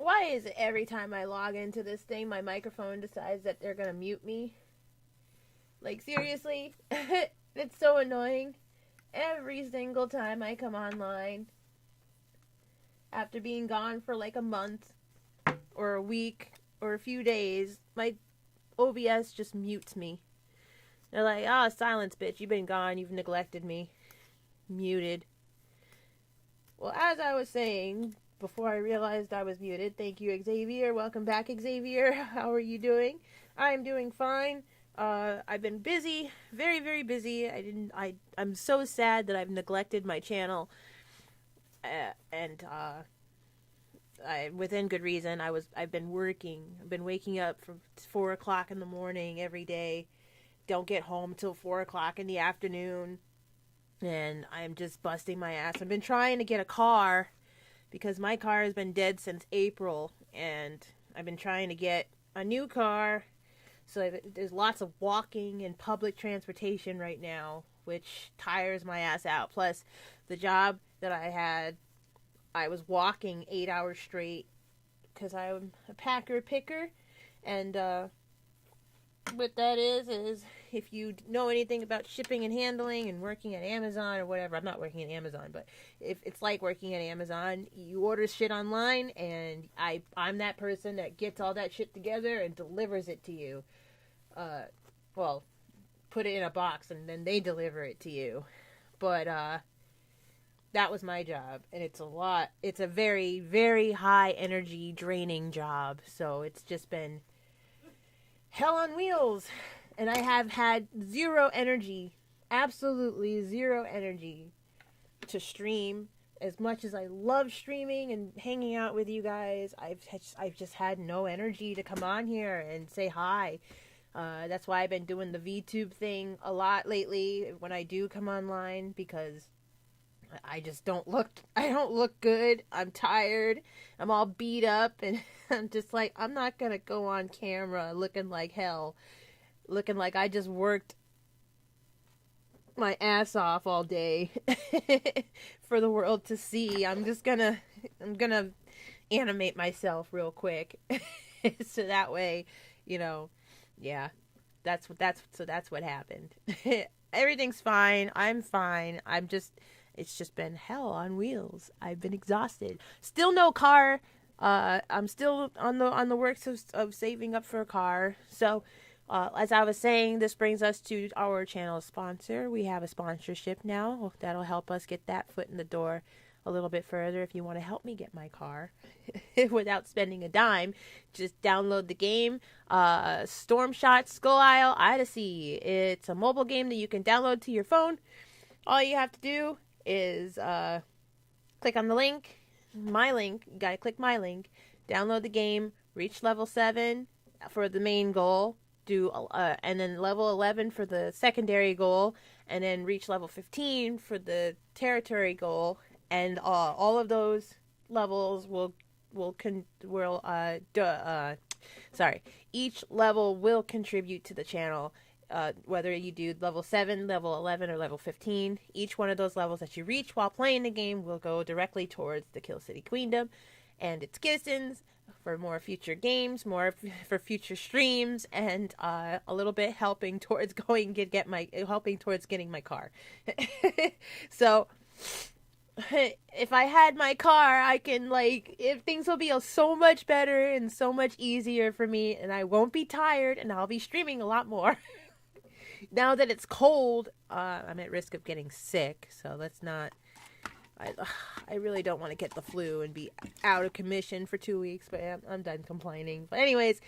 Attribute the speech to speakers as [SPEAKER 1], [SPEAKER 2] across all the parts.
[SPEAKER 1] Why is it every time I log into this thing, my microphone decides that they're gonna mute me? Like, seriously? It's so annoying. Every single time I come online, after being gone for like a month, or a week, or a few days, my OBS just mutes me. They're like, oh, silence, bitch. You've been gone. You've neglected me. Muted. Well, as I was saying, before I realized I was muted, thank you, Xavier. Welcome back, Xavier. How are you doing? I'm doing fine. I've been busy, very, very busy. I'm so sad that I've neglected my channel, and within good reason. I've been working. I've been waking up from 4 o'clock in the morning every day. Don't get home till 4 o'clock in the afternoon, and I'm just busting my ass. I've been trying to get a car because my car has been dead since April, and I've been trying to get a new car. So there's lots of walking and public transportation right now, which tires my ass out. Plus, the job that I had, I was walking 8 hours straight because I'm a packer picker. And what that is if you know anything about shipping and handling and working at Amazon or whatever. I'm not working at Amazon, but if it's like working at Amazon, you order shit online, and I'm that person that gets all that shit together and delivers it to you. Well, put it in a box and then they deliver it to you. But that was my job, and it's a lot. It's a very, very high energy draining job. So it's just been hell on wheels, and I have had zero energy, absolutely zero energy to stream. As much as I love streaming and hanging out with you guys, I've just had no energy to come on here and say hi. That's why I've been doing the VTube thing a lot lately when I do come online, because I just don't look good. I'm tired. I'm all beat up, and I'm just like, I'm not gonna go on camera looking like hell, looking like I just worked my ass off all day for the world to see. I'm gonna animate myself real quick, so that way, you know, yeah, that's what happened. Everything's fine. I'm fine. It's just been hell on wheels. I've been exhausted. Still no car. I'm still on the works of saving up for a car. So, as I was saying, this brings us to our channel sponsor. We have a sponsorship now that'll help us get that foot in the door a little bit further. If you want to help me get my car without spending a dime, just download the game, Stormshot Skull Isle Odyssey. It's a mobile game that you can download to your phone. All you have to do is click on the link, my link. You gotta click my link, download the game, reach level 7 for the main goal, and then level 11 for the secondary goal, and then reach level 15 for the territory goal. And all of those levels each level will contribute to the channel. Whether you do level 7, level 11, or level 15, each one of those levels that you reach while playing the game will go directly towards the Kill City Queendom and its citizens for more future games, more for future streams, and a little bit helping towards helping towards getting my car. So, if I had my car, I can, if things will be so much better and so much easier for me, and I won't be tired, and I'll be streaming a lot more. Now that it's cold, I'm at risk of getting sick, so let's not. I really don't want to get the flu and be out of commission for 2 weeks, but I'm done complaining. But anyways,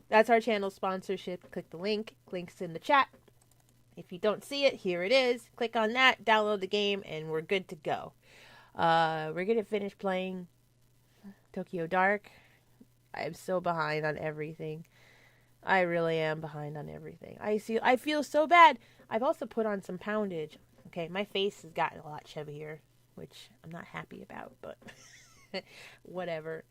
[SPEAKER 1] that's our channel sponsorship. Click the link. Link's in the chat. If you don't see it, here it is. Click on that, download the game, and we're good to go. We're going to finish playing Tokyo Dark. I'm so behind on everything. I really am behind on everything. I feel so bad. I've also put on some poundage. Okay, my face has gotten a lot chubbier, which I'm not happy about, but whatever.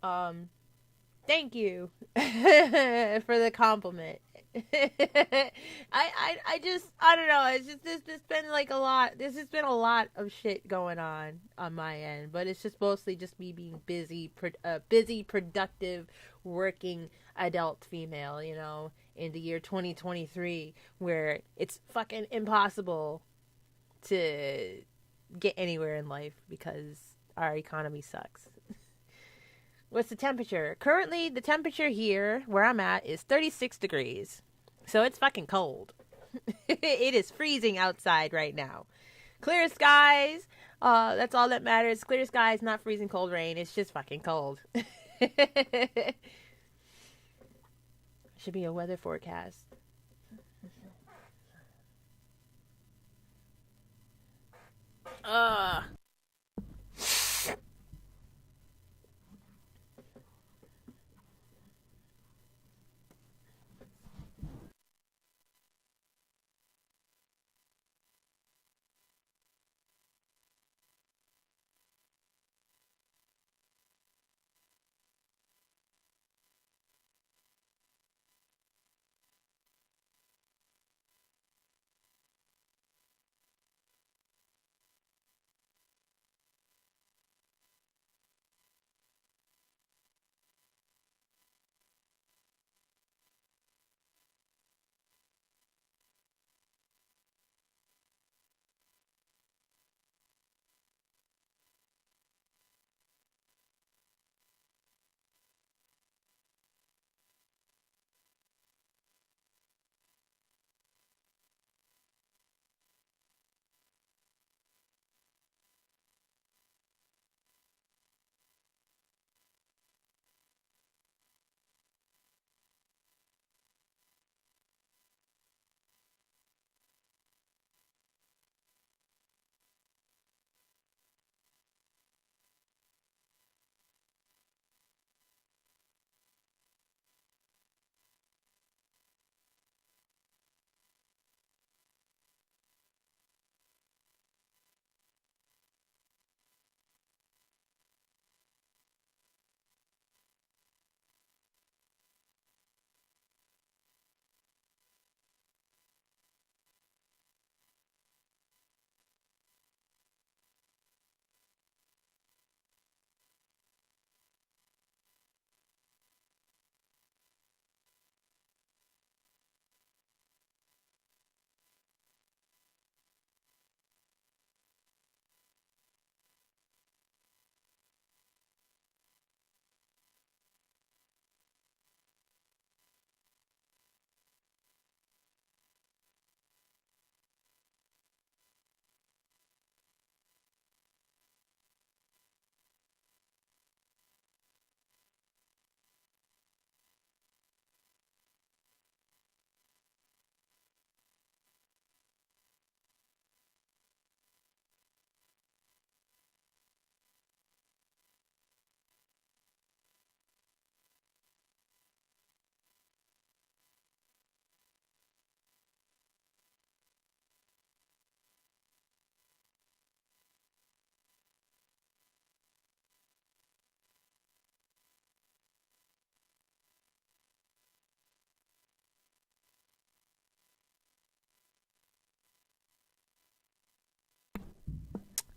[SPEAKER 1] Thank you for the compliment. I don't know. It's just there's been like a lot. There's just been a lot of shit going on my end, but it's just mostly just me being busy, productive, working adult female. In the year 2023, where it's fucking impossible to get anywhere in life because our economy sucks. What's the temperature? Currently, the temperature here where I'm at is 36 degrees. So it's fucking cold. It is freezing outside right now. Clear skies. That's all that matters. Clear skies, not freezing cold rain. It's just fucking cold. Should be a weather forecast. Ugh.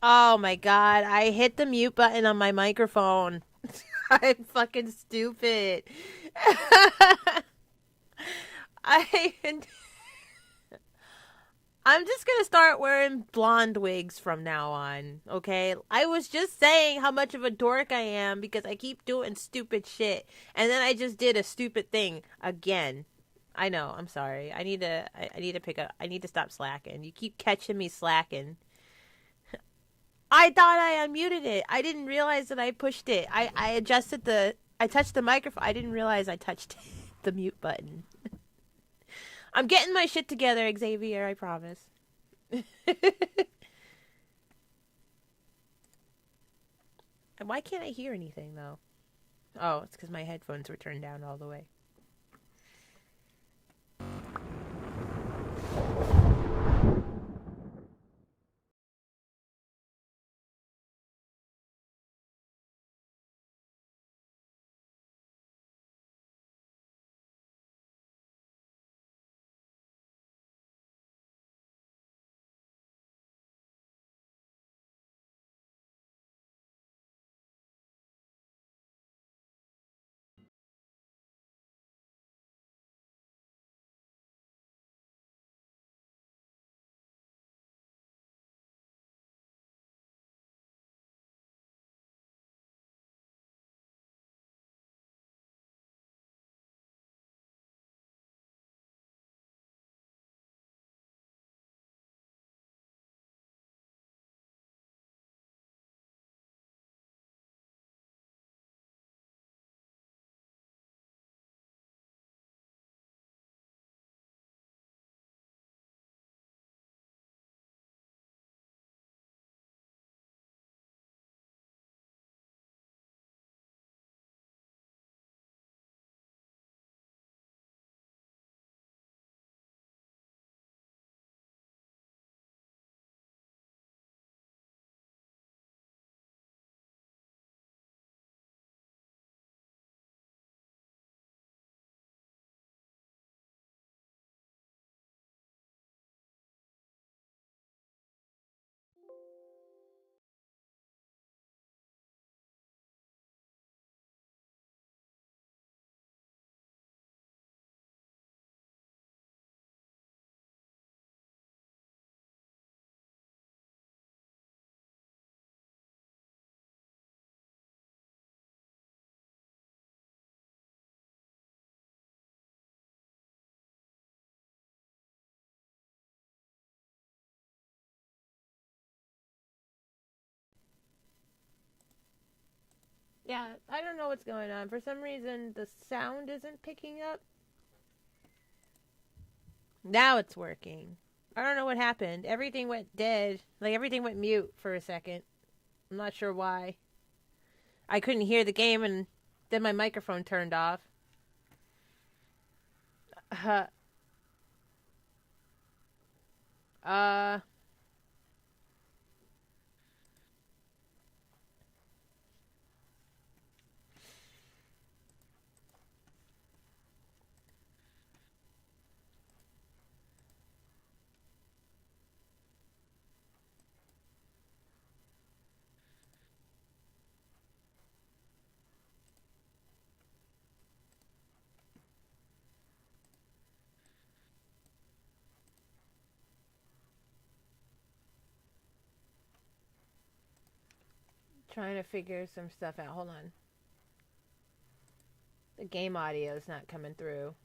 [SPEAKER 1] Oh my god, I hit the mute button on my microphone. I'm fucking stupid. I I'm just gonna start wearing blonde wigs from now on, okay? I was just saying how much of a dork I am because I keep doing stupid shit. And then I just did a stupid thing again. I know, I'm sorry. I need to pick up I need to stop slacking. You keep catching me slacking. I thought I unmuted it. I didn't realize that I pushed it. I adjusted I touched the microphone. I didn't realize I touched the mute button. I'm getting my shit together, Xavier, I promise. And why can't I hear anything though? Oh, it's because my headphones were turned down all the way. Yeah, I don't know what's going on. For some reason, the sound isn't picking up. Now it's working. I don't know what happened. Everything went dead. Like, everything went mute for a second. I'm not sure why. I couldn't hear the game, and then my microphone turned off. Uh, uh, trying to figure some stuff out. Hold on. The game audio is not coming through.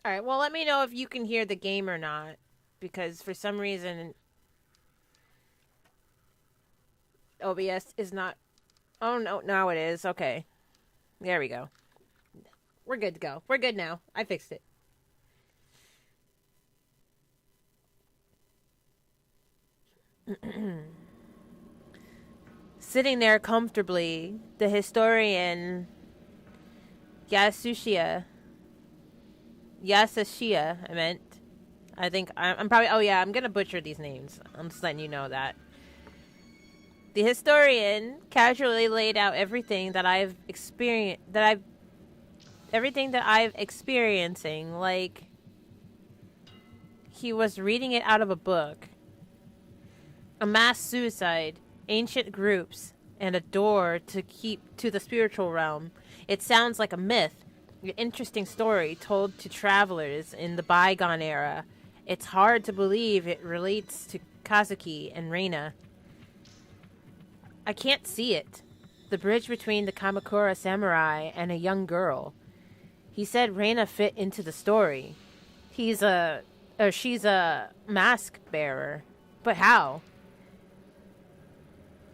[SPEAKER 1] Alright, well, let me know if you can hear the game or not. Because for some reason, OBS is not... Oh, no, now it is. Okay. There we go. We're good to go. We're good now. I fixed it. Sitting there comfortably, the historian Yasushia, I meant. I think I'm probably. Oh yeah, I'm gonna butcher these names. I'm just letting you know that. The historian casually laid out everything that I've experienced. Everything that I've experiencing, like he was reading it out of a book. A mass suicide, ancient groups, and a door to the spiritual realm. It sounds like a myth, an interesting story told to travelers in the bygone era. It's hard to believe it relates to Kazuki and Reina. I can't see it. The bridge between the Kamakura samurai and a young girl. He said Reina fit into the story. She's a mask bearer. But how?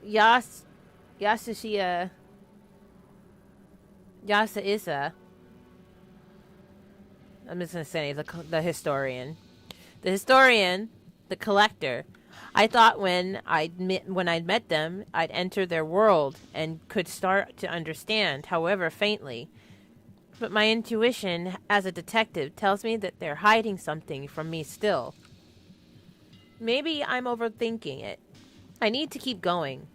[SPEAKER 1] Yasuisa. I'm just gonna say the historian. The historian, the collector. I thought when I'd met them, I'd enter their world and could start to understand, however faintly. But my intuition as a detective tells me that they're hiding something from me still. Maybe I'm overthinking it. I need to keep going.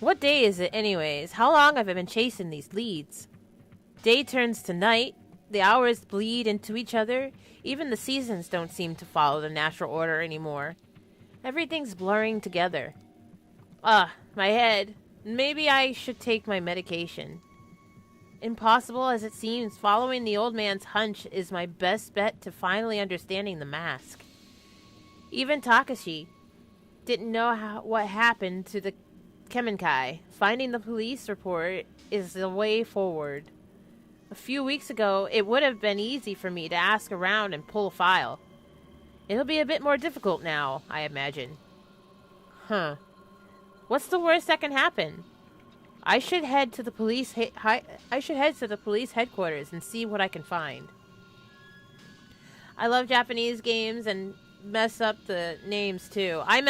[SPEAKER 1] What day is it anyways? How long have I been chasing these leads? Day turns to night. The hours bleed into each other. Even the seasons don't seem to follow the natural order anymore. Everything's blurring together. My head. Maybe I should take my medication. Impossible as it seems, following the old man's hunch is my best bet to finally understanding the mask. Even Takashi didn't know what happened to the Kemenkai. Finding the police report is the way forward. A few weeks ago, it would have been easy for me to ask around and pull a file. It'll be a bit more difficult now, I imagine. What's the worst that can happen? I should head to the police headquarters and see what I can find. I love Japanese games and mess up the names too. I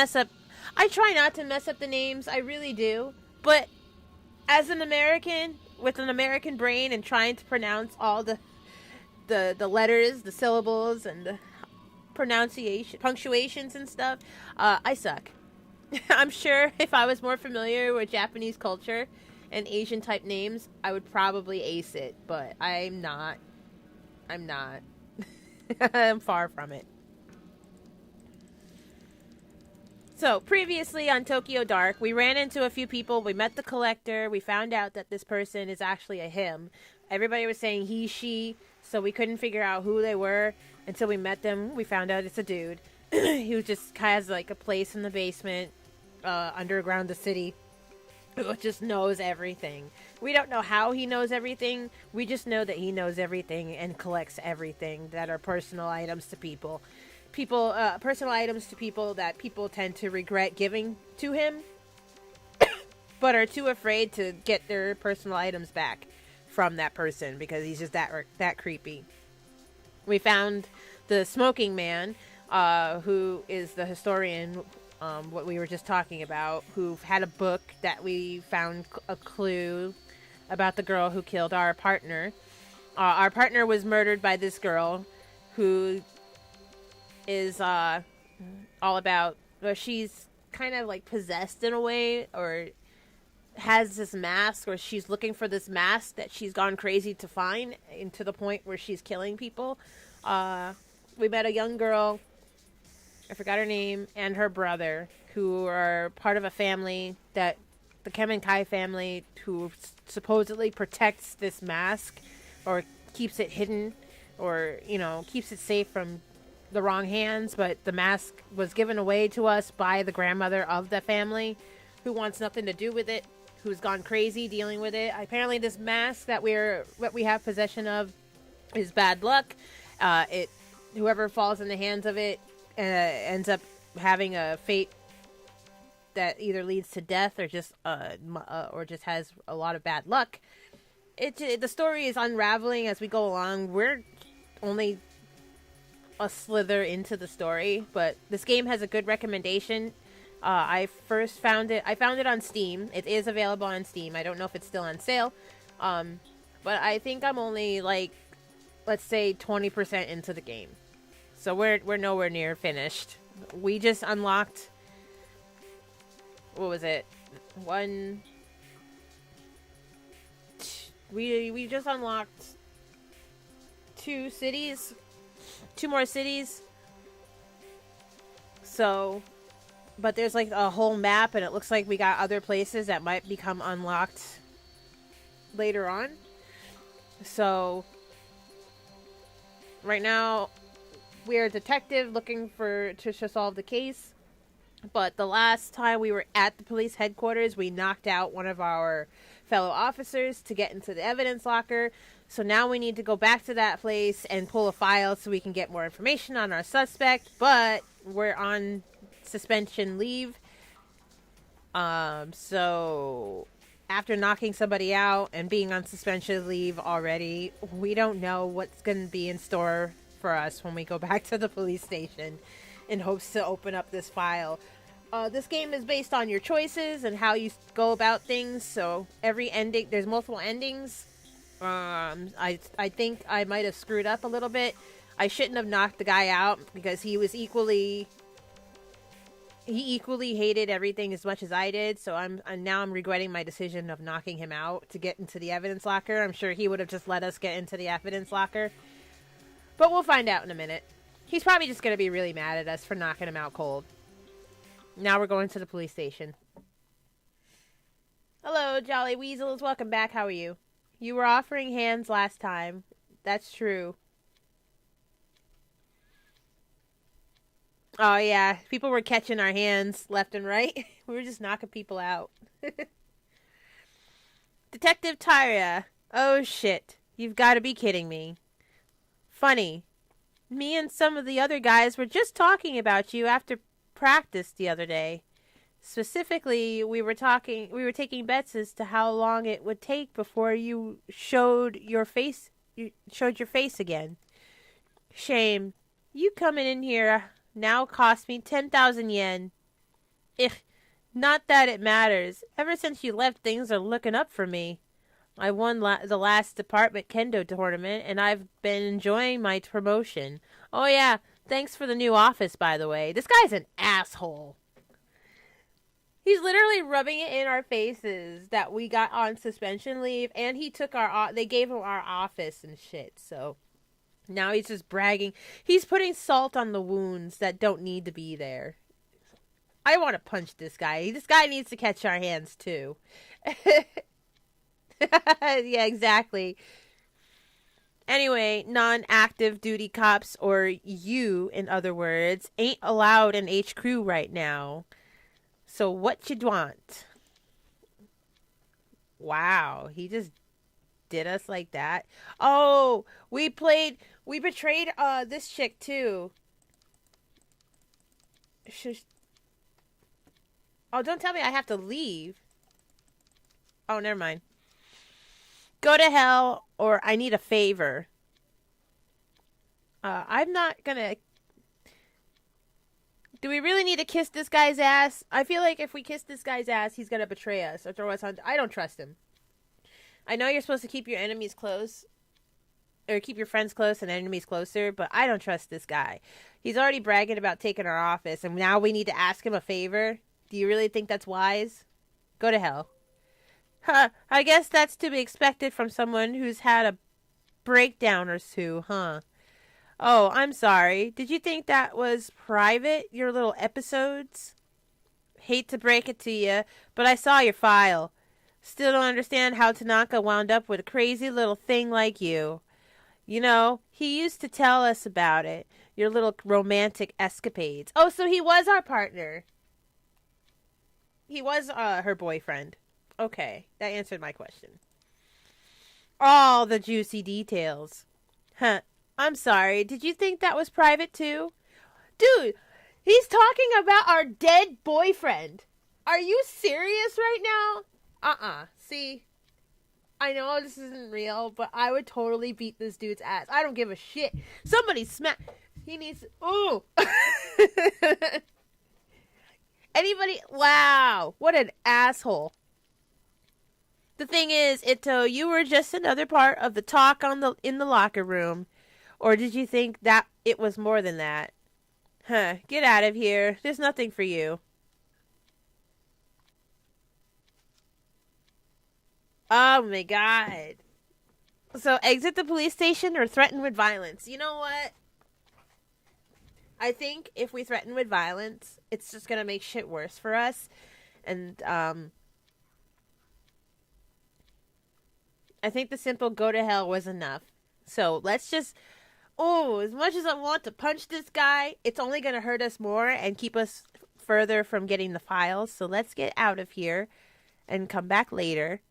[SPEAKER 1] try not to mess up the names, I really do. But as an American with an American brain and trying to pronounce all the letters, the syllables, and the punctuations and stuff, I suck. I'm sure if I was more familiar with Japanese culture and Asian type names, I would probably ace it, but I'm not. I'm far from it. So, previously on Tokyo Dark, we ran into a few people, we met the collector, we found out that this person is actually a him. Everybody was saying he, she, so we couldn't figure out who they were until we met them. We found out it's a dude. He just has like a place in the basement, underground the city. who just knows everything. We don't know how he knows everything. We just know that he knows everything and collects everything that are personal items to people. Personal items to people that people tend to regret giving to him, but are too afraid to get their personal items back from that person because he's just that creepy. We found the smoking man, who is the historian, what we were just talking about, who had a book that we found a clue about the girl who killed our partner. Our partner was murdered by this girl who is all about, well, she's kind of like possessed in a way, or has this mask, or she's looking for this mask that she's gone crazy to find, and to the point where she's killing people. We met a young girl, I forgot her name, and her brother, who are part of a family, that the Kemenkai family, who supposedly protects this mask, or keeps it hidden, or, you know, keeps it safe from the wrong hands. But the mask was given away to us by the grandmother of the family, who wants nothing to do with it, who's gone crazy dealing with it. Apparently this mask that we have possession of is bad luck. Whoever falls in the hands of it ends up having a fate that either leads to death or just has a lot of bad luck. The story is unraveling as we go along. We're only a slither into the story, but this game has a good recommendation. I found it on Steam. It is available on Steam. I don't know if it's still on sale. But I think I'm only, like, let's say 20% into the game. So we're nowhere near finished. We just unlocked, what was it? We just unlocked 2 more cities. So, but there's like a whole map, and it looks like we got other places that might become unlocked later on. So right now we're a detective looking to solve the case. But the last time we were at the police headquarters, we knocked out one of our fellow officers to get into the evidence locker. So now we need to go back to that place and pull a file so we can get more information on our suspect. But we're on suspension leave. So after knocking somebody out and being on suspension leave already, we don't know what's going to be in store for us when we go back to the police station in hopes to open up this file. This game is based on your choices and how you go about things. So every ending, there's multiple endings. I think I might have screwed up a little bit. I shouldn't have knocked the guy out because he equally hated everything as much as I did. So I'm regretting my decision of knocking him out to get into the evidence locker. I'm sure he would have just let us get into the evidence locker, but we'll find out in a minute. He's probably just going to be really mad at us for knocking him out cold. Now we're going to the police station. Hello, Jolly Weasels. Welcome back. How are you? You were offering hands last time. That's true. Oh, yeah. People were catching our hands left and right. We were just knocking people out. Detective Tyra. Oh, shit. You've got to be kidding me. Funny. Me and some of the other guys were just talking about you after practice the other day. Specifically, we were taking bets as to how long it would take before you showed your face again. Shame. You coming in here now cost me 10,000 yen. Not that it matters. Ever since you left, things are looking up for me. I won the last department kendo tournament, and I've been enjoying my promotion. Oh yeah, thanks for the new office, by the way. This guy's an asshole. He's literally rubbing it in our faces that we got on suspension leave, and they gave him our office and shit. So now he's just bragging. He's putting salt on the wounds that don't need to be there. I want to punch this guy. This guy needs to catch our hands too. Yeah, exactly. Anyway, non-active duty cops, or you, in other words, ain't allowed in HQ right now. So what you want? Wow, he just did us like that. Oh, we betrayed this chick too. Oh, don't tell me I have to leave. Oh, never mind. Go to hell, or I need a favor. I'm not gonna... Do we really need to kiss this guy's ass? I feel like if we kiss this guy's ass, he's gonna betray us or throw us on... I don't trust him. I know you're supposed to keep your enemies close, or keep your friends close and enemies closer, but I don't trust this guy. He's already bragging about taking our office, and now we need to ask him a favor? Do you really think that's wise? Go to hell. Huh, I guess that's to be expected from someone who's had a breakdown or two, huh? Oh, I'm sorry. Did you think that was private, your little episodes? Hate to break it to you, but I saw your file. Still don't understand how Tanaka wound up with a crazy little thing like you. You know, he used to tell us about it. Your little romantic escapades. Oh, so he was our partner. He was her boyfriend. Okay, that answered my question. All the juicy details. Huh. I'm sorry. Did you think that was private too? Dude, he's talking about our dead boyfriend. Are you serious right now? See? I know this isn't real, but I would totally beat this dude's ass. I don't give a shit. Somebody smack... He needs... Ooh! Anybody... Wow! What an asshole. The thing is, Ito, you were just another part of the talk in the locker room. Or did you think that it was more than that? Huh, get out of here. There's nothing for you. Oh my god. So exit the police station or threaten with violence. You know what? I think if we threaten with violence, it's just gonna make shit worse for us. And, I think the simple go to hell was enough. So let's just... Oh, as much as I want to punch this guy, it's only going to hurt us more and keep us further from getting the files. So let's get out of here and come back later.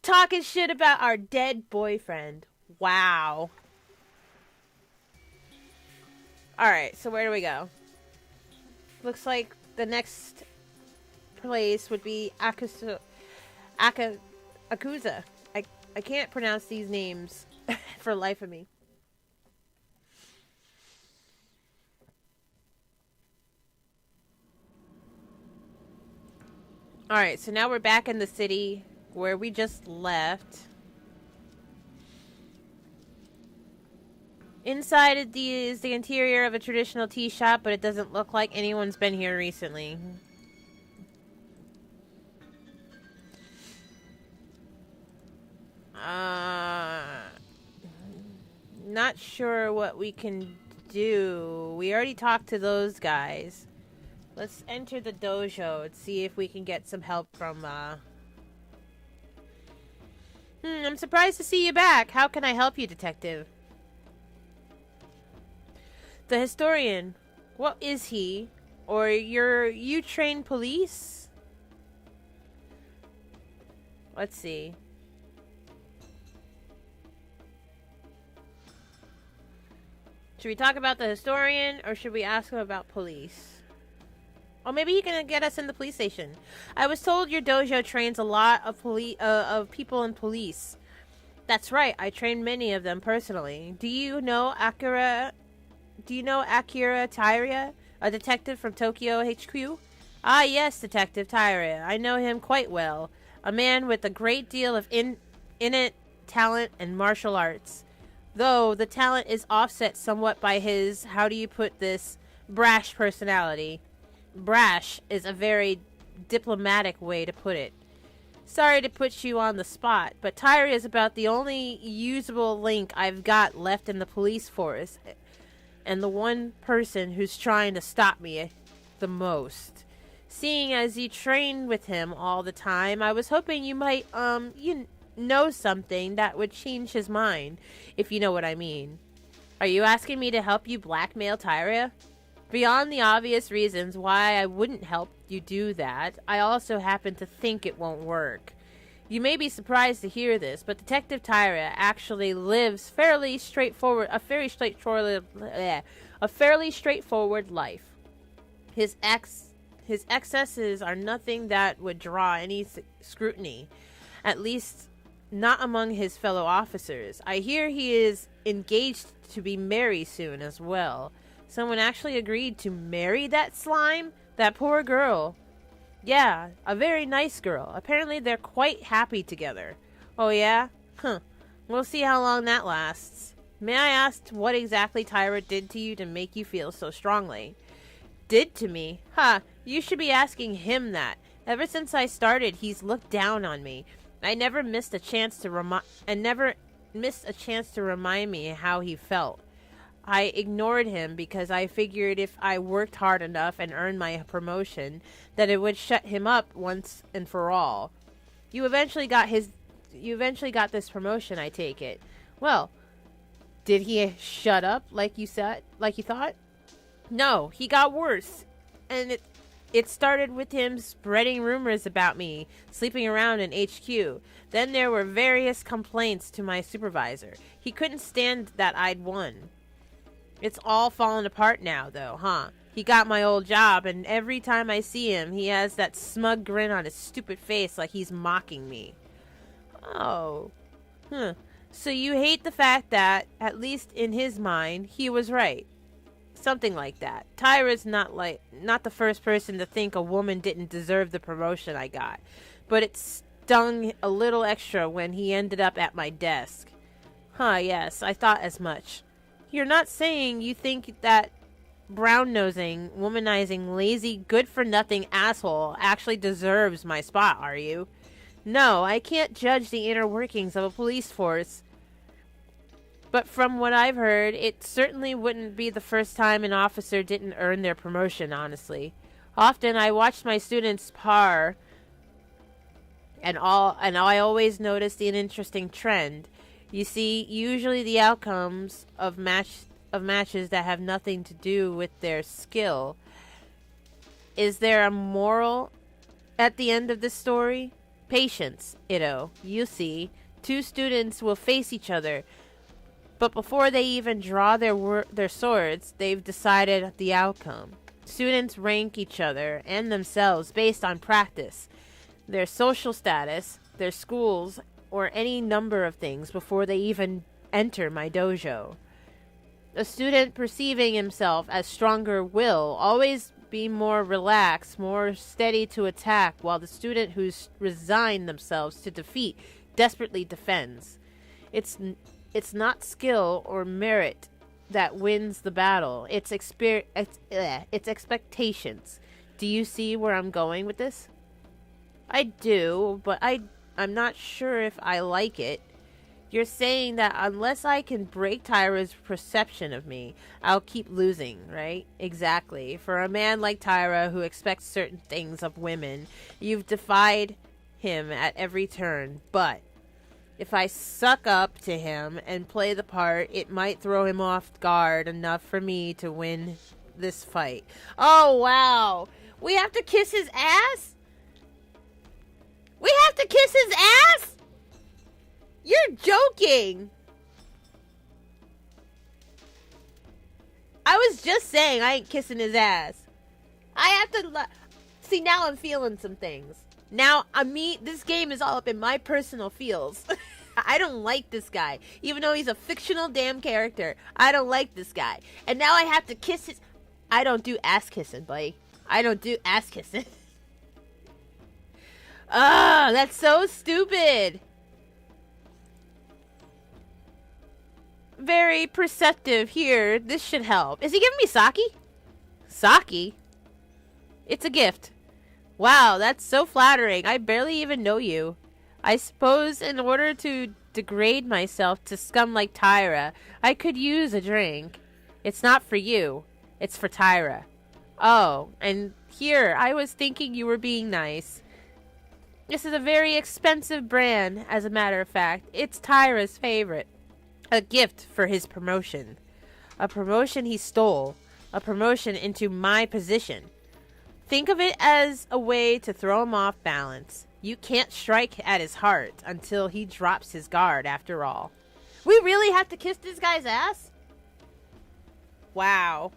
[SPEAKER 1] Talking shit about our dead boyfriend. Wow. Alright, so where do we go? Looks like the next place would be Akusa. I can't pronounce these names for the life of me. Alright, so now we're back in the city where we just left. Inside is the interior of a traditional tea shop, but it doesn't look like anyone's been here recently. Not sure what we can do. We already talked to those guys. Let's enter the dojo and see if we can get some help from, I'm surprised to see you back. How can I help you, detective? The historian. What is he? Or you train police? Let's see. Should we talk about the historian, or should we ask him about police? Or maybe he can get us in the police station. I was told your dojo trains a lot of people in police. That's right, I train many of them personally. Do you know Akira Taira, a detective from Tokyo HQ? Ah, yes, Detective Taira. I know him quite well. A man with a great deal of innate talent and martial arts. Though the talent is offset somewhat by his, how do you put this, brash personality. Brash is a very diplomatic way to put it. Sorry to put you on the spot, but Tyra is about the only usable link I've got left in the police force. And the one person who's trying to stop me the most. Seeing as you train with him all the time, I was hoping you might, know something that would change his mind, if you know what I mean. Are you asking me to help you blackmail Tyra? Beyond the obvious reasons why I wouldn't help you do that, I also happen to think it won't work. You may be surprised to hear this, but Detective Tyra actually lives a fairly straightforward life. His excesses are nothing that would draw any scrutiny, at least not among his fellow officers. I hear he is engaged to be married soon as well. Someone actually agreed to marry that slime? That poor girl. Yeah, a very nice girl. Apparently they're quite happy together. Oh yeah? Huh. We'll see how long that lasts. May I ask what exactly Tyra did to you to make you feel so strongly? Did to me? You should be asking him that. Ever since I started, he's looked down on me. I never missed a chance to remind me how he felt. I ignored him because I figured if I worked hard enough and earned my promotion, that it would shut him up once and for all. You eventually got this promotion, I take it. Well, did he shut up like you thought? No, he got worse. And it started with him spreading rumors about me sleeping around in HQ. Then there were various complaints to my supervisor. He couldn't stand that I'd won. It's all fallen apart now, though, huh? He got my old job, and every time I see him, he has that smug grin on his stupid face like he's mocking me. Oh. So you hate the fact that, at least in his mind, he was right. Something like that. Tyra's not the first person to think a woman didn't deserve the promotion I got. But it stung a little extra when he ended up at my desk. Yes, I thought as much. You're not saying you think that brown-nosing, womanizing, lazy, good-for-nothing asshole actually deserves my spot, are you? No, I can't judge the inner workings of a police force. But from what I've heard, it certainly wouldn't be the first time an officer didn't earn their promotion, honestly. Often I watched my students par, and I always noticed an interesting trend. You see, usually the outcomes of matches that have nothing to do with their skill. Is there a moral at the end of the story? Patience, Ito. You see, two students will face each other, but before they even draw their swords, they've decided the outcome. Students rank each other and themselves based on practice, their social status, their schools, or any number of things before they even enter my dojo. A student perceiving himself as stronger will always be more relaxed, more steady to attack, while the student who's resigned themselves to defeat desperately defends. It's not skill or merit that wins the battle. It's expectations. Do you see where I'm going with this? I do, but I'm not sure if I like it. You're saying that unless I can break Tyra's perception of me, I'll keep losing, right? Exactly. For a man like Tyra who expects certain things of women, you've defied him at every turn. But if I suck up to him and play the part, it might throw him off guard enough for me to win this fight. Oh, wow. We have to kiss his ass? We have to kiss his ass? You're joking. I was just saying I ain't kissing his ass. I have to... See, now I'm feeling some things. Now, this game is all up in my personal feels. I don't like this guy. Even though he's a fictional damn character. I don't like this guy. And now I have to kiss his... I don't do ass kissing, buddy. I don't do ass kissing. Ah, that's so stupid. Very perceptive here. This should help. Is he giving me sake? Sake? It's a gift. Wow, that's so flattering. I barely even know you. I suppose in order to degrade myself to scum like Tyra, I could use a drink. It's not for you. It's for Tyra. Oh, and here, I was thinking you were being nice. This is a very expensive brand, as a matter of fact. It's Tyra's favorite. A gift for his promotion. A promotion he stole. a promotion into my position. Think of it as a way to throw him off balance. You can't strike at his heart until he drops his guard, after all. We really have to kiss this guy's ass? Wow.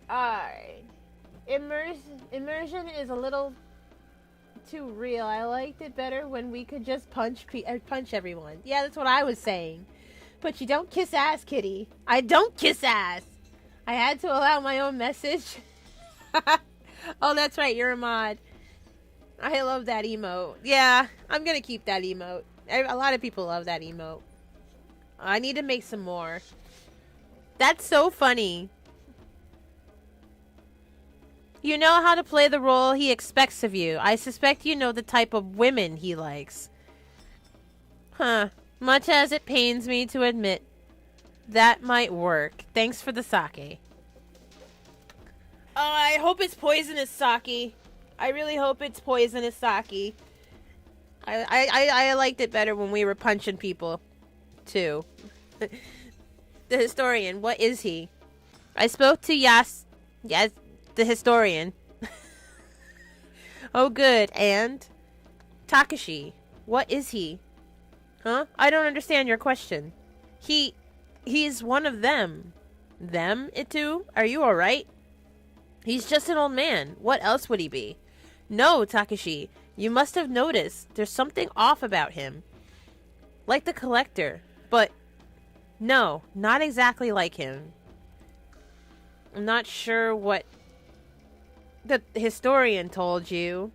[SPEAKER 1] Alright. Immersion is a little too real. I liked it better when we could just punch everyone. Yeah, that's what I was saying. But you don't kiss ass, Kitty. I don't kiss ass. I had to allow my own message. Oh, that's right. You're a mod. I love that emote. Yeah, I'm gonna keep that emote. A lot of people love that emote. I need to make some more. That's so funny. You know how to play the role he expects of you. I suspect you know the type of women he likes. Huh. Much as it pains me to admit, that might work. Thanks for the sake. Oh, I hope it's poisonous sake. I really hope it's poisonous sake. I liked it better when we were punching people, too. The historian, what is he? I spoke to Yes, the historian. Oh, good. And? Takashi, what is he? Huh? I don't understand your question. He's one of them. Them, Itu? Are you alright? He's just an old man. What else would he be? No, Takashi. You must have noticed. There's something off about him. Like the collector. But, no, not exactly like him. I'm not sure what the historian told you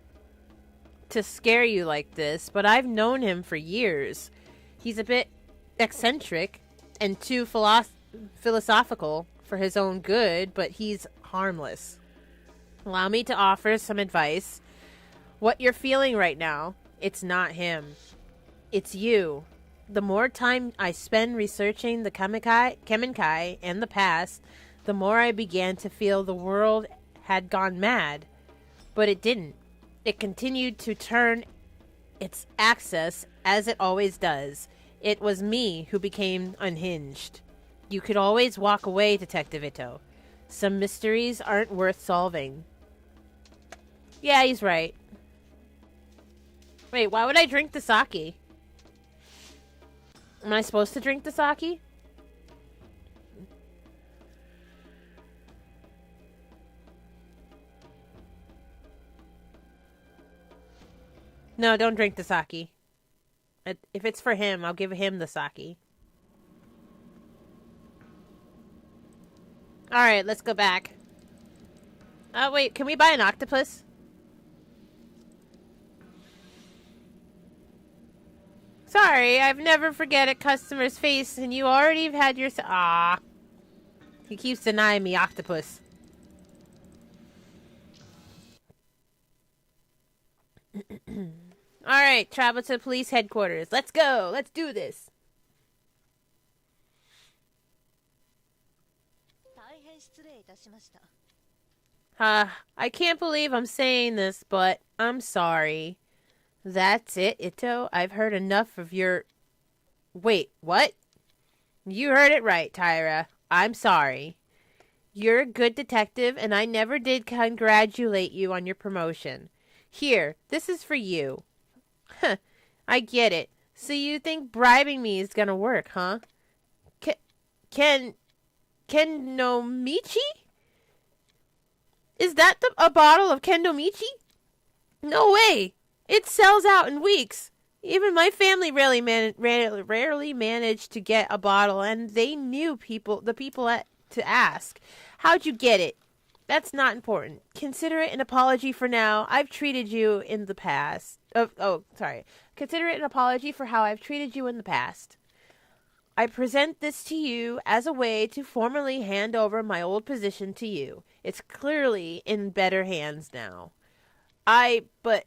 [SPEAKER 1] to scare you like this, but I've known him for years. He's a bit eccentric and too philosophical for his own good, but he's harmless. Allow me to offer some advice. What you're feeling right now, it's not him. It's you. The more time I spend researching the Kemenkai and the past, the more I began to feel the world had gone mad. But it didn't. It continued to turn its axis as it always does. It was me who became unhinged. You could always walk away, Detective Ito. Some mysteries aren't worth solving. Yeah, he's right. Wait, why would I drink the sake? Am I supposed to drink the sake? No, don't drink the sake. If it's for him, I'll give him the sake. Alright, let's go back. Oh, wait, can we buy an octopus? Sorry, I've never forget a customer's face, and you already have had your... Ah, he keeps denying me octopus. Alright, travel to police headquarters. Let's go. Let's do this. I can't believe I'm saying this, but I'm sorry. That's it, Ito. I've heard enough of your... Wait, what? You heard it right, Tyra. I'm sorry. You're a good detective, and I never did congratulate you on your promotion. Here, this is for you. Huh, I get it. So you think bribing me is gonna work, huh? Kenomichi? Is that a bottle of Kendomichi? No way! It sells out in weeks. Even my family rarely managed to get a bottle, and they knew the people to ask. How'd you get it? That's not important. Consider it an apology for now. I've treated you in the past. Sorry. Consider it an apology for how I've treated you in the past. I present this to you as a way to formally hand over my old position to you. It's clearly in better hands now. But.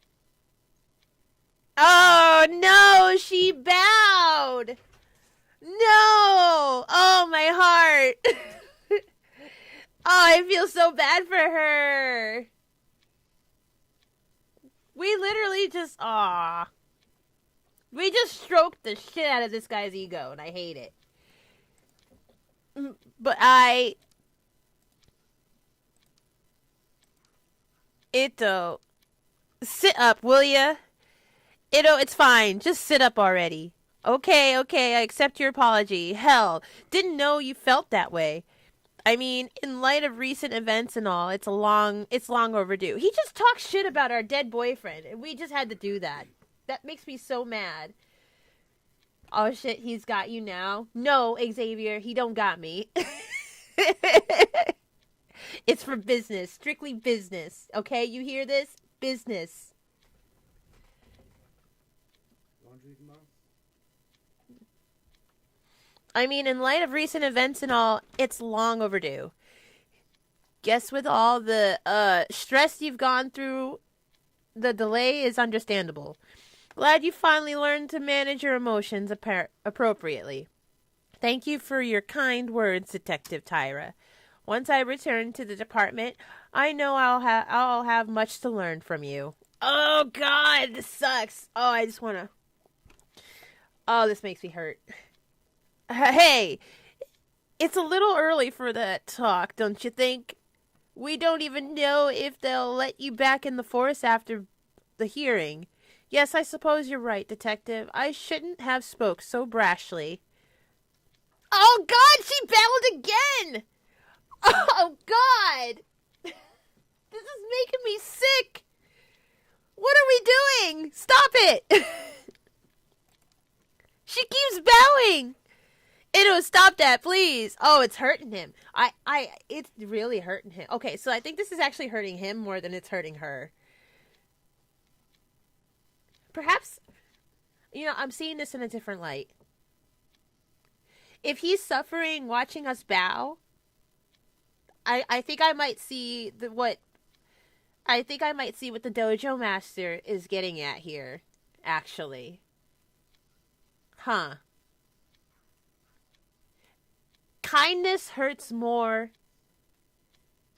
[SPEAKER 1] Oh, no, she bowed. No. Oh, my heart. Oh, I feel so bad for her. We literally just, we just stroked the shit out of this guy's ego, and I hate it. But Ito, sit up, will ya? Ito, it's fine. Just sit up already. Okay, I accept your apology. Hell, didn't know you felt that way. I mean, in light of recent events and all, it's long overdue. He just talks shit about our dead boyfriend, and we just had to do that. That makes me so mad. Oh shit, he's got you now. No, Xavier, he don't got me. It's for business, strictly business. Okay, you hear this? Business. I mean, in light of recent events and all, it's long overdue. Guess with all the stress you've gone through, the delay is understandable. Glad you finally learned to manage your emotions appropriately. Thank you for your kind words, Detective Tyra. Once I return to the department, I know I'll have much to learn from you. Oh God, this sucks. Oh, I just wanna. Oh, this makes me hurt. Hey, it's a little early for that talk, don't you think? We don't even know if they'll let you back in the force after the hearing. Yes, I suppose you're right, Detective. I shouldn't have spoke so brashly. Oh, God, she bellowed again! Oh, God! This is making me sick! What are we doing? Stop it! She keeps bowing! Edo, stop that, please. Oh, it's hurting him. It's really hurting him. Okay, so I think this is actually hurting him more than it's hurting her. Perhaps, I'm seeing this in a different light. If he's suffering watching us bow, I think I might see what the dojo master is getting at here, actually. Huh. Kindness hurts more.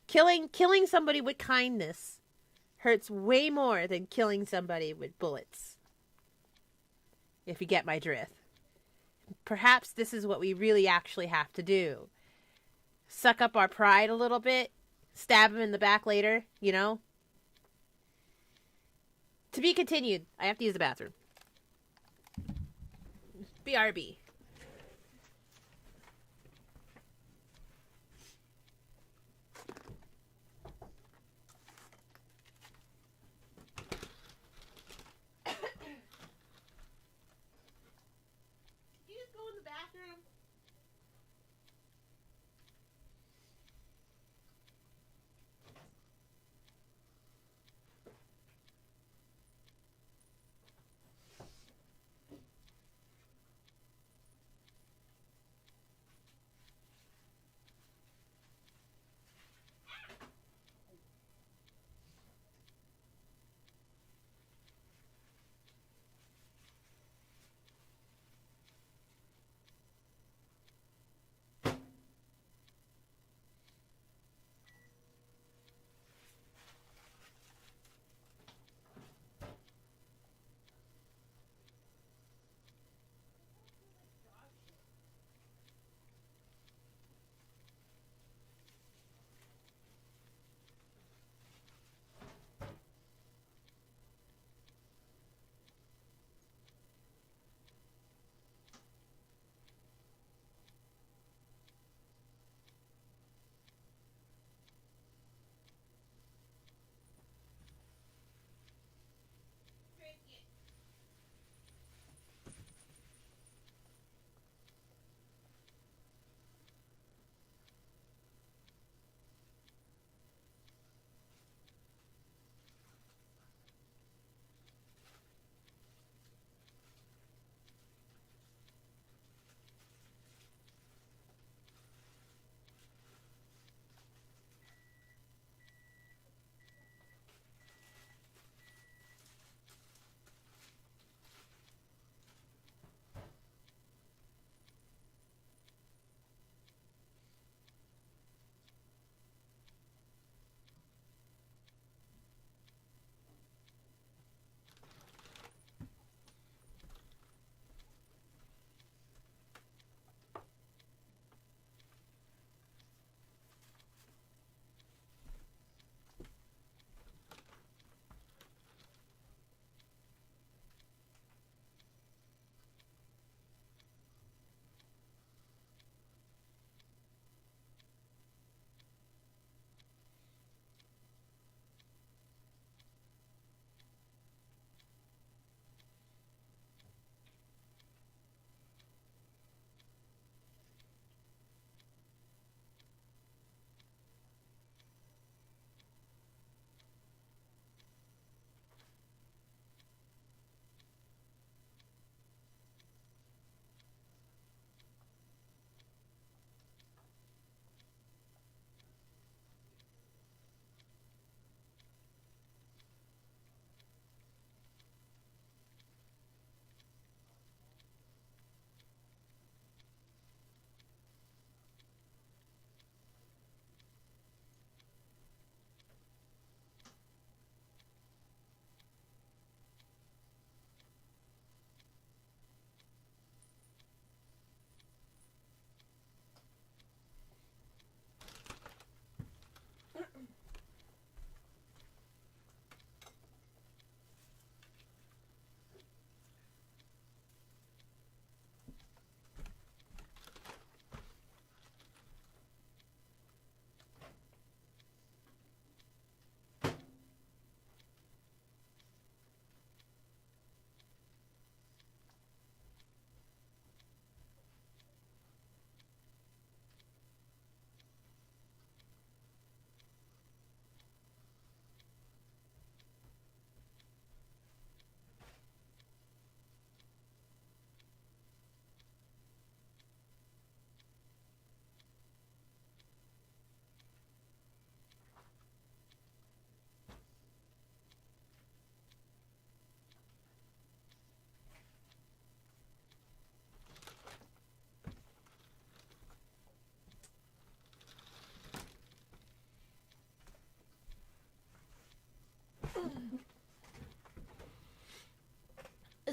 [SPEAKER 1] Killing somebody with kindness hurts way more than killing somebody with bullets. If you get my drift. Perhaps this is what we really actually have to do. Suck up our pride a little bit. Stab him in the back later, To be continued. I have to use the bathroom. BRB.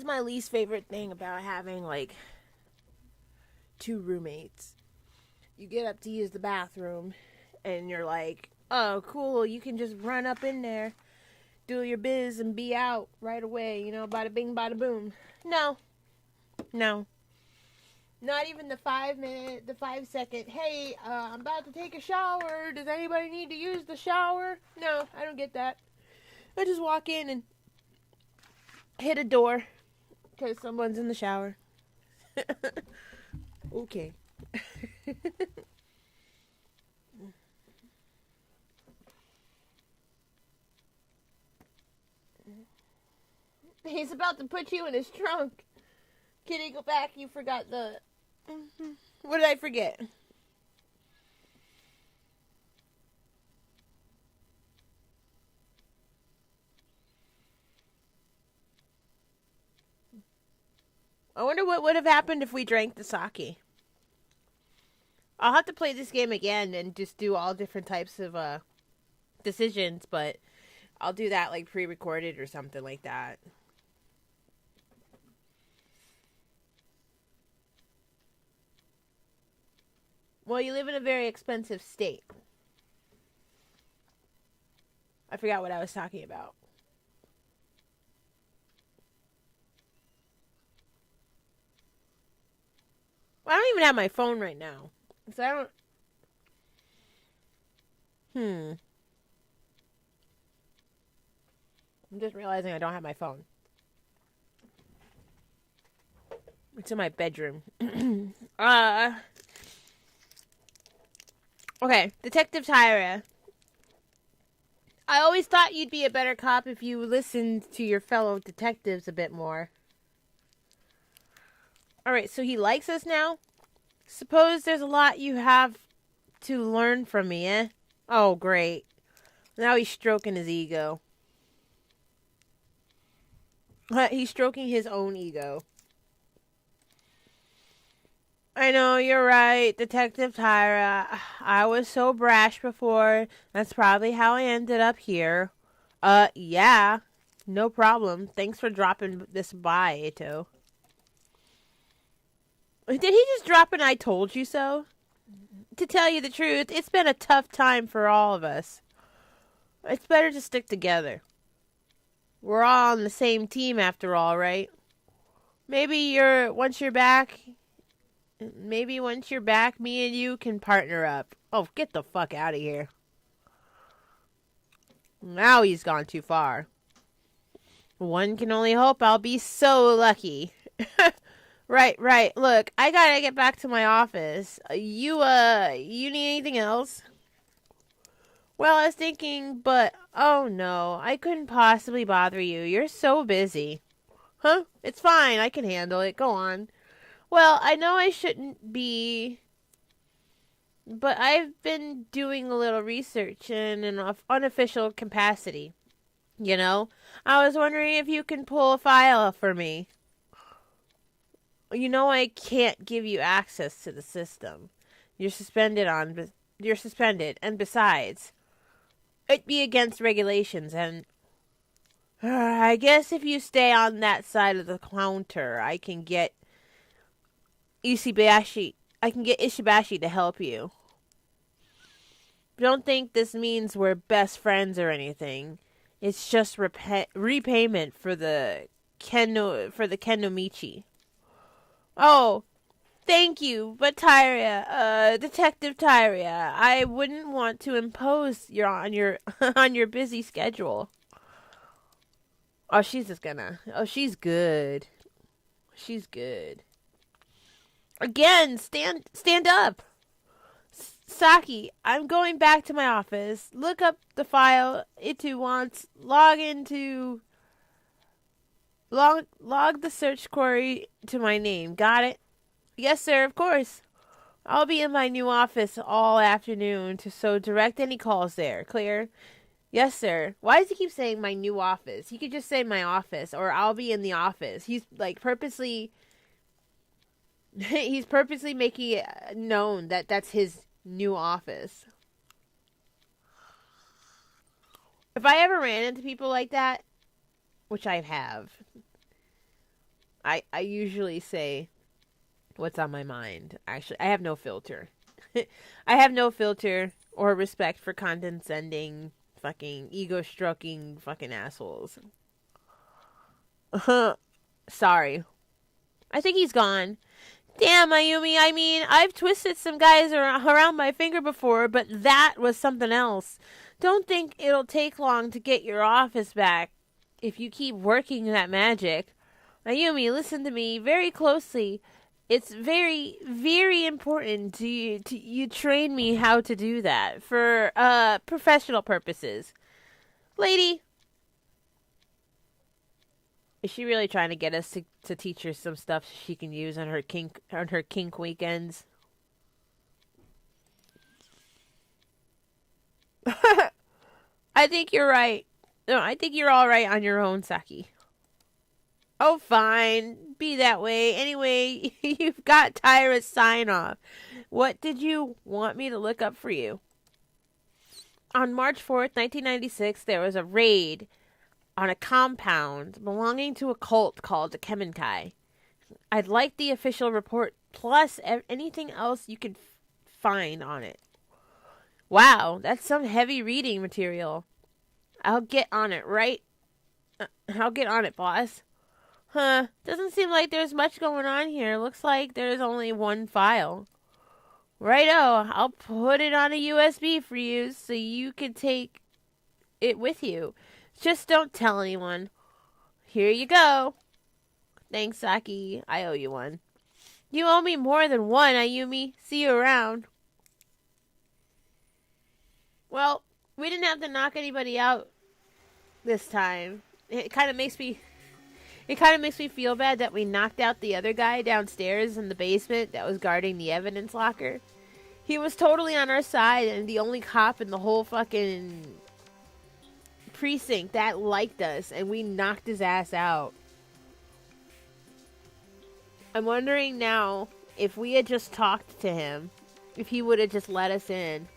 [SPEAKER 1] my least favorite thing about having, like, two roommates. You get up to use the bathroom, and you're like, oh, cool, you can just run up in there, do your biz, and be out right away, you know, bada bing, bada boom. No. Not even the 5-second, hey, I'm about to take a shower. Does anybody need to use the shower? No, I don't get that. I just walk in and hit a door because someone's in the shower. Okay. He's about to put you in his trunk. Kitty, go back. You forgot the... What did I forget? I wonder what would have happened if we drank the sake. I'll have to play this game again and just do all different types of decisions, but I'll do that like pre-recorded or something like that. Well, you live in a very expensive state. I forgot what I was talking about. Well, I don't even have my phone right now. So I don't... I'm just realizing I don't have my phone. It's in my bedroom. Okay, Detective Tyra. I always thought you'd be a better cop if you listened to your fellow detectives a bit more. Alright, so he likes us now? Suppose there's a lot you have to learn from me, eh? Oh, great. Now he's stroking his ego. He's stroking his own ego. I know, you're right, Detective Tyra. I was so brash before. That's probably how I ended up here. Yeah. No problem. Thanks for dropping this by, Ito. Did he just drop an I told you so? To tell you the truth, it's been a tough time for all of us. It's better to stick together. We're all on the same team after all, right? Maybe once you're back, me and you can partner up. Oh, get the fuck out of here. Now he's gone too far. One can only hope I'll be so lucky. Right. Look, I gotta get back to my office. You need anything else? Well, I was thinking, but, oh no, I couldn't possibly bother you. You're so busy. Huh? It's fine. I can handle it. Go on. Well, I know I shouldn't be, but I've been doing a little research in an unofficial capacity. You know, I was wondering if you can pull a file for me. You know I can't give you access to the system. You're suspended, and besides, it'd be against regulations, and I guess if you stay on that side of the counter, I can get Ishibashi to help you. Don't think this means we're best friends or anything. It's just repayment for the Kenomichi. Oh, thank you, but Tyria, Detective Tyria, I wouldn't want to impose on your on your busy schedule. Oh, she's good. She's good. Again, stand up. Saki, I'm going back to my office. Look up the file Itu wants. Log the search query to my name. Got it? Yes, sir, of course. I'll be in my new office all afternoon, so direct any calls there. Clear? Yes, sir. Why does he keep saying my new office? He could just say my office, or I'll be in the office. He's purposely making it known that that's his new office. If I ever ran into people like that, which I have, I usually say what's on my mind. Actually, I have no filter. I have no filter or respect for condescending, fucking ego stroking fucking assholes. Sorry. I think he's gone. Damn, Ayumi, I mean, I've twisted some guys around my finger before, but that was something else. Don't think it'll take long to get your office back if you keep working that magic. Ayumi, listen to me very closely. It's very, very important to you train me how to do that for professional purposes. Lady, is she really trying to get us to teach her some stuff she can use on her kink weekends? I think you're right. No, I think you're all right on your own, Saki. Oh, fine. Be that way. Anyway, you've got Tyra's sign off. What did you want me to look up for you? On March 4th, 1996, there was a raid on a compound belonging to a cult called the Kemenkai. I'd like the official report plus anything else you can find on it. Wow, that's some heavy reading material. I'll get on it, right? I'll get on it, boss. Huh, doesn't seem like there's much going on here. Looks like there's only one file. Righto, I'll put it on a USB for you so you can take it with you. Just don't tell anyone. Here you go. Thanks, Saki. I owe you one. You owe me more than one, Ayumi. See you around. Well, we didn't have to knock anybody out this time. It kind of makes me feel bad that we knocked out the other guy downstairs in the basement that was guarding the evidence locker. He was totally on our side and the only cop in the whole fucking precinct that liked us, and we knocked his ass out. I'm wondering now if we had just talked to him, if he would have just let us in.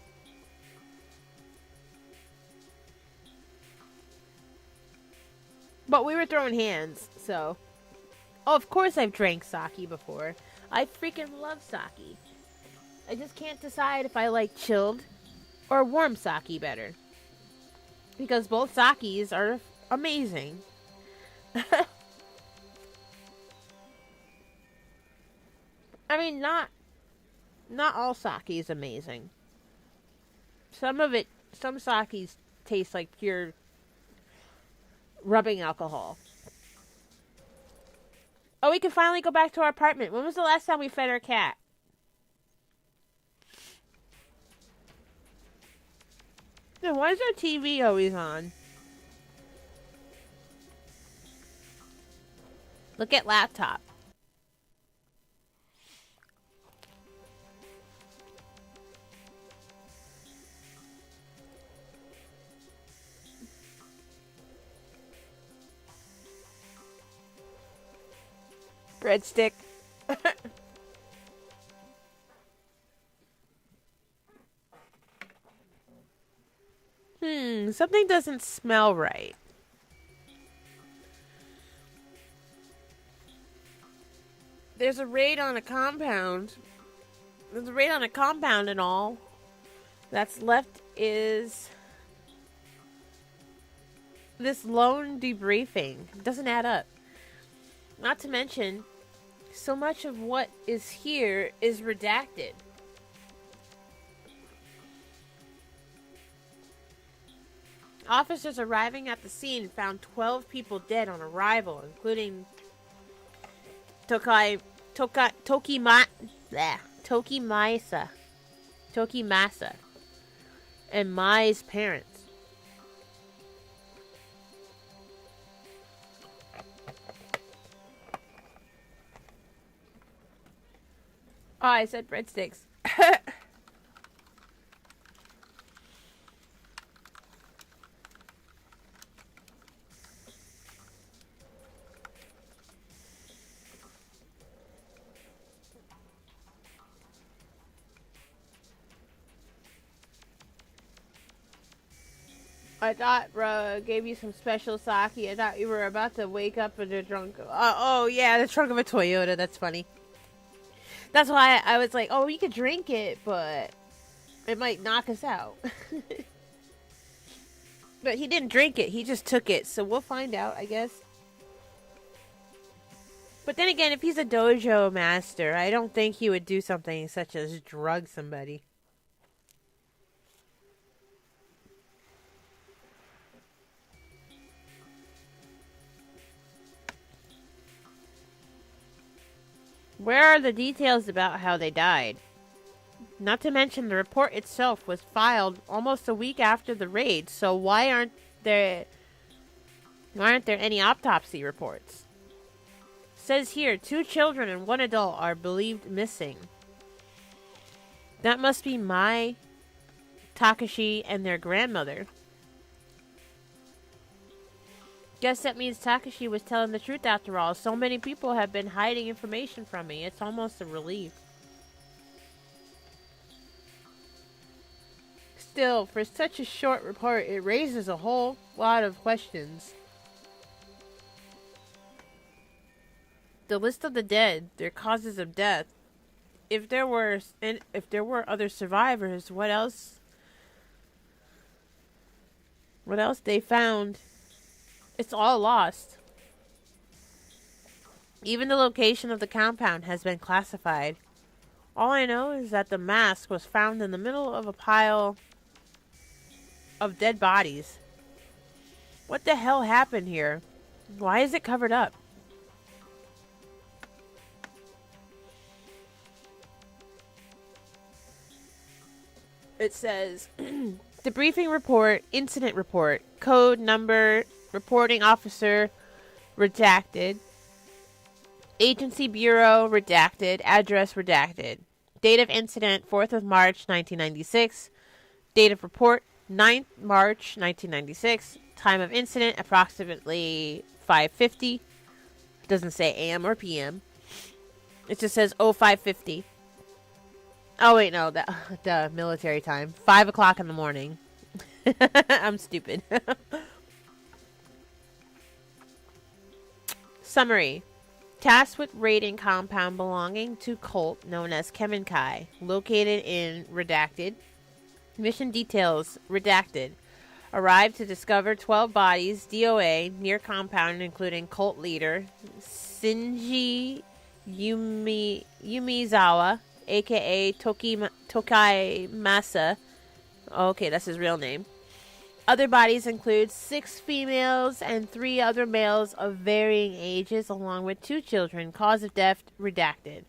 [SPEAKER 1] But we were throwing hands, so. Oh, of course I've drank sake before. I freaking love sake. I just can't decide if I like chilled or warm sake better. Because both sakes are amazing. I mean, not all sake is amazing. Some sakes taste like pure rubbing alcohol. Oh, we can finally go back to our apartment. When was the last time we fed our cat? Then why is our TV always on? Look at laptop. Breadstick. Something doesn't smell right. There's a raid on a compound. There's a raid on a compound and all. That's left is this lone debriefing. It doesn't add up. Not to mention, so much of what is here is redacted. Officers arriving at the scene found 12 people dead on arrival, including Tokimasa and Mai's parents. Oh, I said breadsticks. I thought gave you some special sake. I thought you were about to wake up in the trunk. Oh yeah, the trunk of a Toyota. That's funny. That's why I was like, oh, we could drink it, but it might knock us out. But he didn't drink it. He just took it. So we'll find out, I guess. But then again, if he's a dojo master, I don't think he would do something such as drug somebody. Where are the details about how they died? Not to mention the report itself was filed almost a week after the raid, so why aren't there any autopsy reports? Says here, 2 children and 1 adult are believed missing. That must be Mai, Takashi, and their grandmother. Guess that means Takashi was telling the truth after all. So many people have been hiding information from me. It's almost a relief. Still, for such a short report, it raises a whole lot of questions. The list of the dead, their causes of death. If there were other survivors, what else? What else they found? It's all lost. Even the location of the compound has been classified. All I know is that the mask was found in the middle of a pile of dead bodies. What the hell happened here? Why is it covered up? It says, debriefing report, incident report, code number, reporting officer, redacted, agency bureau, redacted, address, redacted, date of incident, 4th of March, 1996, date of report, 9th March, 1996, time of incident, approximately 5:50, doesn't say AM or PM, it just says 0550. Oh, wait, no, the military time. 5 o'clock in the morning. I'm stupid. Summary. Tasked with raiding compound belonging to cult known as Kemenkai, located in redacted. Mission details, redacted. Arrived to discover 12 bodies, DOA, near compound, including cult leader Shinji Yumizawa, a.k.a. Tokai Masa. Okay, that's his real name. Other bodies include 6 females and 3 other males of varying ages, along with 2 children. Cause of death redacted.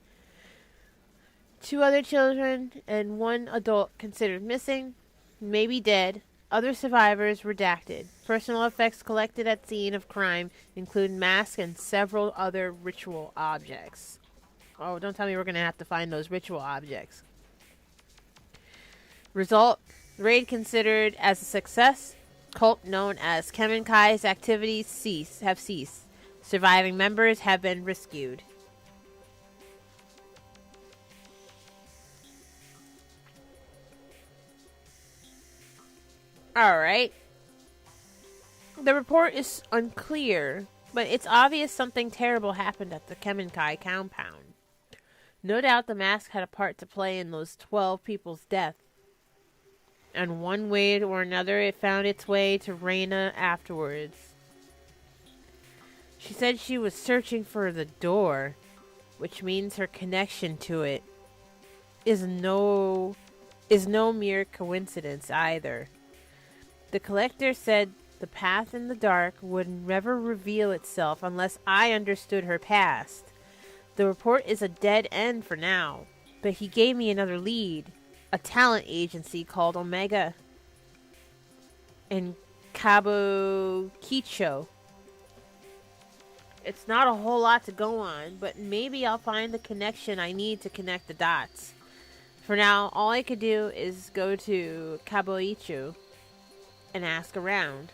[SPEAKER 1] 2 other children and 1 adult considered missing, maybe dead. Other survivors redacted. Personal effects collected at scene of crime include masks and several other ritual objects. Oh, don't tell me we're going to have to find those ritual objects. Result, raid considered as a success. Cult known as Kemenkai's activities have ceased. Surviving members have been rescued. Alright. The report is unclear, but it's obvious something terrible happened at the Kemenkai compound. No doubt the mask had a part to play in those 12 people's death. And one way or another, it found its way to Reina afterwards. She said she was searching for the door, which means her connection to it is no mere coincidence either. The collector said the path in the dark would never reveal itself unless I understood her past. The report is a dead end for now, but he gave me another lead. A talent agency called Omega in Kabukicho. It's not a whole lot to go on, but maybe I'll find the connection I need to connect the dots. For now, all I could do is go to Kabuicho and ask around.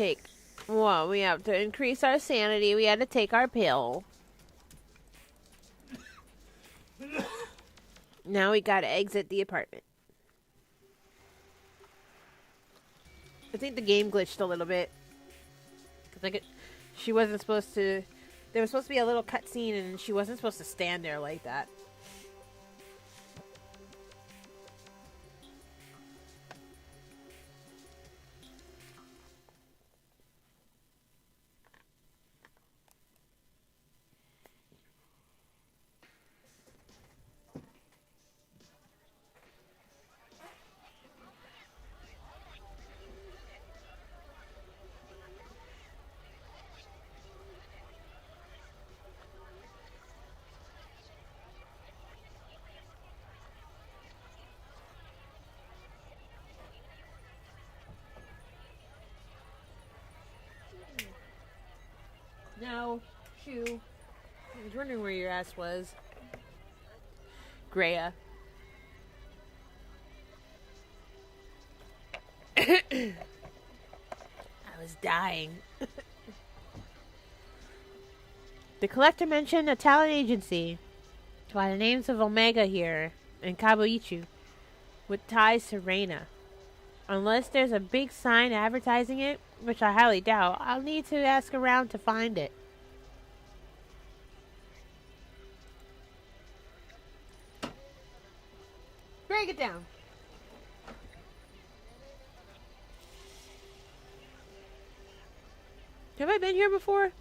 [SPEAKER 1] take... Well, we have to increase our sanity. We had to take our pill. Now we gotta exit the apartment. I think the game glitched a little bit. Cause she wasn't supposed to... There was supposed to be a little cutscene and she wasn't supposed to stand there like that. No, Shoo. I was wondering where your ass was. Greya. I was dying. The collector mentioned a talent agency by the names of Omega here and Kabuichu with ties to Reina. Unless there's a big sign advertising it, which I highly doubt, I'll need to ask around to find it. Break it down. Have I been here before?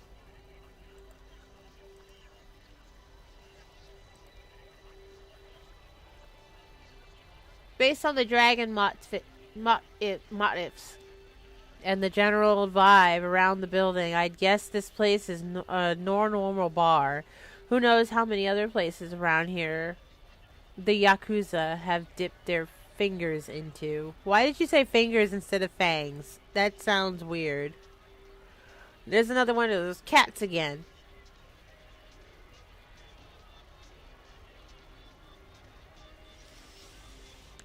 [SPEAKER 1] Based on the dragon motifs and the general vibe around the building, I'd guess this place is a normal bar. Who knows how many other places around here the Yakuza have dipped their fingers into. Why did you say fingers instead of fangs? That sounds weird. There's another one of those cats again.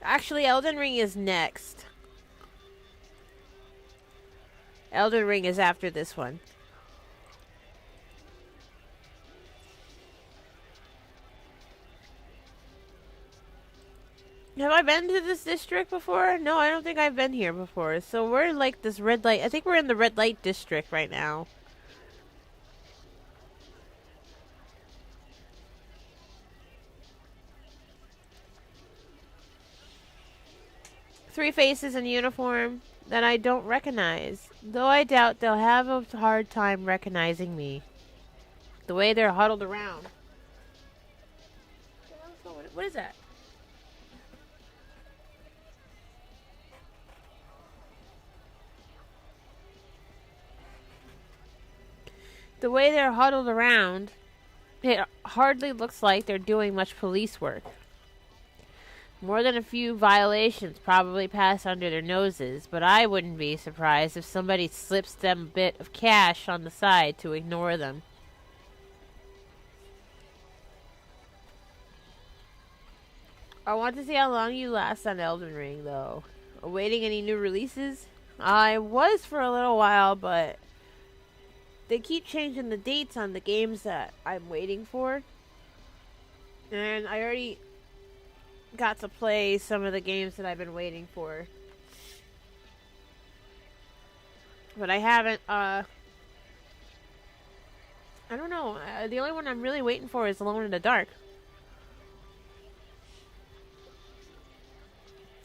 [SPEAKER 1] Actually, Elden Ring is next. Elden Ring is after this one. Have I been to this district before? No, I don't think I've been here before. So we're in like this red light. I think we're in the red light district right now. Three faces in uniform that I don't recognize. Though I doubt they'll have a hard time recognizing me. The way they're huddled around. What is that? The way they're huddled around, it hardly looks like they're doing much police work. More than a few violations probably pass under their noses, but I wouldn't be surprised if somebody slips them a bit of cash on the side to ignore them. I want to see how long you last on Elden Ring, though. Awaiting any new releases? I was for a little while, but they keep changing the dates on the games that I'm waiting for. And I already got to play some of the games that I've been waiting for. But I haven't, I don't know. The only one I'm really waiting for is Alone in the Dark.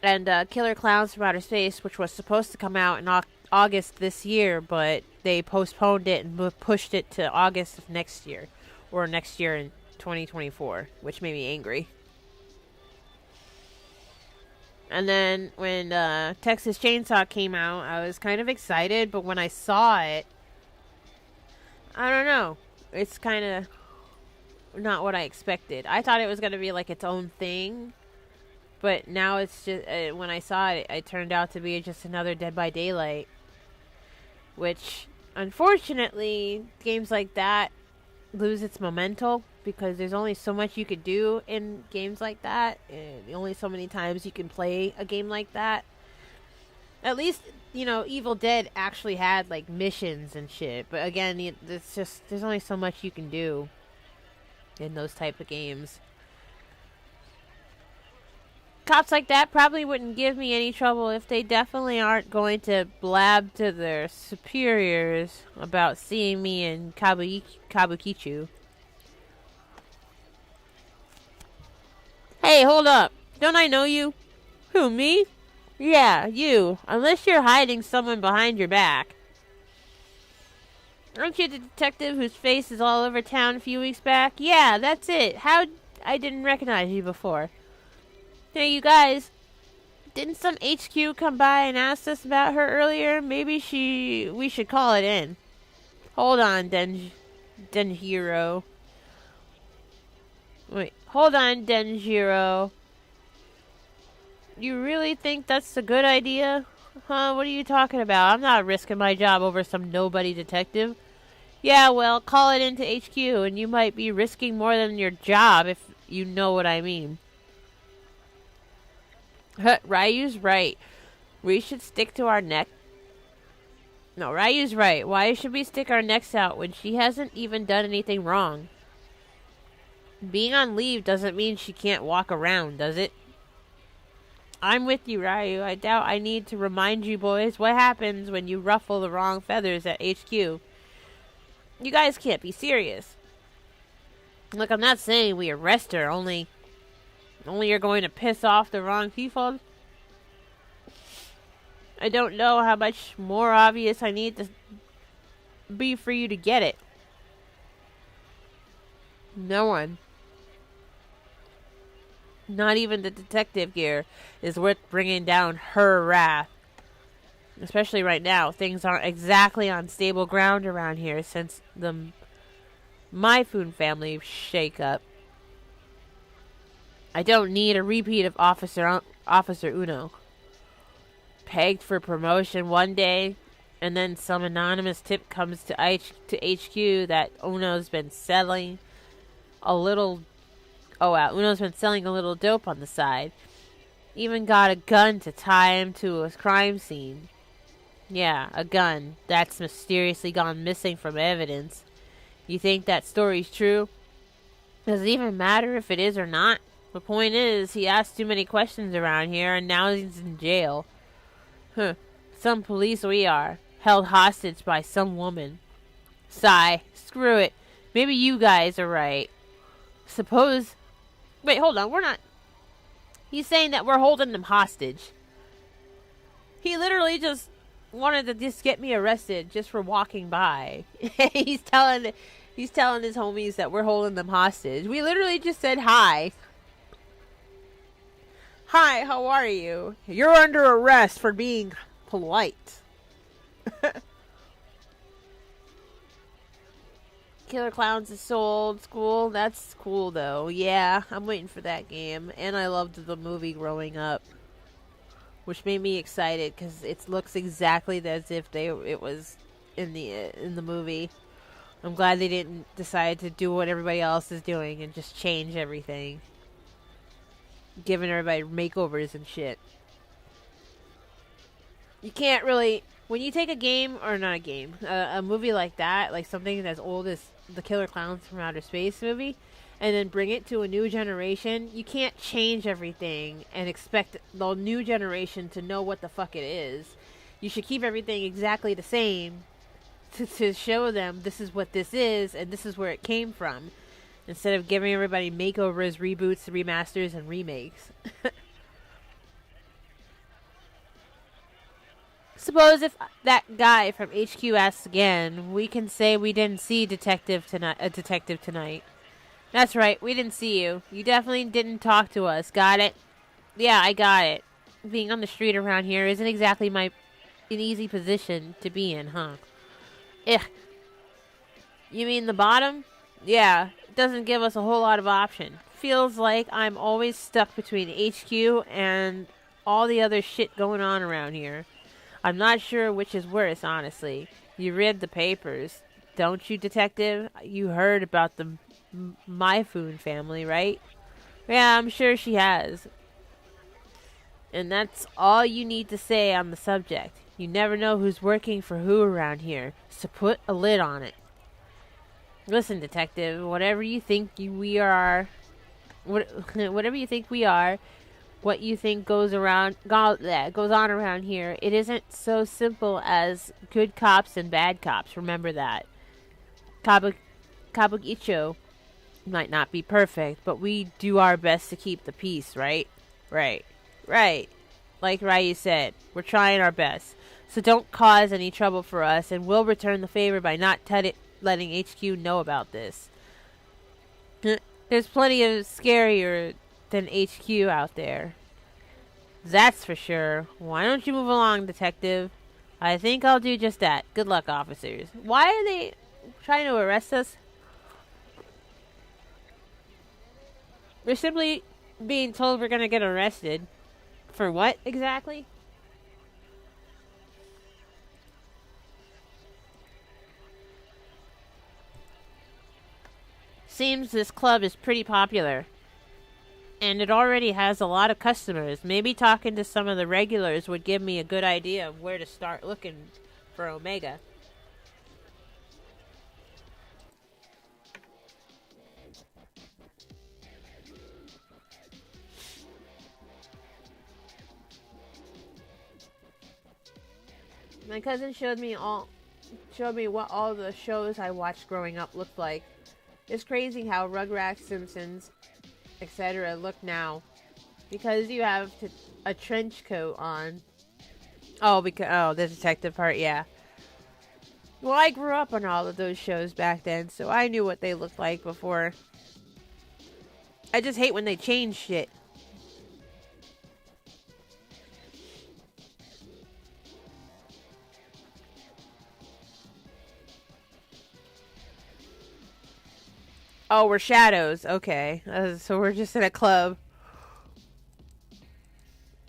[SPEAKER 1] And Killer Clowns from Outer Space, which was supposed to come out in August this year, but they postponed it and pushed it to August of next year. Or next year in 2024, which made me angry. And then when Texas Chainsaw came out, I was kind of excited, but when I saw it, I don't know. It's kind of not what I expected. I thought it was going to be like its own thing, but now it's just, when I saw it, it turned out to be just another Dead by Daylight. Which, unfortunately, games like that lose its momentum because there's only so much you could do in games like that, and only so many times you can play a game like that. At least, Evil Dead actually had, like, missions and shit. But again, it's just, there's only so much you can do in those type of games. Cops like that probably wouldn't give me any trouble if they definitely aren't going to blab to their superiors about seeing me in Kabukicho. Hey, hold up. Don't I know you? Who, me? Yeah, you. Unless you're hiding someone behind your back. Aren't you the detective whose face is all over town a few weeks back? Yeah, that's it. How I didn't recognize you before. Hey, you guys. Didn't some HQ come by and ask us about her earlier? Maybe we should call it in. Hold on, Denjiro. Wait, hold on, Denjiro. You really think that's a good idea? Huh, what are you talking about? I'm not risking my job over some nobody detective. Yeah, well, call it into HQ, and you might be risking more than your job, if you know what I mean. Ryu's right. We should stick to our neck. No, Ryu's right. Why should we stick our necks out when she hasn't even done anything wrong? Being on leave doesn't mean she can't walk around, does it? I'm with you, Ryu. I doubt I need to remind you boys what happens when you ruffle the wrong feathers at HQ. You guys can't be serious. Look, I'm not saying we arrest her, only you're going to piss off the wrong people. I don't know how much more obvious I need to be for you to get it. No one. Not even the detective gear is worth bringing down her wrath. Especially right now, things aren't exactly on stable ground around here since the Myphone family shake-up. I don't need a repeat of Officer Uno. Pegged for promotion one day, and then some anonymous tip comes to HQ that Uno's been selling a little... Oh, wow. Uno's been selling a little dope on the side. Even got a gun to tie him to a crime scene. Yeah, a gun that's mysteriously gone missing from evidence. You think that story's true? Does it even matter if it is or not? The point is, he asked too many questions around here, and now he's in jail. Huh. Some police we are. Held hostage by some woman. Sigh. Screw it. Maybe you guys are right. Suppose... Wait, hold on. We're not... He's saying that we're holding them hostage. He literally just wanted to just get me arrested just for walking by. He's telling his homies that we're holding them hostage. We literally just said hi. Hi, how are you? You're under arrest for being polite. Killer Clowns is so old school. That's cool, though. Yeah, I'm waiting for that game. And I loved the movie growing up, which made me excited because it looks exactly as if it was in the movie. I'm glad they didn't decide to do what everybody else is doing and just change everything, giving everybody makeovers and shit. You can't really... When you take a game, or not a game, a movie like that, like something as old as the Killer Clowns from Outer Space movie, and then bring it to a new generation, you can't change everything and expect the new generation to know what the fuck it is. You should keep everything exactly the same to show them this is what this is and this is where it came from, instead of giving everybody makeovers, reboots, remasters, and remakes. Suppose if that guy from HQ asks again, we can say we didn't see a detective tonight. That's right, we didn't see you. You definitely didn't talk to us. Got it? Yeah, I got it. Being on the street around here isn't exactly an easy position to be in, huh? Ugh. You mean the bottom? Yeah, it doesn't give us a whole lot of option. Feels like I'm always stuck between HQ and all the other shit going on around here. I'm not sure which is worse, honestly. You read the papers, don't you, detective? You heard about the Myphone family, right? Yeah, I'm sure she has. And that's all you need to say on the subject. You never know who's working for who around here, so put a lid on it. Listen, detective, whatever you think we are, whatever you think we are, what you think goes on around here, it isn't so simple as good cops and bad cops. Remember that. Kabukicho might not be perfect, but we do our best to keep the peace, right? Right. Right. Like Ryu said, we're trying our best. So don't cause any trouble for us, and we'll return the favor by not letting HQ know about this. There's plenty of scarier than HQ out there. That's for sure. Why don't you move along, detective? I think I'll do just that. Good luck, officers. Why are they trying to arrest us? We're simply being told we're gonna get arrested. For what, exactly? Seems this club is pretty popular. And it already has a lot of customers. Maybe talking to some of the regulars would give me a good idea of where to start looking for Omega. My cousin showed me what all the shows I watched growing up looked like. It's crazy how Rugrats, Simpsons, etc. look now. Because you have a trench coat on. The detective part, yeah. Well, I grew up on all of those shows back then, so I knew what they looked like before. I just hate when they change shit. Oh, we're shadows. Okay. So we're just in a club.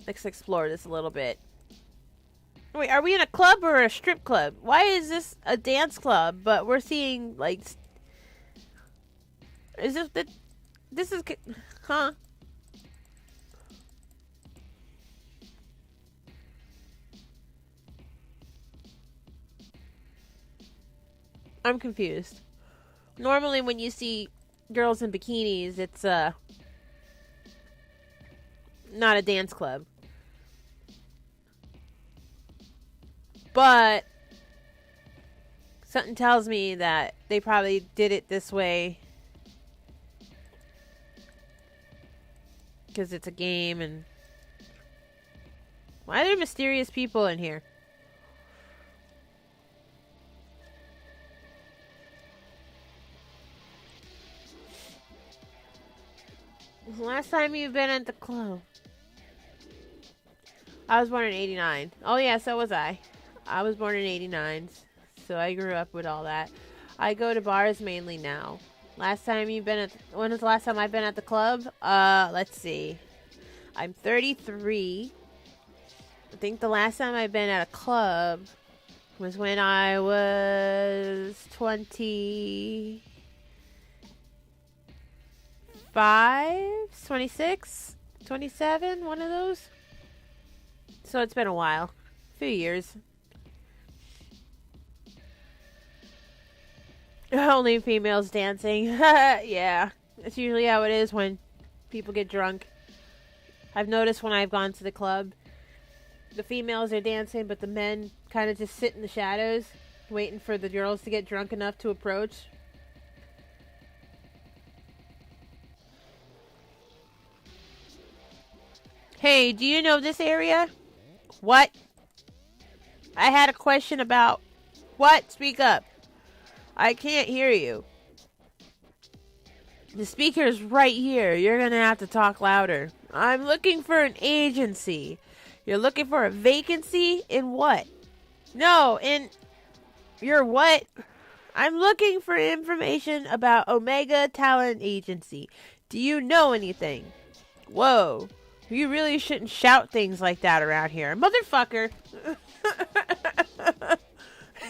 [SPEAKER 1] Let's explore this a little bit. Wait, are we in a club or a strip club? Why is this a dance club, but we're seeing, like... Is this the... This is... Huh? I'm confused. Normally when you see girls in bikinis, it's, not a dance club. But something tells me that they probably did it this way because it's a game. And why are there mysterious people in here? Last time you've been at the club? I was born in 89. Oh yeah, so was I. I was born in 89, so I grew up with all that. I go to bars mainly now. Last time you've been at... When was the last time I've been at the club? Let's see. I'm 33. I think the last time I've been at a club was when I was 25, 26, 27, one of those. So it's been a while. A few years. Only females dancing. Yeah. That's usually how it is when people get drunk. I've noticed when I've gone to the club, the females are dancing, but the men kind of just sit in the shadows, waiting for the girls to get drunk enough to approach. Hey, do you know this area? What? I had a question about... What? Speak up. I can't hear you. The speaker's right here. You're gonna have to talk louder. I'm looking for an agency. You're looking for a vacancy? In what? No, in... Your what? I'm looking for information about Omega Talent Agency. Do you know anything? Whoa. You really shouldn't shout things like that around here. Motherfucker.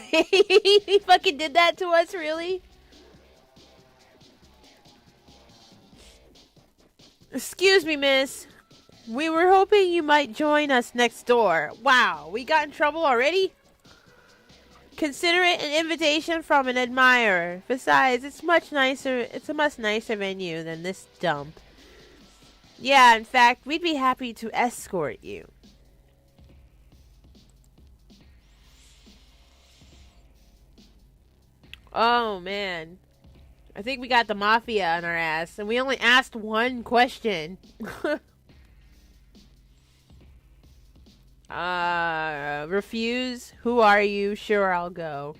[SPEAKER 1] He fucking did that to us, really? Excuse me, miss. We were hoping you might join us next door. Wow, we got in trouble already? Consider it an invitation from an admirer. Besides, it's a much nicer venue than this dump. Yeah, in fact, we'd be happy to escort you. Oh, man. I think we got the mafia on our ass, and we only asked one question. Refuse? Who are you? Sure, I'll go.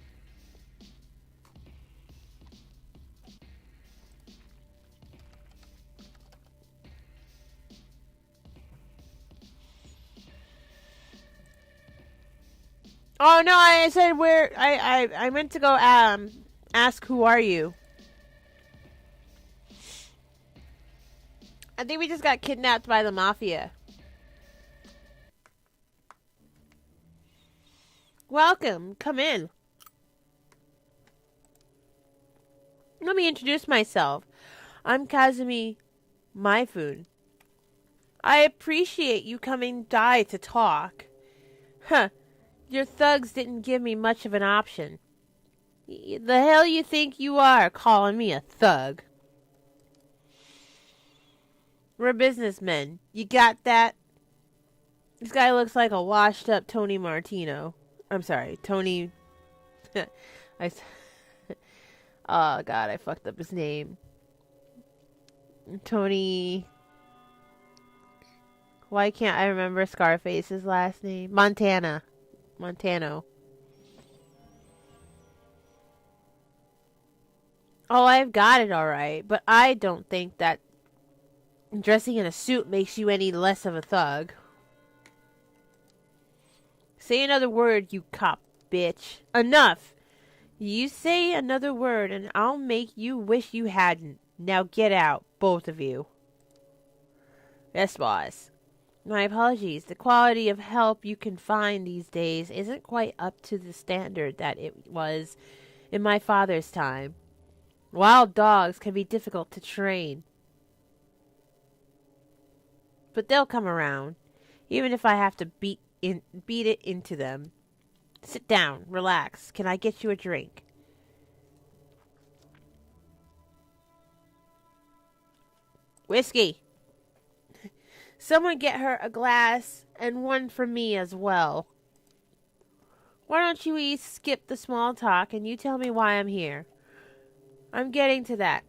[SPEAKER 1] Oh, no, I said where... I meant to go, ask who are you? I think we just got kidnapped by the mafia. Welcome. Come in. Let me introduce myself. I'm Kazumi Maifun. I appreciate you coming by to talk. Huh. Your thugs didn't give me much of an option. The hell you think you are, calling me a thug? We're businessmen. You got that? This guy looks like a washed up Tony Martino. I'm sorry, Tony... oh, God, I fucked up his name. Tony... Why can't I remember Scarface's last name? Montano. Oh, I've got it alright, but I don't think that dressing in a suit makes you any less of a thug. Say another word, you cop bitch. Enough! You say another word and I'll make you wish you hadn't. Now get out, both of you. Yes, boss. My apologies. The quality of help you can find these days isn't quite up to the standard that it was in my father's time. Wild dogs can be difficult to train. But they'll come around, even if I have to beat it into them. Sit down, relax. Can I get you a drink? Whiskey. Someone get her a glass and one for me as well. Why don't you skip the small talk and you tell me why I'm here? I'm getting to that.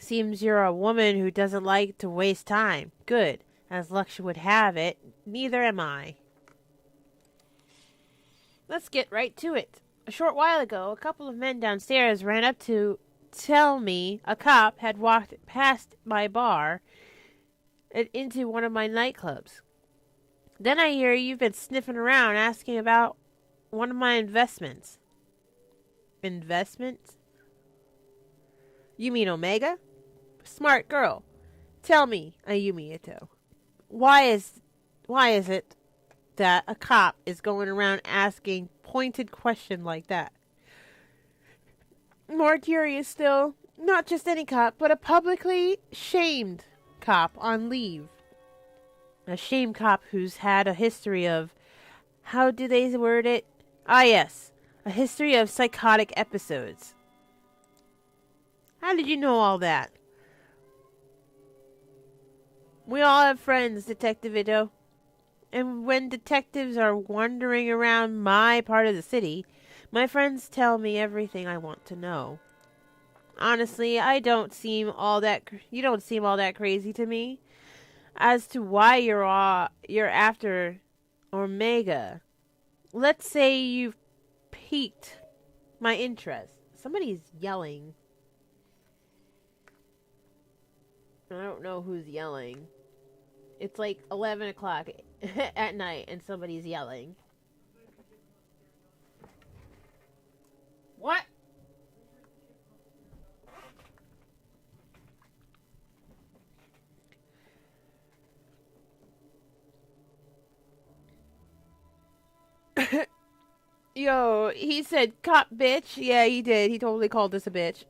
[SPEAKER 1] Seems you're a woman who doesn't like to waste time. Good. As luck would have it, neither am I. Let's get right to it. A short while ago, a couple of men downstairs ran up to tell me a cop had walked past my bar and into one of my nightclubs. Then I hear you've been sniffing around asking about one of my investments. Investments? You mean Omega? Smart girl. Tell me, Ayumi Ito, why is it that a cop is going around asking pointed question like that? More curious still, not just any cop, but a publicly shamed cop on leave. A shame cop who's had a history of, how do they word it? Ah, yes, a history of psychotic episodes. How did you know all that? We all have friends, Detective Ito. And when detectives are wandering around my part of the city, my friends tell me everything I want to know. Honestly, you don't seem all that crazy to me. As to why you're after Omega, let's say you've piqued my interest. Somebody's yelling. I don't know who's yelling. It's like 11 o'clock at night and somebody's yelling. What? Yo, he said cop bitch. Yeah, he did. He totally called us a bitch.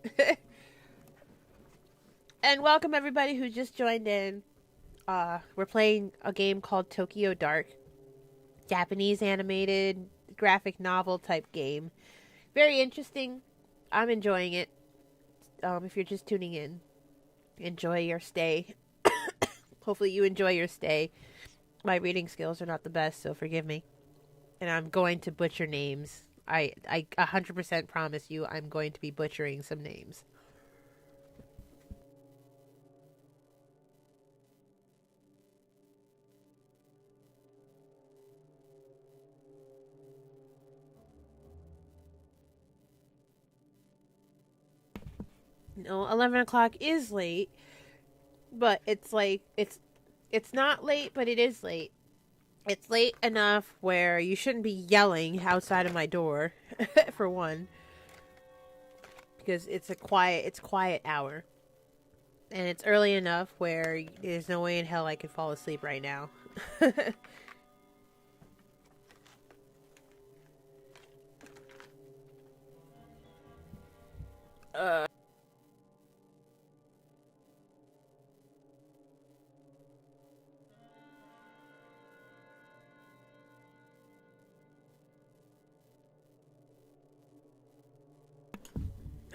[SPEAKER 1] And welcome everybody who just joined in. We're playing a game called Tokyo Dark. Japanese animated graphic novel type game. Very interesting. I'm enjoying it. If you're just tuning in, enjoy your stay. Hopefully you enjoy your stay. My reading skills are not the best, so forgive me. And I'm going to butcher names. I 100% promise you I'm going to be butchering some names. No, 11 o'clock is late, but it's like, it's not late, but it is late. It's late enough where you shouldn't be yelling outside of my door, for one, because it's quiet hour. And it's early enough where there's no way in hell I could fall asleep right now.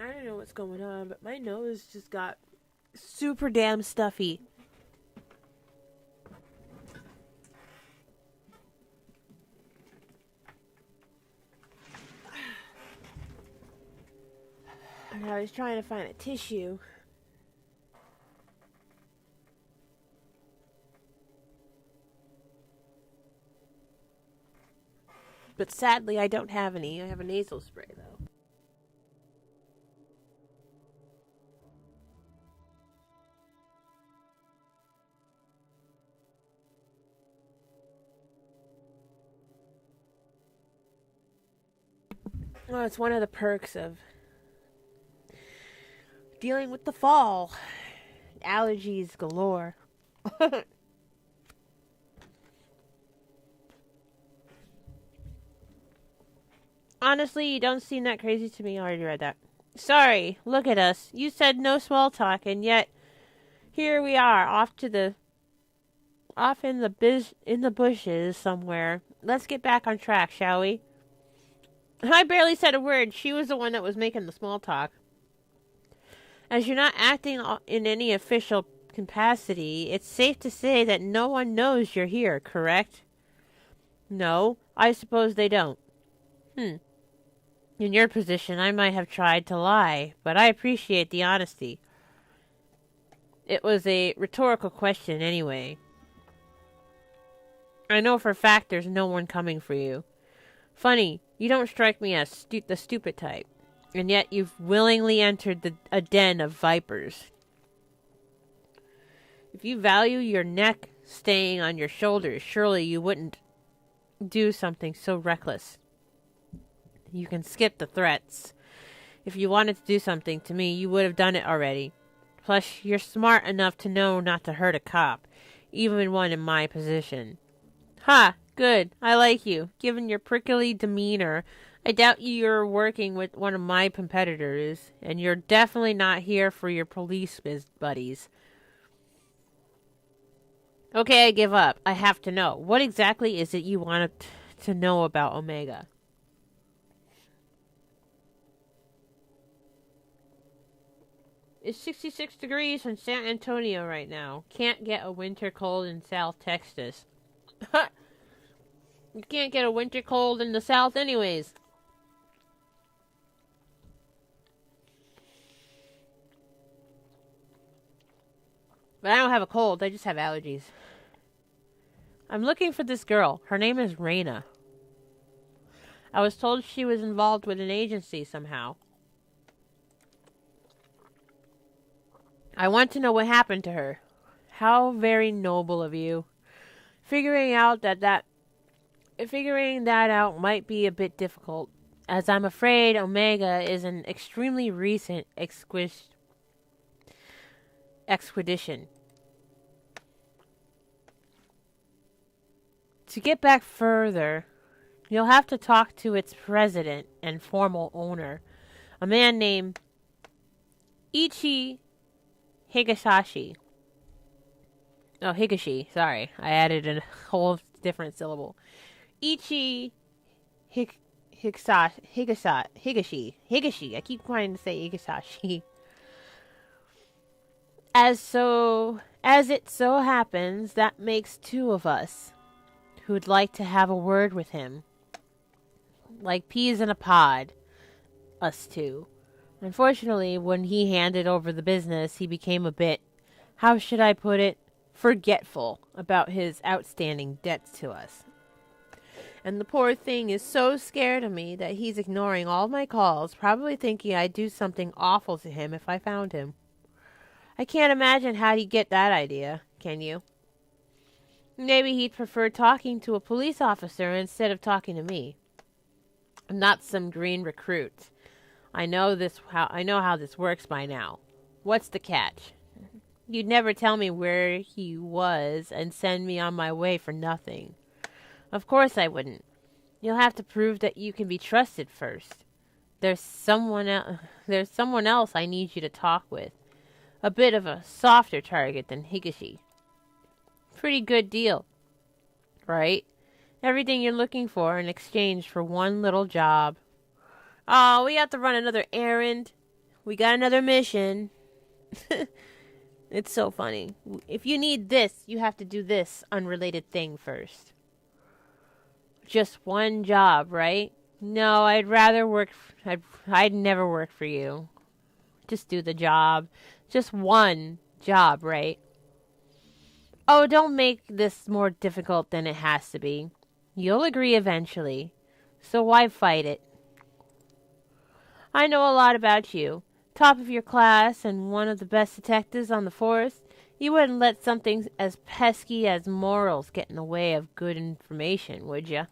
[SPEAKER 1] I don't know what's going on, but my nose just got super damn stuffy. And I was trying to find a tissue. But sadly, I don't have any. I have a nasal spray, though. Well, it's one of the perks of dealing with the fall. Allergies galore. Honestly, you don't seem that crazy to me. I already read that. Sorry, look at us. You said no small talk, and yet here we are, off in the bushes somewhere. Let's get back on track, shall we? I barely said a word. She was the one that was making the small talk. As you're not acting in any official capacity, it's safe to say that no one knows you're here, correct? No, I suppose they don't. In your position, I might have tried to lie, but I appreciate the honesty. It was a rhetorical question anyway. I know for a fact there's no one coming for you. Funny, you don't strike me as the stupid type, and yet you've willingly entered a den of vipers. If you value your neck staying on your shoulders, surely you wouldn't do something so reckless. You can skip the threats. If you wanted to do something to me, you would have done it already. Plus, you're smart enough to know not to hurt a cop, even one in my position. Ha! Good. I like you. Given your prickly demeanor, I doubt you're working with one of my competitors, and you're definitely not here for your police buddies. Okay, I give up. I have to know. What exactly is it you wanted to know about Omega? It's 66 degrees in San Antonio right now. Can't get a winter cold in South Texas. You can't get a winter cold in the South anyways. But I don't have a cold. I just have allergies. I'm looking for this girl. Her name is Raina. I was told she was involved with an agency somehow. I want to know what happened to her. How very noble of you. Figuring that out might be a bit difficult, as I'm afraid Omega is an extremely recent expedition. To get back further, you'll have to talk to its president and formal owner, a man named Ichi Higasashi. Oh, Higashi. Sorry. I added a whole different syllable. Ichi Higashi. I keep wanting to say Higashi. As it so happens, that makes two of us who'd like to have a word with him. Like peas in a pod, us two. Unfortunately, when he handed over the business, he became a bit, how should I put it, forgetful about his outstanding debts to us. And the poor thing is so scared of me that he's ignoring all my calls, probably thinking I'd do something awful to him if I found him. I can't imagine how'd he get that idea, can you? Maybe he'd prefer talking to a police officer instead of talking to me. I'm not some green recruit. I know how this works by now. What's the catch? You'd never tell me where he was and send me on my way for nothing. Of course I wouldn't. You'll have to prove that you can be trusted first. There's someone else I need you to talk with. A bit of a softer target than Higashi. Pretty good deal, right? Everything you're looking for in exchange for one little job. Oh, we have to run another errand. We got another mission. It's so funny. If you need this, you have to do this unrelated thing first. Just one job, right? No, I'd rather work. I'd never work for you. Just do the job. Just one job, right? Oh, don't make this more difficult than it has to be. You'll agree eventually. So why fight it? I know a lot about you. Top of your class and one of the best detectives on the force. You wouldn't let something as pesky as morals get in the way of good information, would you?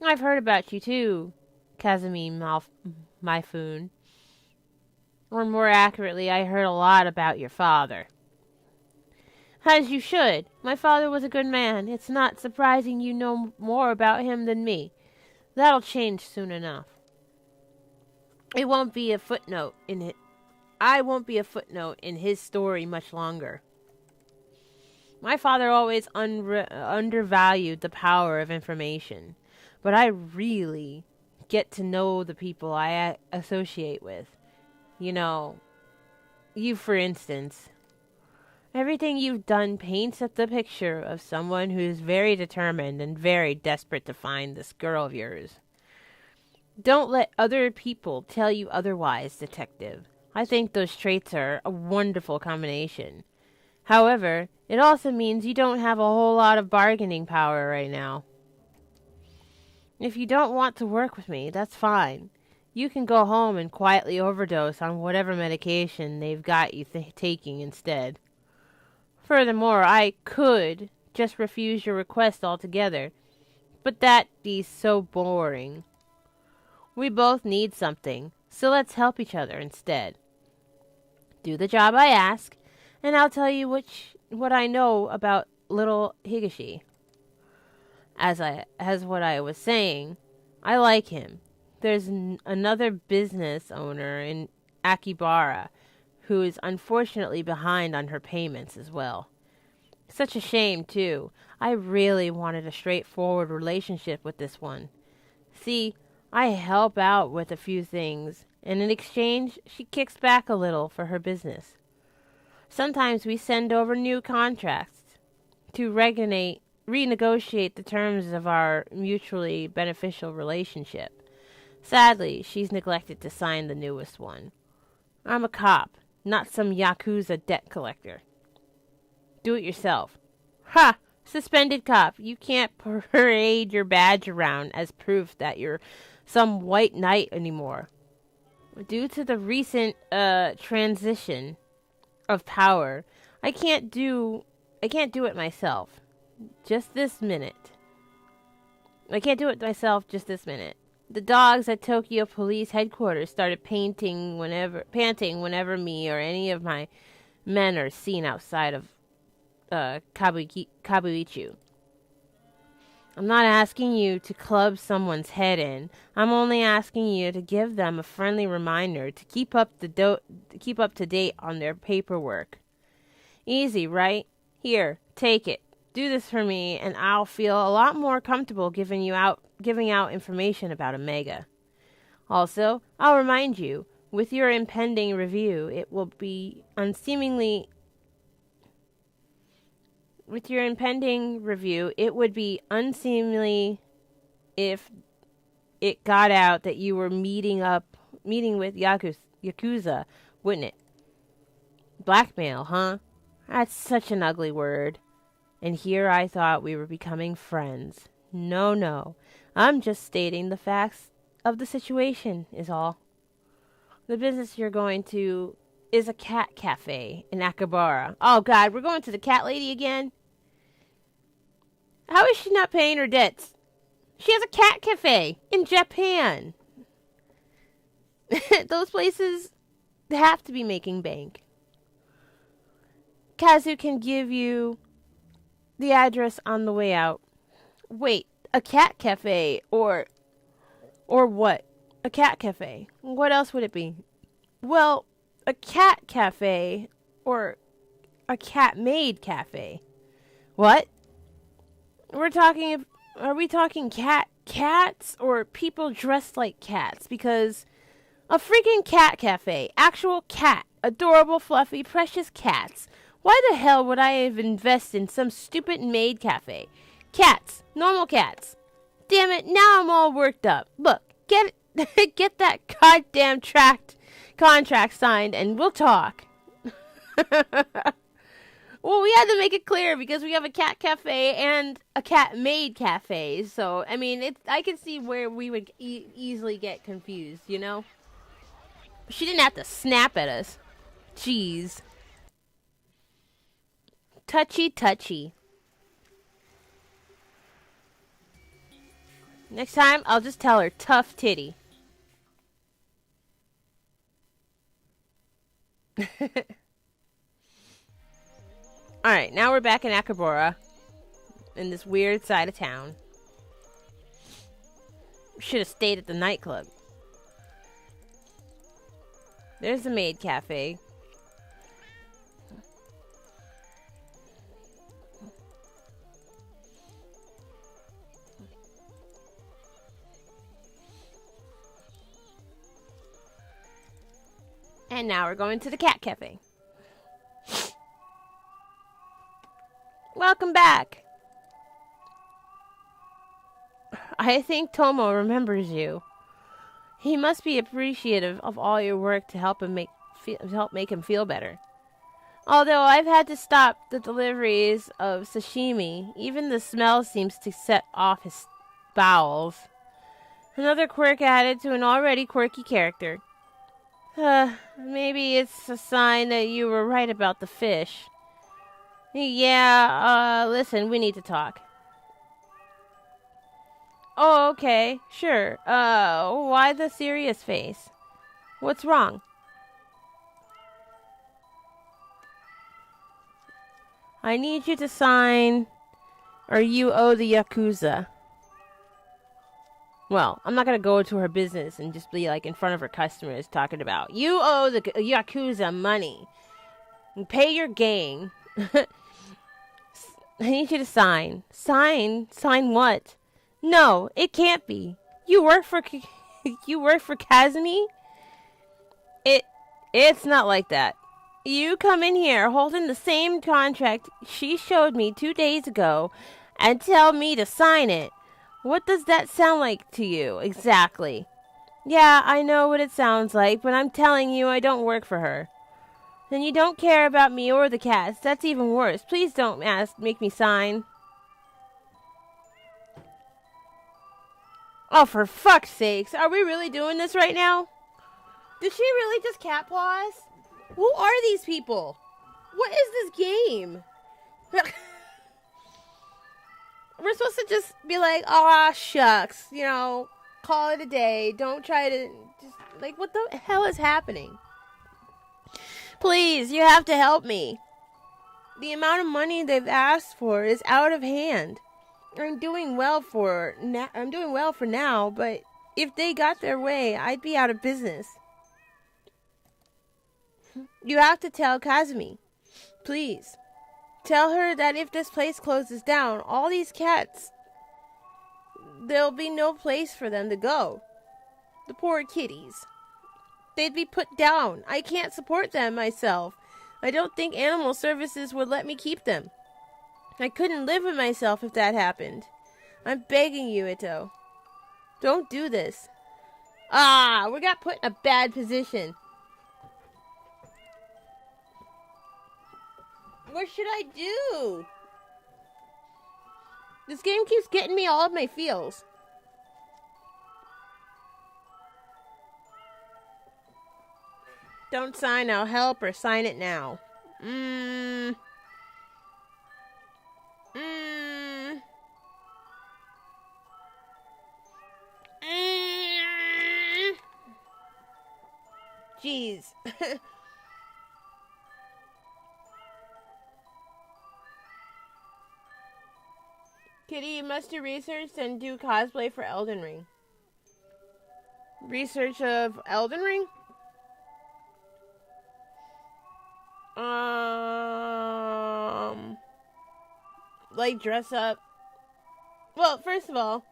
[SPEAKER 1] I've heard about you too, Kazumi Maifun. Or more accurately, I heard a lot about your father. As you should. My father was a good man. It's not surprising you know more about him than me. That'll change soon enough. It won't be a footnote in it. I won't be a footnote in his story much longer. My father always undervalued the power of information, but I really get to know the people I associate with. You know, you for instance. Everything you've done paints up the picture of someone who is very determined and very desperate to find this girl of yours. Don't let other people tell you otherwise, detective. I think those traits are a wonderful combination. However, it also means you don't have a whole lot of bargaining power right now. If you don't want to work with me, that's fine. You can go home and quietly overdose on whatever medication they've got you taking instead. Furthermore, I could just refuse your request altogether, but that'd be so boring. We both need something, so let's help each other instead. Do the job I ask, and I'll tell you what I know about little Higashi. As what I was saying, I like him. There's another business owner in Akibara who is unfortunately behind on her payments as well. Such a shame, too. I really wanted a straightforward relationship with this one. See, I help out with a few things, and in exchange, she kicks back a little for her business. Sometimes we send over new contracts to renegotiate the terms of our mutually beneficial relationship. Sadly, she's neglected to sign the newest one. I'm a cop, not some Yakuza debt collector. Do it yourself. Ha! Suspended cop. You can't parade your badge around as proof that you're some white knight anymore. Due to the recent transition of power, I can't do it myself. Just this minute. I can't do it myself just this minute. The dogs at Tokyo Police Headquarters started panting whenever me or any of my men are seen outside of Kabuichu. I'm not asking you to club someone's head in. I'm only asking you to give them a friendly reminder to keep up to date on their paperwork. Easy, right? Here, take it. Do this for me, and I'll feel a lot more comfortable giving out information about Omega. Also, I'll remind you, with your impending review, it would be unseemly if it got out that you were meeting with Yakuza, wouldn't it? Blackmail, huh? That's such an ugly word. And here I thought we were becoming friends. No. I'm just stating the facts of the situation, is all. The business you're going to is a cat cafe in Akihabara. Oh, God, we're going to the cat lady again? How is she not paying her debts? She has a cat cafe in Japan. Those places have to be making bank. Kazu can give you the address on the way out. Wait, a cat cafe or what? A cat cafe. What else would it be? Well, a cat cafe or a cat-made cafe. What? Are we talking cats or people dressed like cats? Because a freaking cat cafe, actual cat, adorable, fluffy, precious cats. Why the hell would I have invested in some stupid maid cafe? Cats, normal cats. Damn it, now I'm all worked up. Look, get that goddamn contract signed and we'll talk. Well, we had to make it clear because we have a cat cafe and a cat-made cafe. So, I mean, I could see where we would easily get confused, you know? She didn't have to snap at us. Jeez. Touchy. Next time, I'll just tell her tough titty. Alright, now we're back in Akihabara. In this weird side of town. Should have stayed at the nightclub. There's the maid cafe. And now we're going to the cat cafe. Welcome back. I think Tomo remembers you. He must be appreciative of all your work to help make him feel better. Although I've had to stop the deliveries of sashimi, even the smell seems to set off his bowels. Another quirk added to an already quirky character. Maybe it's a sign that you were right about the fish. Yeah, listen, we need to talk. Oh, okay, sure. Why the serious face? What's wrong? I need you to sign, or you owe the Yakuza. Well, I'm not going to go to her business and just be like in front of her customers talking about, you owe the Yakuza money. Pay your gang. I need you to sign. Sign? Sign what? No, it can't be. You work for Kazumi? It's not like that. You come in here holding the same contract she showed me 2 days ago and tell me to sign it. What does that sound like to you, exactly? Yeah, I know what it sounds like, but I'm telling you I don't work for her. Then you don't care about me or the cats. That's even worse. Please don't make me sign. Oh, for fuck's sakes. Are we really doing this right now? Did she really just cat pause? Who are these people? What is this game? We're supposed to just be like, aw, shucks. You know, call it a day. Don't try to... just like, what the hell is happening? Please, you have to help me. The amount of money they've asked for is out of hand. I'm doing well for now, but if they got their way, I'd be out of business. You have to tell Kazumi. Please. Tell her that if this place closes down, all these cats, there'll be no place for them to go. The poor kitties. They'd be put down. I can't support them myself. I don't think animal services would let me keep them. I couldn't live with myself if that happened. I'm begging you, Ito. Don't do this. We got put in a bad position. What should I do? This game keeps getting me all of my feels. Don't sign, I'll help, or sign it now. Jeez. Kitty, you must do research and do cosplay for Elden Ring. Research of Elden Ring? Like dress up. Well, first of all,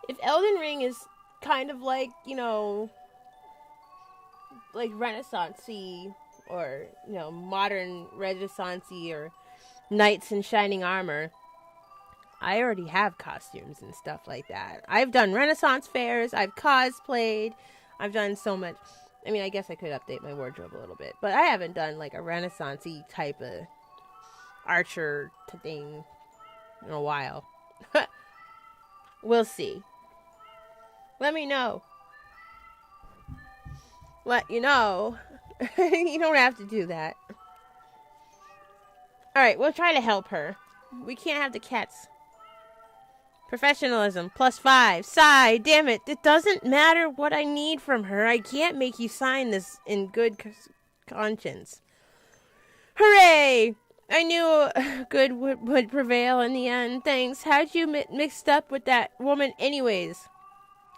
[SPEAKER 1] if Elden Ring is kind of like, like Renaissance-y or, modern Renaissance-y or knights in shining armor, I already have costumes and stuff like that. I've done Renaissance fairs, I've cosplayed, I've done so much. I mean, I guess I could update my wardrobe a little bit, but I haven't done like a Renaissance-y type of archer thing in a while. We'll see. Let me know. Let you know. You don't have to do that. Alright, we'll try to help her. We can't have the cats. Professionalism, +5. Sigh, damn it. It doesn't matter what I need from her. I can't make you sign this in good conscience. Hooray! I knew good would prevail in the end. Thanks. How'd you mixed up with that woman anyways?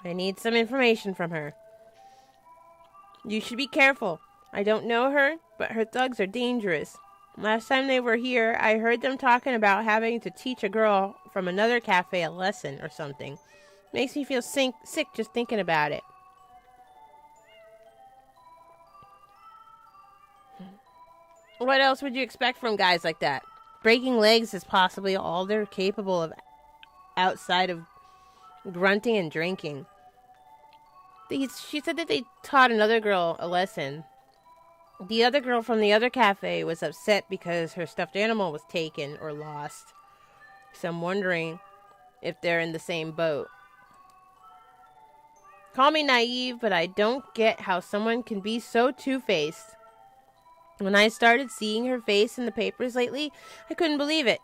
[SPEAKER 1] I need some information from her. You should be careful. I don't know her, but her thugs are dangerous. Last time they were here, I heard them talking about having to teach a girl from another cafe a lesson or something. Makes me feel sick just thinking about it. What else would you expect from guys like that? Breaking legs is possibly all they're capable of outside of grunting and drinking. She said that they taught another girl a lesson. The other girl from the other cafe was upset because her stuffed animal was taken or lost. So I'm wondering if they're in the same boat. Call me naive, but I don't get how someone can be so two-faced. When I started seeing her face in the papers lately, I couldn't believe it.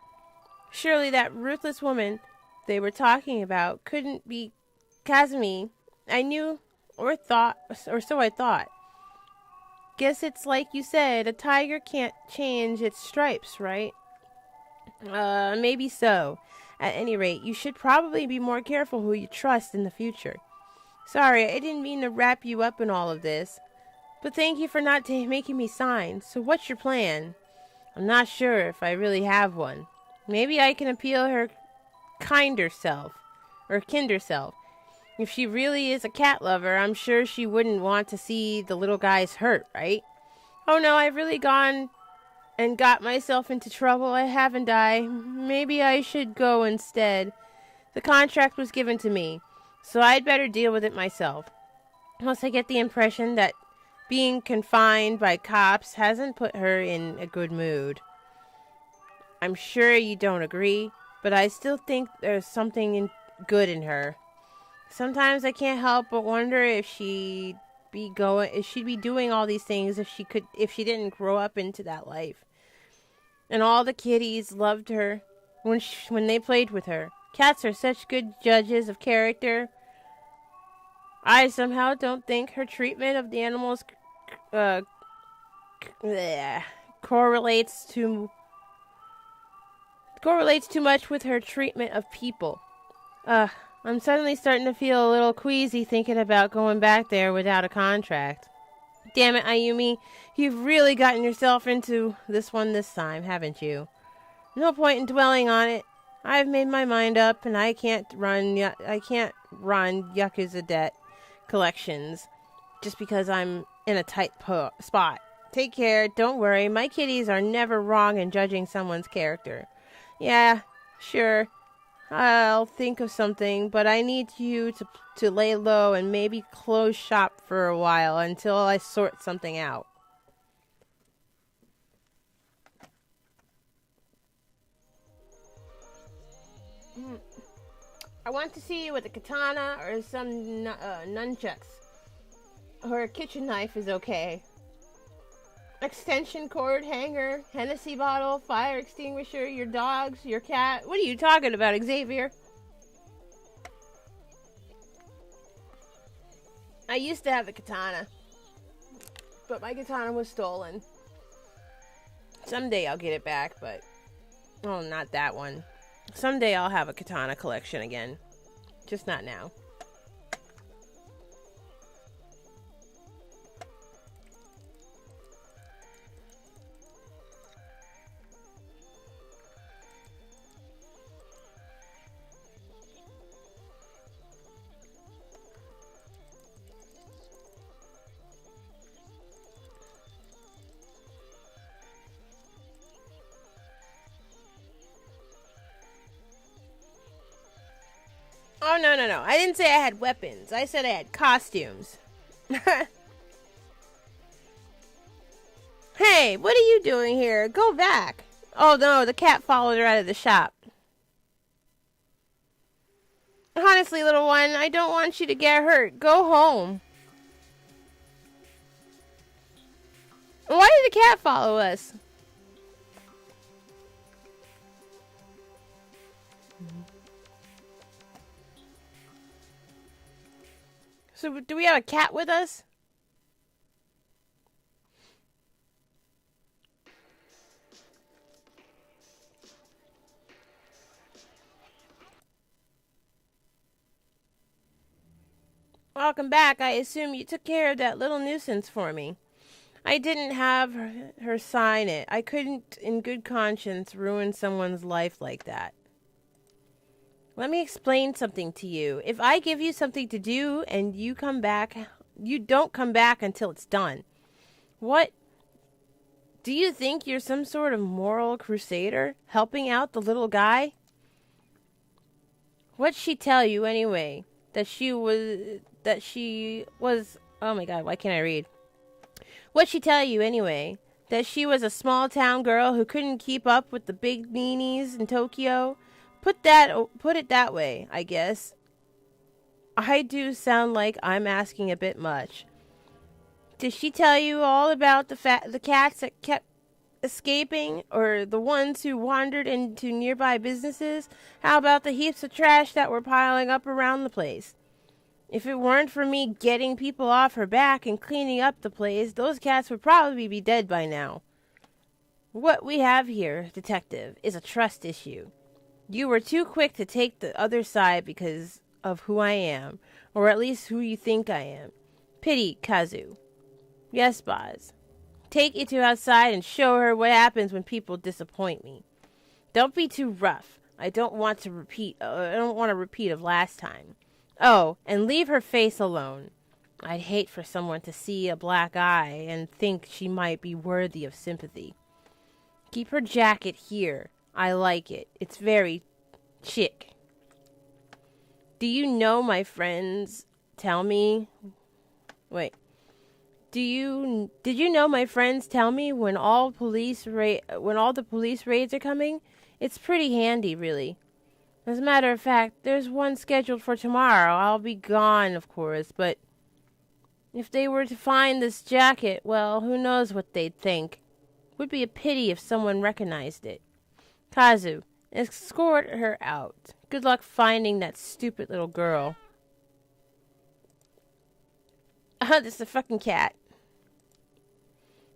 [SPEAKER 1] Surely that ruthless woman they were talking about couldn't be Kazumi. I knew, or so I thought. Guess it's like you said, a tiger can't change its stripes, right? Maybe so. At any rate, you should probably be more careful who you trust in the future. Sorry, I didn't mean to wrap you up in all of this. But thank you for not making me sign. So what's your plan? I'm not sure if I really have one. Maybe I can appeal her kinder self. If she really is a cat lover, I'm sure she wouldn't want to see the little guys hurt, right? Oh no, I've really gone and got myself into trouble, haven't I? Maybe I should go instead. The contract was given to me, so I'd better deal with it myself. Plus, I get the impression that being confined by cops hasn't put her in a good mood. I'm sure you don't agree, but I still think there's something good in her. Sometimes I can't help but wonder if she'd be doing all these things if she didn't grow up into that life. And all the kitties loved her when they played with her. Cats are such good judges of character. I somehow don't think her treatment of the animals correlates too much with her treatment of people. I'm suddenly starting to feel a little queasy thinking about going back there without a contract. Damn it, Ayumi. You've really gotten yourself into this one this time, haven't you? No point in dwelling on it. I've made my mind up, and I can't run Yakuza debt collections just because I'm in a tight spot. Take care. Don't worry. My kitties are never wrong in judging someone's character. Yeah, sure. I'll think of something, but I need you to lay low and maybe close shop for a while until I sort something out. I want to see you with a katana or some nunchucks. Or a kitchen knife is okay. Extension cord, hanger, Hennessy bottle, fire extinguisher, your dogs, your cat. What are you talking about, Xavier? I used to have a katana, but my katana was stolen. Someday I'll get it back, but... oh, not that one. Someday I'll have a katana collection again. Just not now. Oh, no. I didn't say I had weapons. I said I had costumes. Hey, what are you doing here? Go back. Oh, no, the cat followed her out of the shop. Honestly, little one, I don't want you to get hurt. Go home. Why did the cat follow us? So, do we have a cat with us? Welcome back. I assume you took care of that little nuisance for me. I didn't have her sign it. I couldn't, in good conscience, ruin someone's life like that. Let me explain something to you. If I give you something to do and you come back, you don't come back until it's done. What? Do you think you're some sort of moral crusader helping out the little guy? What'd she tell you anyway? That she was, oh my god, why can't I read? What'd she tell you anyway? That she was a small town girl who couldn't keep up with the big meanies in Tokyo? Put it that way, I guess. I do sound like I'm asking a bit much. Did she tell you all about the cats that kept escaping, or the ones who wandered into nearby businesses? How about the heaps of trash that were piling up around the place? If it weren't for me getting people off her back and cleaning up the place, those cats would probably be dead by now. What we have here, detective, is a trust issue. You were too quick to take the other side because of who I am, or at least who you think I am. Pity, Kazu. Yes, Boz. Take Itu outside and show her what happens when people disappoint me. Don't be too rough. I don't want a repeat of last time. Oh, and leave her face alone. I'd hate for someone to see a black eye and think she might be worthy of sympathy. Keep her jacket here. I like it. It's very chic. Do you know my friends tell me... Wait. Did you know my friends tell me when all the police raids are coming? It's pretty handy, really. As a matter of fact, there's one scheduled for tomorrow. I'll be gone, of course, but if they were to find this jacket, well, who knows what they'd think. Would be a pity if someone recognized it. Kazu, escort her out. Good luck finding that stupid little girl. This is a fucking cat.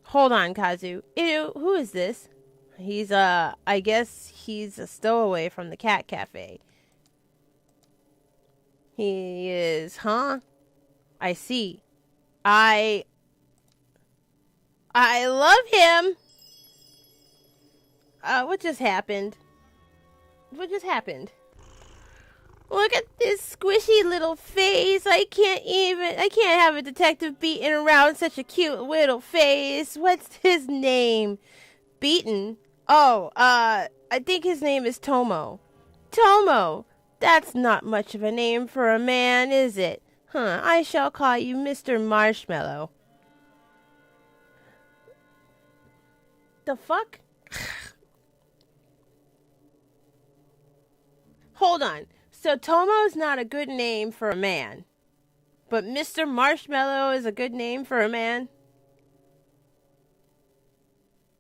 [SPEAKER 1] Hold on, Kazu. Ew, who is this? He's, I guess he's a stowaway from the cat cafe. He is, huh? I see. I love him. What just happened? What just happened? Look at this squishy little face. I can't have a detective beating around such a cute little face. What's his name? Beaten? Oh, I think his name is Tomo. Tomo! That's not much of a name for a man, is it? Huh, I shall call you Mr. Marshmallow. The fuck? Hold on. So Tomo's not a good name for a man, but Mr. Marshmallow is a good name for a man?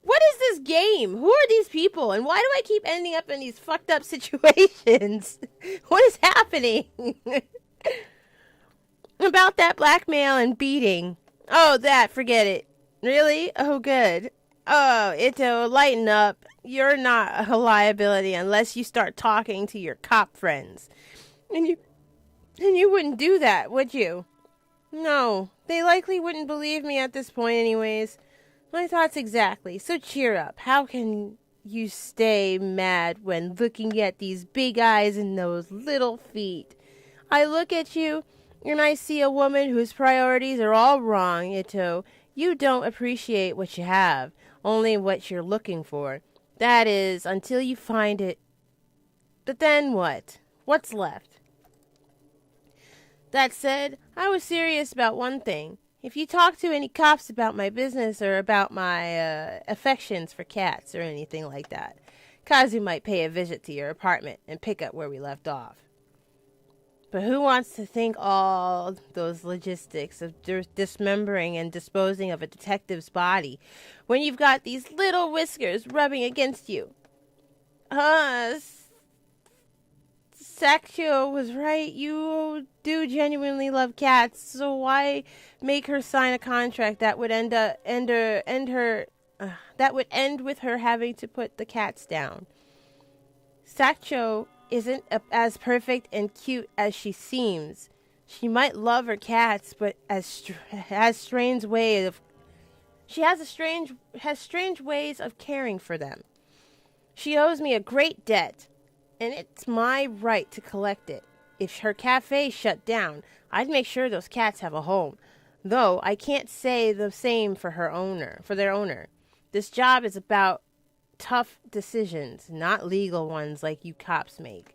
[SPEAKER 1] What is this game? Who are these people? And why do I keep ending up in these fucked up situations? What is happening? About that blackmail and beating. Oh, forget it. Really? Oh, good. Oh, Ito, lighten up. You're not a liability unless you start talking to your cop friends. And you wouldn't do that, would you? No, they likely wouldn't believe me at this point anyways. My thoughts exactly. So cheer up. How can you stay mad when looking at these big eyes and those little feet? I look at you and I see a woman whose priorities are all wrong, Ito. You don't appreciate what you have, only what you're looking for. That is, until you find it. But then what? What's left? That said, I was serious about one thing. If you talk to any cops about my business or about my affections for cats or anything like that, Kazu might pay a visit to your apartment and pick up where we left off. But who wants to think all those logistics of dismembering and disposing of a detective's body when you've got these little whiskers rubbing against you? Sakyo was right. You do genuinely love cats, so why make her sign a contract that would end with her having to put the cats down? Sakyo isn't as perfect and cute as she seems. She might love her cats, but has strange ways of caring for them. She owes me a great debt, and it's my right to collect it. If her cafe shut down, I'd make sure those cats have a home. Though I can't say the same for their owner. This job is about tough decisions, not legal ones like you cops make.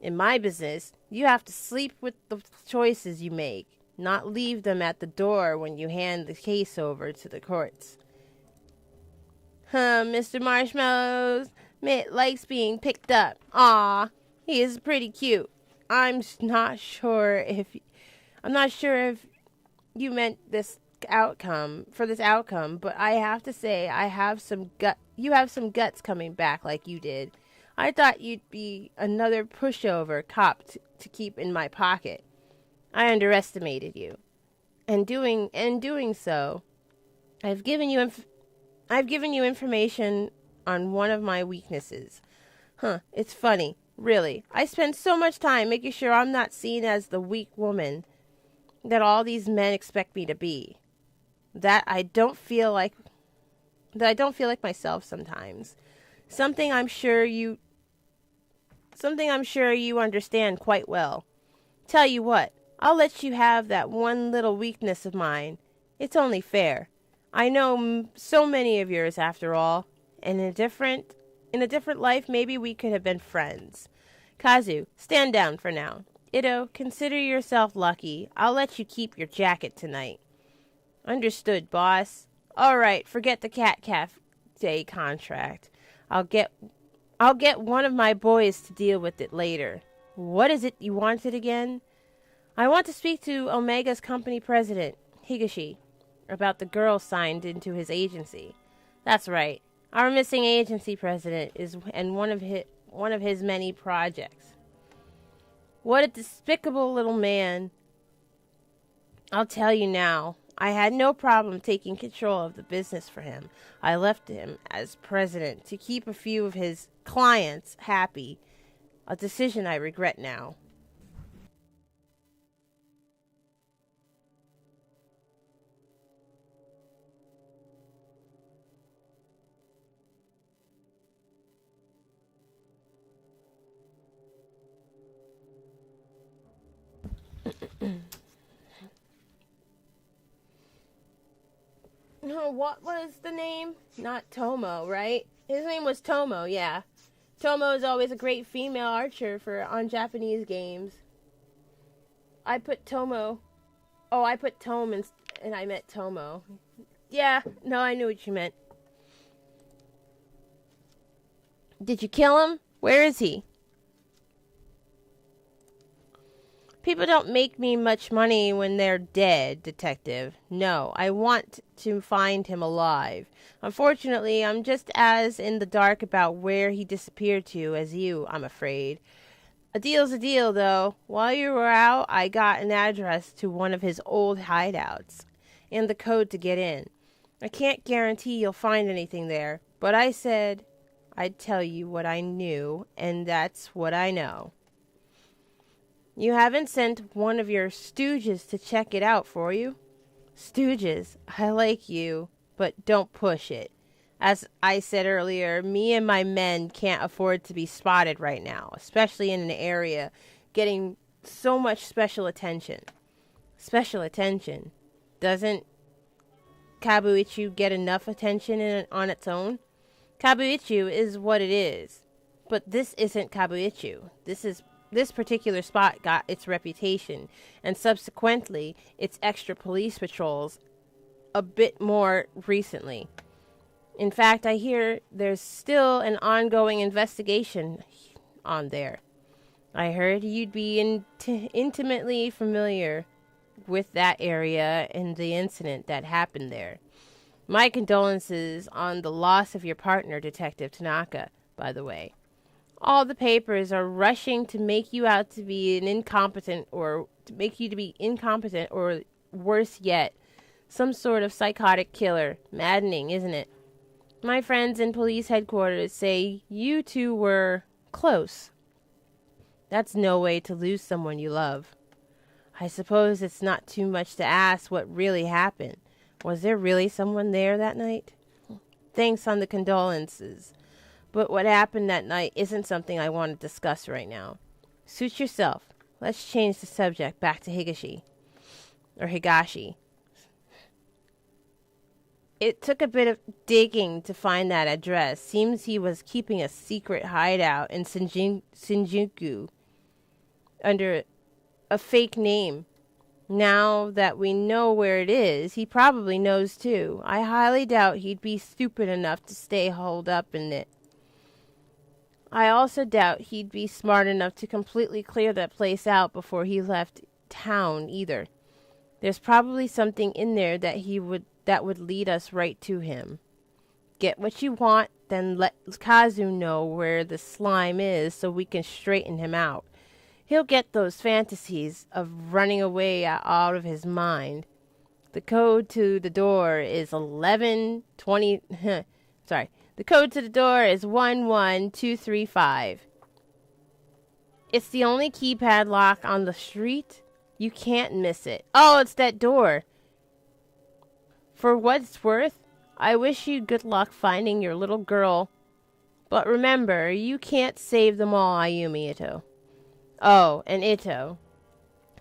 [SPEAKER 1] In my business, you have to sleep with the choices you make, not leave them at the door when you hand the case over to the courts. Mr. Marshmallows likes being picked up. Aw, he is pretty cute. I'm not sure if you meant this outcome, but I have to say you have some guts coming back like you did. I thought you'd be another pushover cop to keep in my pocket. I underestimated you. And doing so, I've given you information on one of my weaknesses. It's funny, really. I spend so much time making sure I'm not seen as the weak woman that all these men expect me to be. That I don't feel like myself sometimes. Something I'm sure you understand quite well. Tell you what, I'll let you have that one little weakness of mine. It's only fair. I know so many of yours after all, and in a different life maybe we could have been friends. Kazu, stand down for now. Ito, consider yourself lucky. I'll let you keep your jacket tonight. Understood, boss. All right, forget the cat cafe contract. I'll get one of my boys to deal with it later. What is it you wanted again? I want to speak to Omega's company president, Higashi, about the girl signed into his agency. That's right. Our missing agency president is one of his many projects. What a despicable little man. I'll tell you now. I had no problem taking control of the business for him. I left him as president to keep a few of his clients happy, a decision I regret now. what was the name? Not Tomo, right? His name was Tomo, yeah. Tomo is always a great female archer on Japanese games. I put Tomo. Oh, I put Tome and I meant Tomo. Yeah, no, I knew what you meant. Did you kill him? Where is he? People don't make me much money when they're dead, Detective. No, I want to find him alive. Unfortunately, I'm just as in the dark about where he disappeared to as you, I'm afraid. A deal's a deal, though. While you were out, I got an address to one of his old hideouts and the code to get in. I can't guarantee you'll find anything there, but I said I'd tell you what I knew, and that's what I know. You haven't sent one of your stooges to check it out for you? Stooges, I like you, but don't push it. As I said earlier, me and my men can't afford to be spotted right now, especially in an area getting so much special attention. Special attention? Doesn't Kabuicho get enough attention on its own? Kabuicho is what it is, but this isn't Kabuicho. This particular spot got its reputation, and subsequently, its extra police patrols a bit more recently. In fact, I hear there's still an ongoing investigation on there. I heard you'd be intimately familiar with that area and the incident that happened there. My condolences on the loss of your partner, Detective Tanaka, by the way. All the papers are rushing to make you out to be incompetent, or worse yet, some sort of psychotic killer. Maddening, isn't it? My friends in police headquarters say you two were close. That's no way to lose someone you love. I suppose it's not too much to ask what really happened. Was there really someone there that night? Thanks on the condolences. But what happened that night isn't something I want to discuss right now. Suit yourself. Let's change the subject back to Higashi. It took a bit of digging to find that address. Seems he was keeping a secret hideout in Shinjuku under a fake name. Now that we know where it is, he probably knows too. I highly doubt he'd be stupid enough to stay holed up in it. I also doubt he'd be smart enough to completely clear that place out before he left town either. There's probably something in there that would lead us right to him. Get what you want, then let Kazu know where the slime is so we can straighten him out. He'll get those fantasies of running away out of his mind. The code to the door is 1120. Sorry. The code to the door is 11235. It's the only keypad lock on the street. You can't miss it. Oh, it's that door. For what it's worth, I wish you good luck finding your little girl. But remember, you can't save them all, Ayumi Ito. Oh, and Ito.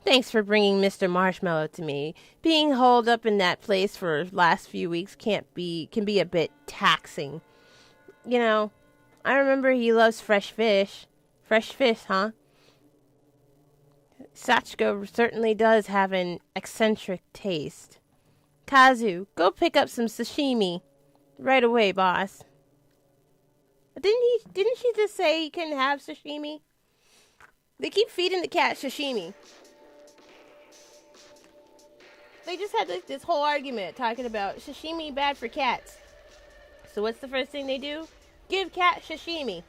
[SPEAKER 1] Thanks for bringing Mr. Marshmallow to me. Being holed up in that place for the last few weeks can be a bit taxing. You know, I remember he loves fresh fish. Fresh fish, huh? Sachiko certainly does have an eccentric taste. Kazu, go pick up some sashimi. Right away, boss. Didn't she just say he couldn't have sashimi? They keep feeding the cat sashimi. They just had this whole argument talking about sashimi bad for cats. So what's the first thing they do? Give cat sashimi.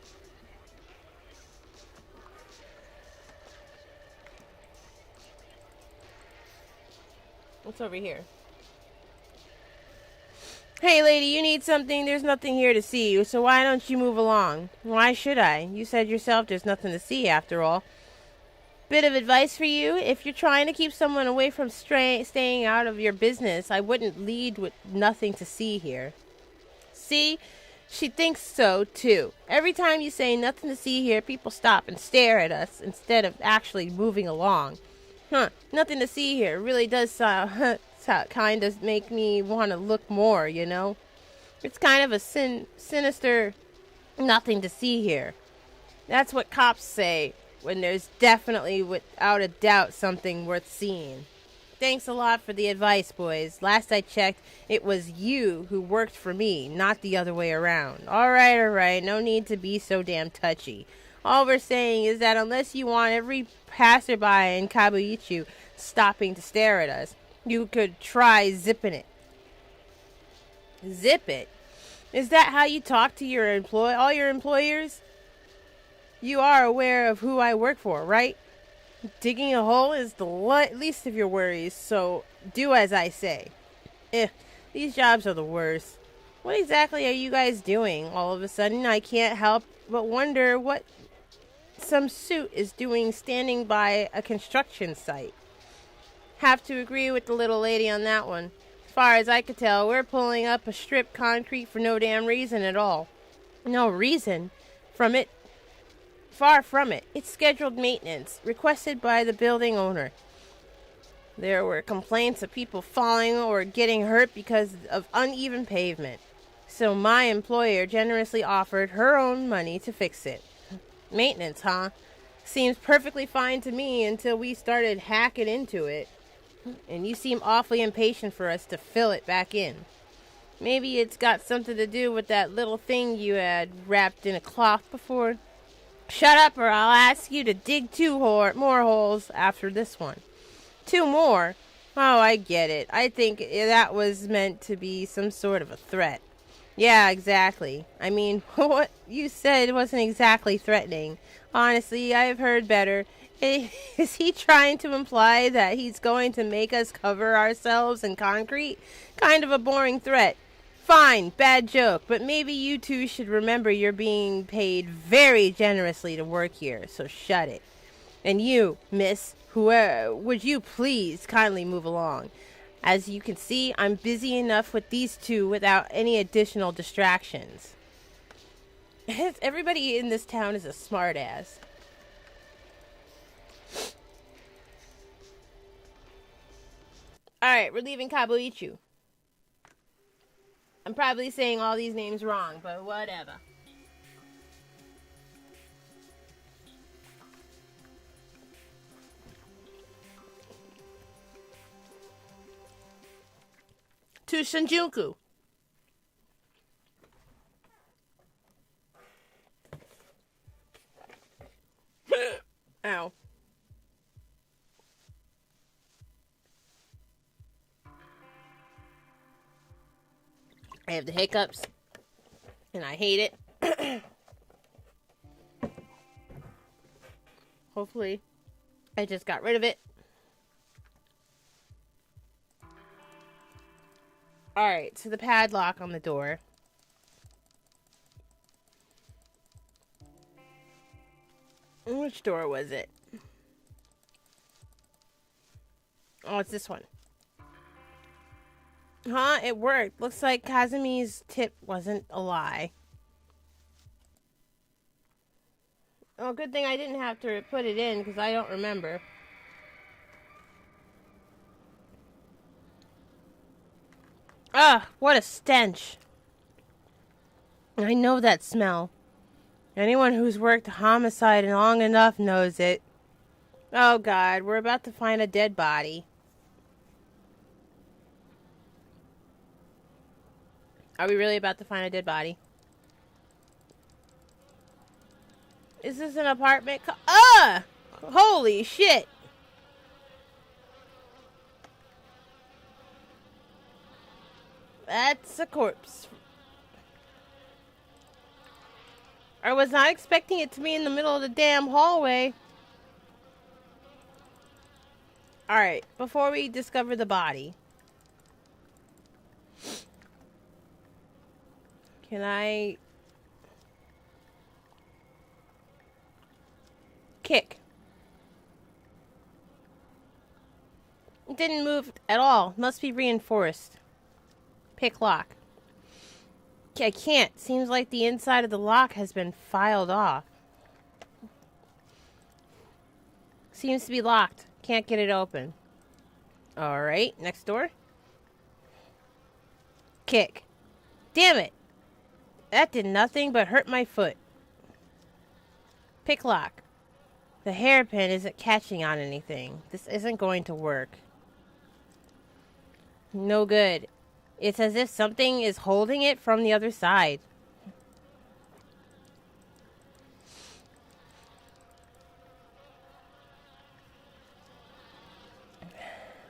[SPEAKER 1] What's over here? Hey lady, you need something? There's nothing here to see, so why don't you move along? Why should I? You said yourself there's nothing to see after all. Bit of advice for you. If you're trying to keep someone away from staying out of your business, I wouldn't lead with nothing to see here. See? She thinks so, too. Every time you say nothing to see here, people stop and stare at us instead of actually moving along. Nothing to see here really does kind of make me want to look more, you know? It's kind of a sinister nothing to see here. That's what cops say when there's definitely, without a doubt, something worth seeing. Thanks a lot for the advice, boys. Last I checked, it was you who worked for me, not the other way around. Alright, no need to be so damn touchy. All we're saying is that unless you want every passerby in Kabuichu stopping to stare at us, you could try zipping it. Zip it? Is that how you talk to your all your employers? You are aware of who I work for, right? Digging a hole is the least of your worries, so do as I say. These jobs are the worst. What exactly are you guys doing? All of a sudden, I can't help but wonder what some suit is doing standing by a construction site. Have to agree with the little lady on that one. As far as I could tell, we're pulling up a strip concrete for no damn reason at all. No reason? Far from it. It's scheduled maintenance, requested by the building owner. There were complaints of people falling or getting hurt because of uneven pavement. So my employer generously offered her own money to fix it. Maintenance, huh? Seems perfectly fine to me until we started hacking into it. And you seem awfully impatient for us to fill it back in. Maybe it's got something to do with that little thing you had wrapped in a cloth before. Shut up or I'll ask you to dig 2 more holes after this one. 2 more? Oh, I get it. I think that was meant to be some sort of a threat. Yeah, exactly. I mean, what you said wasn't exactly threatening. Honestly, I've heard better. Is he trying to imply that he's going to make us cover ourselves in concrete? Kind of a boring threat. Fine, bad joke, but maybe you two should remember you're being paid very generously to work here, so shut it. And you, miss, would you please kindly move along? As you can see, I'm busy enough with these two without any additional distractions. Everybody in this town is a smartass. Alright, we're leaving Kabuichu. I'm probably saying all these names wrong, but whatever. To Shinjuku. Ow. I have the hiccups, and I hate it. Hopefully, I just got rid of it. Alright, so the padlock on the door. Which door was it? Oh, it's this one. Huh? It worked. Looks like Kazumi's tip wasn't a lie. Oh, good thing I didn't have to put it in, because I don't remember. Ugh, what a stench. I know that smell. Anyone who's worked homicide long enough knows it. Oh God, we're about to find a dead body. Are we really about to find a dead body? Is this an apartment? Holy shit! That's a corpse. I was not expecting it to be in the middle of the damn hallway. Alright, before we discover the body. Can I... kick? It didn't move at all. Must be reinforced. Pick lock. I can't. Seems like the inside of the lock has been filed off. Seems to be locked. Can't get it open. Alright, next door. Kick. Damn it. That did nothing but hurt my foot. Pick lock. The hairpin isn't catching on anything. This isn't going to work. No good. It's as if something is holding it from the other side.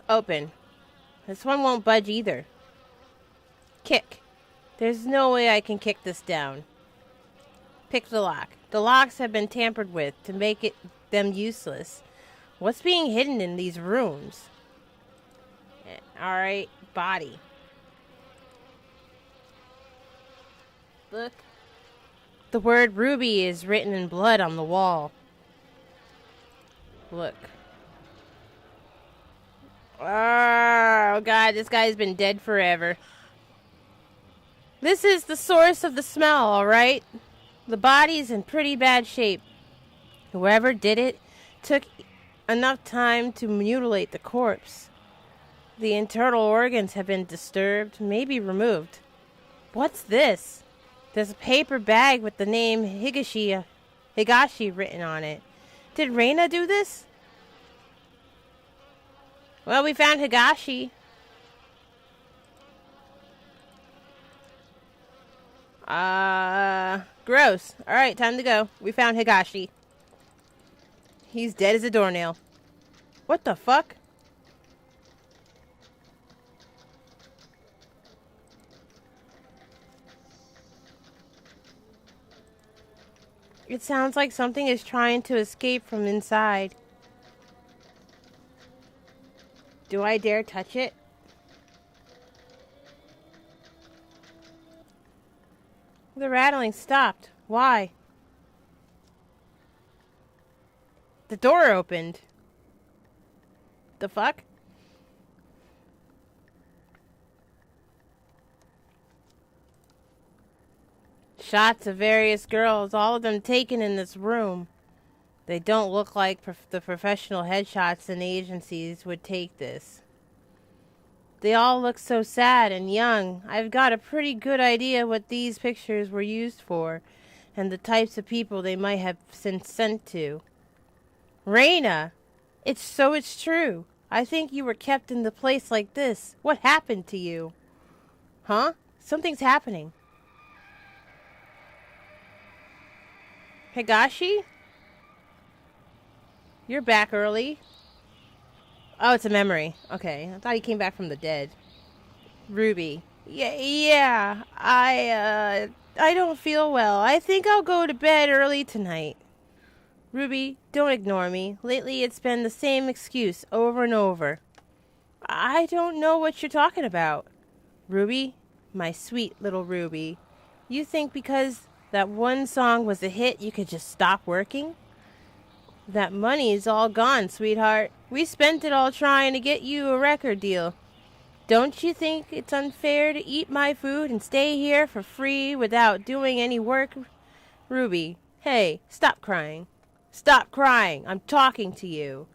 [SPEAKER 1] Open. This one won't budge either. Kick. There's no way I can kick this down. Pick the lock. The locks have been tampered with to make them useless. What's being hidden in these rooms? Alright, body. Look. The word Ruby is written in blood on the wall. Look. Oh, God, this guy's been dead forever. This is the source of the smell, alright? The body's in pretty bad shape. Whoever did it took enough time to mutilate the corpse. The internal organs have been disturbed, maybe removed. What's this? There's a paper bag with the name Higashi written on it. Did Reina do this? Well, we found Higashi. Gross. Alright, time to go. We found Higashi. He's dead as a doornail. What the fuck? It sounds like something is trying to escape from inside. Do I dare touch it? The rattling stopped. Why? The door opened. The fuck? Shots of various girls, all of them taken in this room. They don't look like the professional headshots and agencies would take this. They all look so sad and young. I've got a pretty good idea what these pictures were used for, and the types of people they might have been sent to. Reina! It's true. I think you were kept in the place like this. What happened to you? Huh? Something's happening. Higashi? You're back early. Oh, it's a memory. Okay, I thought he came back from the dead. Ruby. Yeah, I don't feel well. I think I'll go to bed early tonight. Ruby, don't ignore me. Lately it's been the same excuse over and over. I don't know what you're talking about. Ruby, my sweet little Ruby, you think because that one song was a hit you could just stop working? That money's all gone, sweetheart. We spent it all trying to get you a record deal. Don't you think it's unfair to eat my food and stay here for free without doing any work? Ruby, hey, stop crying. Stop crying. I'm talking to you.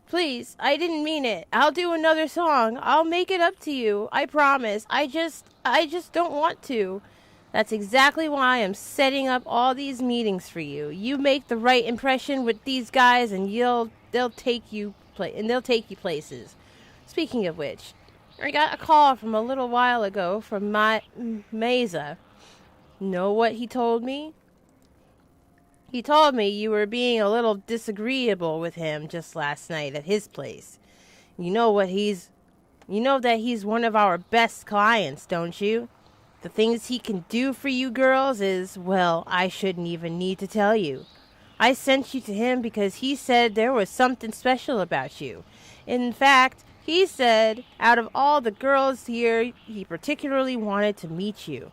[SPEAKER 1] Please, I didn't mean it. I'll do another song. I'll make it up to you. I promise. I just don't want to. That's exactly why I'm setting up all these meetings for you. You make the right impression with these guys, and they'll take you places. Speaking of which, I got a call from a little while ago from Mesa. Know what he told me? He told me you were being a little disagreeable with him just last night at his place. You know that he's one of our best clients, don't you? The things he can do for you girls is, well, I shouldn't even need to tell you. I sent you to him because he said there was something special about you. In fact, he said out of all the girls here, he particularly wanted to meet you.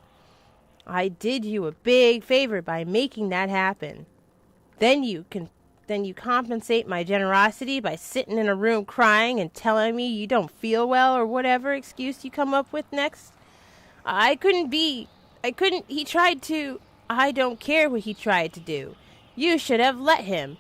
[SPEAKER 1] I did you a big favor by making that happen. Then you compensate my generosity by sitting in a room crying and telling me you don't feel well or whatever excuse you come up with next. I don't care what he tried to do. You should have let him.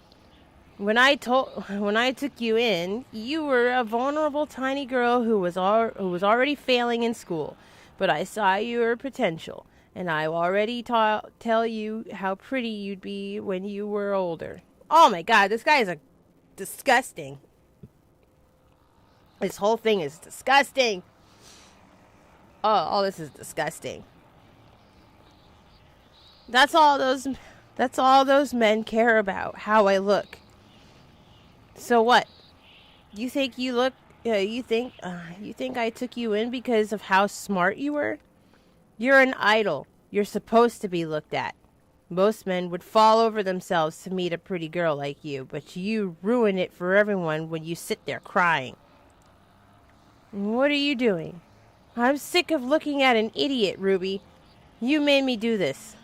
[SPEAKER 1] When I took you in, you were a vulnerable tiny girl who was already failing in school. But I saw your potential, and I already tell you how pretty you'd be when you were older. Oh my god, this guy is a disgusting. This whole thing is disgusting. Oh, all this is disgusting. That's all those men care about, how I look. So what? You think you think I took you in because of how smart you were? You're an idol. You're supposed to be looked at. Most men would fall over themselves to meet a pretty girl like you, but you ruin it for everyone when you sit there crying. What are you doing? I'm sick of looking at an idiot, Ruby. You made me do this.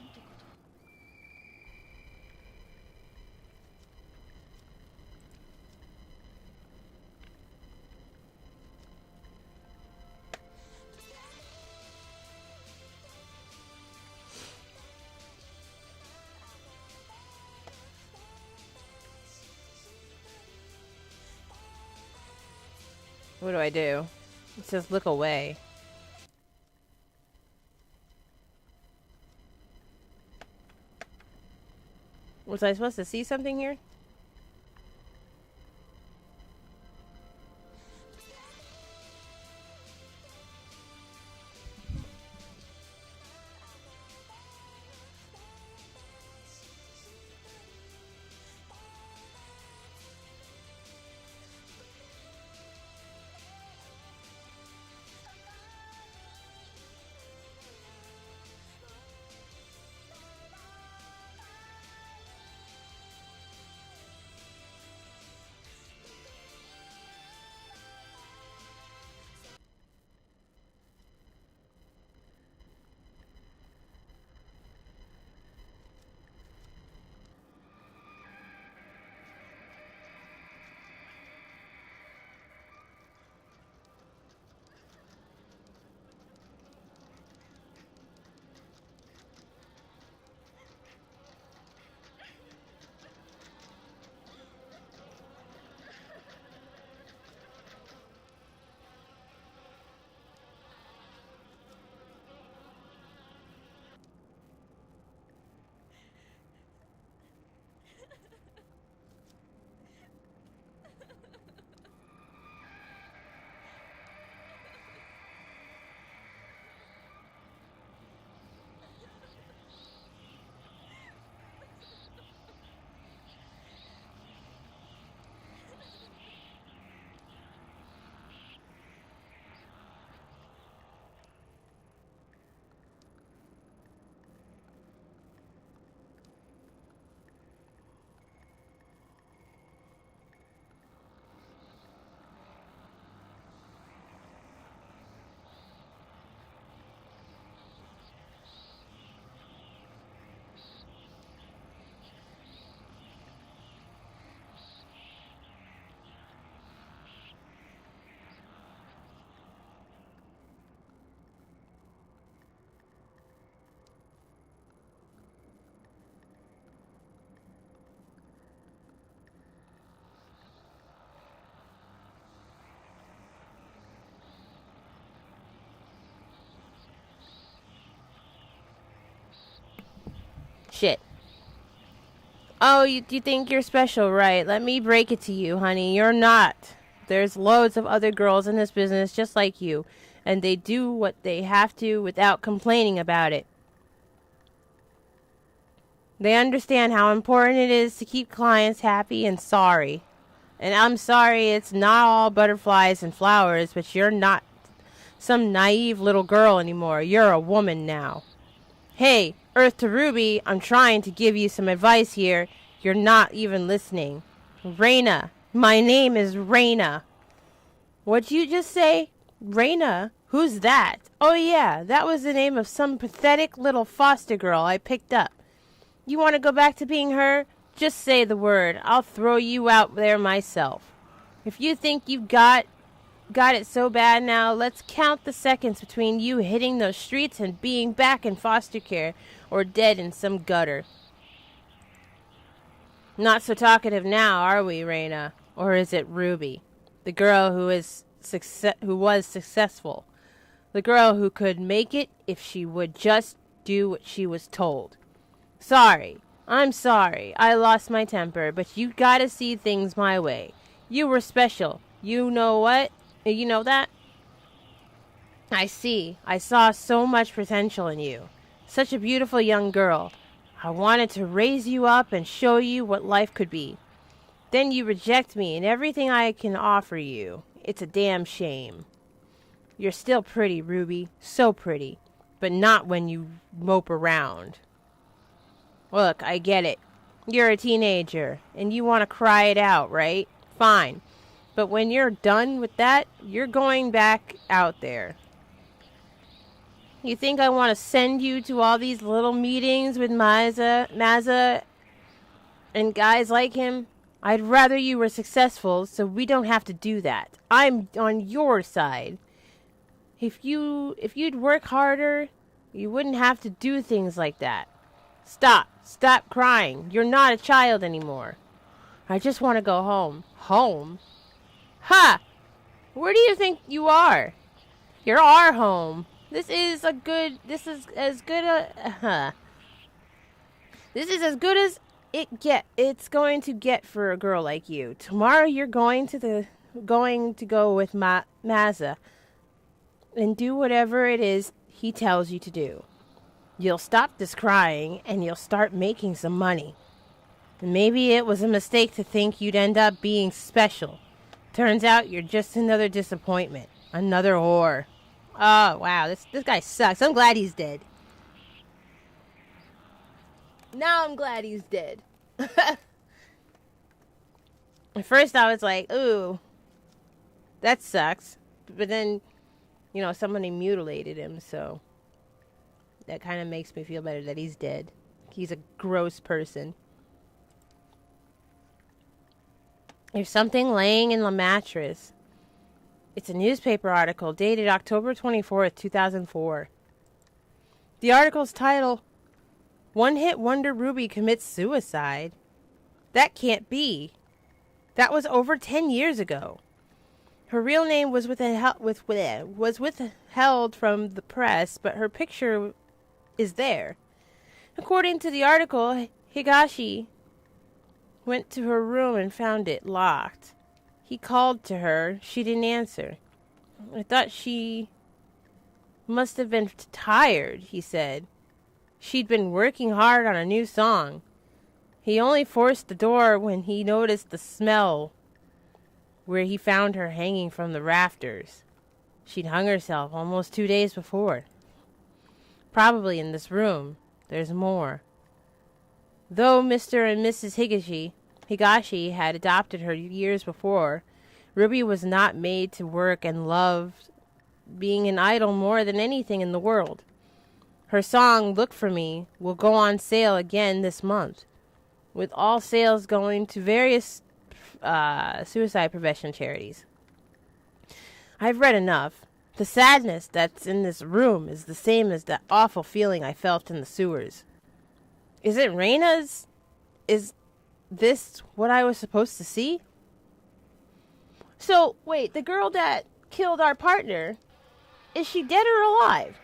[SPEAKER 1] What do I do? It says look away. Was I supposed to see something here? Shit. Oh, you think you're special, right? Let me break it to you, honey. You're not. There's loads of other girls in this business just like you, and they do what they have to without complaining about it. They understand how important it is to keep clients happy and sorry. And I'm sorry it's not all butterflies and flowers, but you're not some naive little girl anymore. You're a woman now. Hey, Earth to Ruby, I'm trying to give you some advice here. You're not even listening. Raina. My name is Raina. What'd you just say? Raina? Who's that? Oh yeah, that was the name of some pathetic little foster girl I picked up. You want to go back to being her? Just say the word. I'll throw you out there myself. If you think you've got it so bad now, let's count the seconds between you hitting those streets and being back in foster care or dead in some gutter. Not so talkative now, are we, Raina? Or is it Ruby, the girl who was successful? The girl who could make it if she would just do what she was told. Sorry. I'm sorry. I lost my temper, but you gotta see things my way. You were special. You know what? You know that? I see. I saw so much potential in you. Such a beautiful young girl. I wanted to raise you up and show you what life could be. Then you reject me and everything I can offer you. It's a damn shame. You're still pretty, Ruby. So pretty. But not when you mope around. Look, I get it. You're a teenager, and you want to cry it out, right? Fine. But when you're done with that, you're going back out there. You think I want to send you to all these little meetings with Mazza, and guys like him? I'd rather you were successful, so we don't have to do that. I'm on your side. If you'd work harder, you wouldn't have to do things like that. Stop crying. You're not a child anymore. I just want to go home. Home? Ha! Where do you think you are? You're our home. This is as good as it's going to get for a girl like you. Tomorrow you're going to go with Mazza and do whatever it is he tells you to do. You'll stop this crying and you'll start making some money. Maybe it was a mistake to think you'd end up being special. Turns out you're just another disappointment. Another whore. Oh, wow. This guy sucks. I'm glad he's dead. Now I'm glad he's dead. At first I was like, ooh, that sucks. But then, somebody mutilated him, so that kind of makes me feel better that he's dead. He's a gross person. There's something laying in the mattress. It's a newspaper article dated October 24th, 2004. The article's title, One-Hit Wonder Ruby Commits Suicide. That can't be. That was over 10 years ago. Her real name was withheld from the press, but her picture is there. According to the article, Higashi went to her room and found it locked. He called to her. She didn't answer. I thought she must have been tired, he said. She'd been working hard on a new song. He only forced the door when he noticed the smell where he found her hanging from the rafters. She'd hung herself almost 2 days before. Probably in this room. There's more. Though Mr. and Mrs. Higashi had adopted her years before, Ruby was not made to work and loved being an idol more than anything in the world. Her song, Look For Me, will go on sale again this month, with all sales going to various suicide prevention charities. I've read enough. The sadness that's in this room is the same as that awful feeling I felt in the sewers. Is it Reina's? Is this what I was supposed to see? So, wait, the girl that killed our partner, is she dead or alive?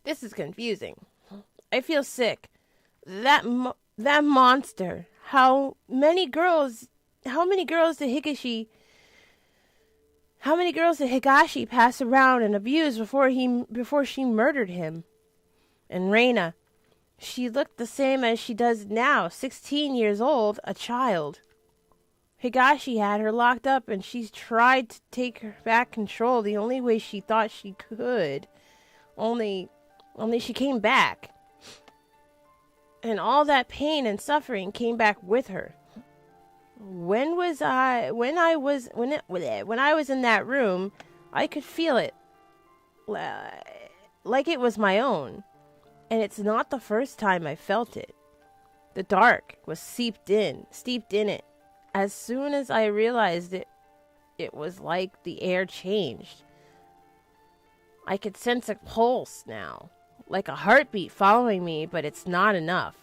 [SPEAKER 1] This is confusing. I feel sick. That monster. How many girls did Higashi pass around and abuse before she murdered him? And Reina, she looked the same as she does now, 16 years old, a child. Higashi had her locked up and she's tried to take her back control the only way she thought she could. Only she came back. And all that pain and suffering came back with her. When I was in that room, I could feel it like it was my own. And it's not the first time I felt it. The dark was steeped in it. As soon as I realized it it was like the air changed. I could sense a pulse now, like a heartbeat following me, but it's not enough.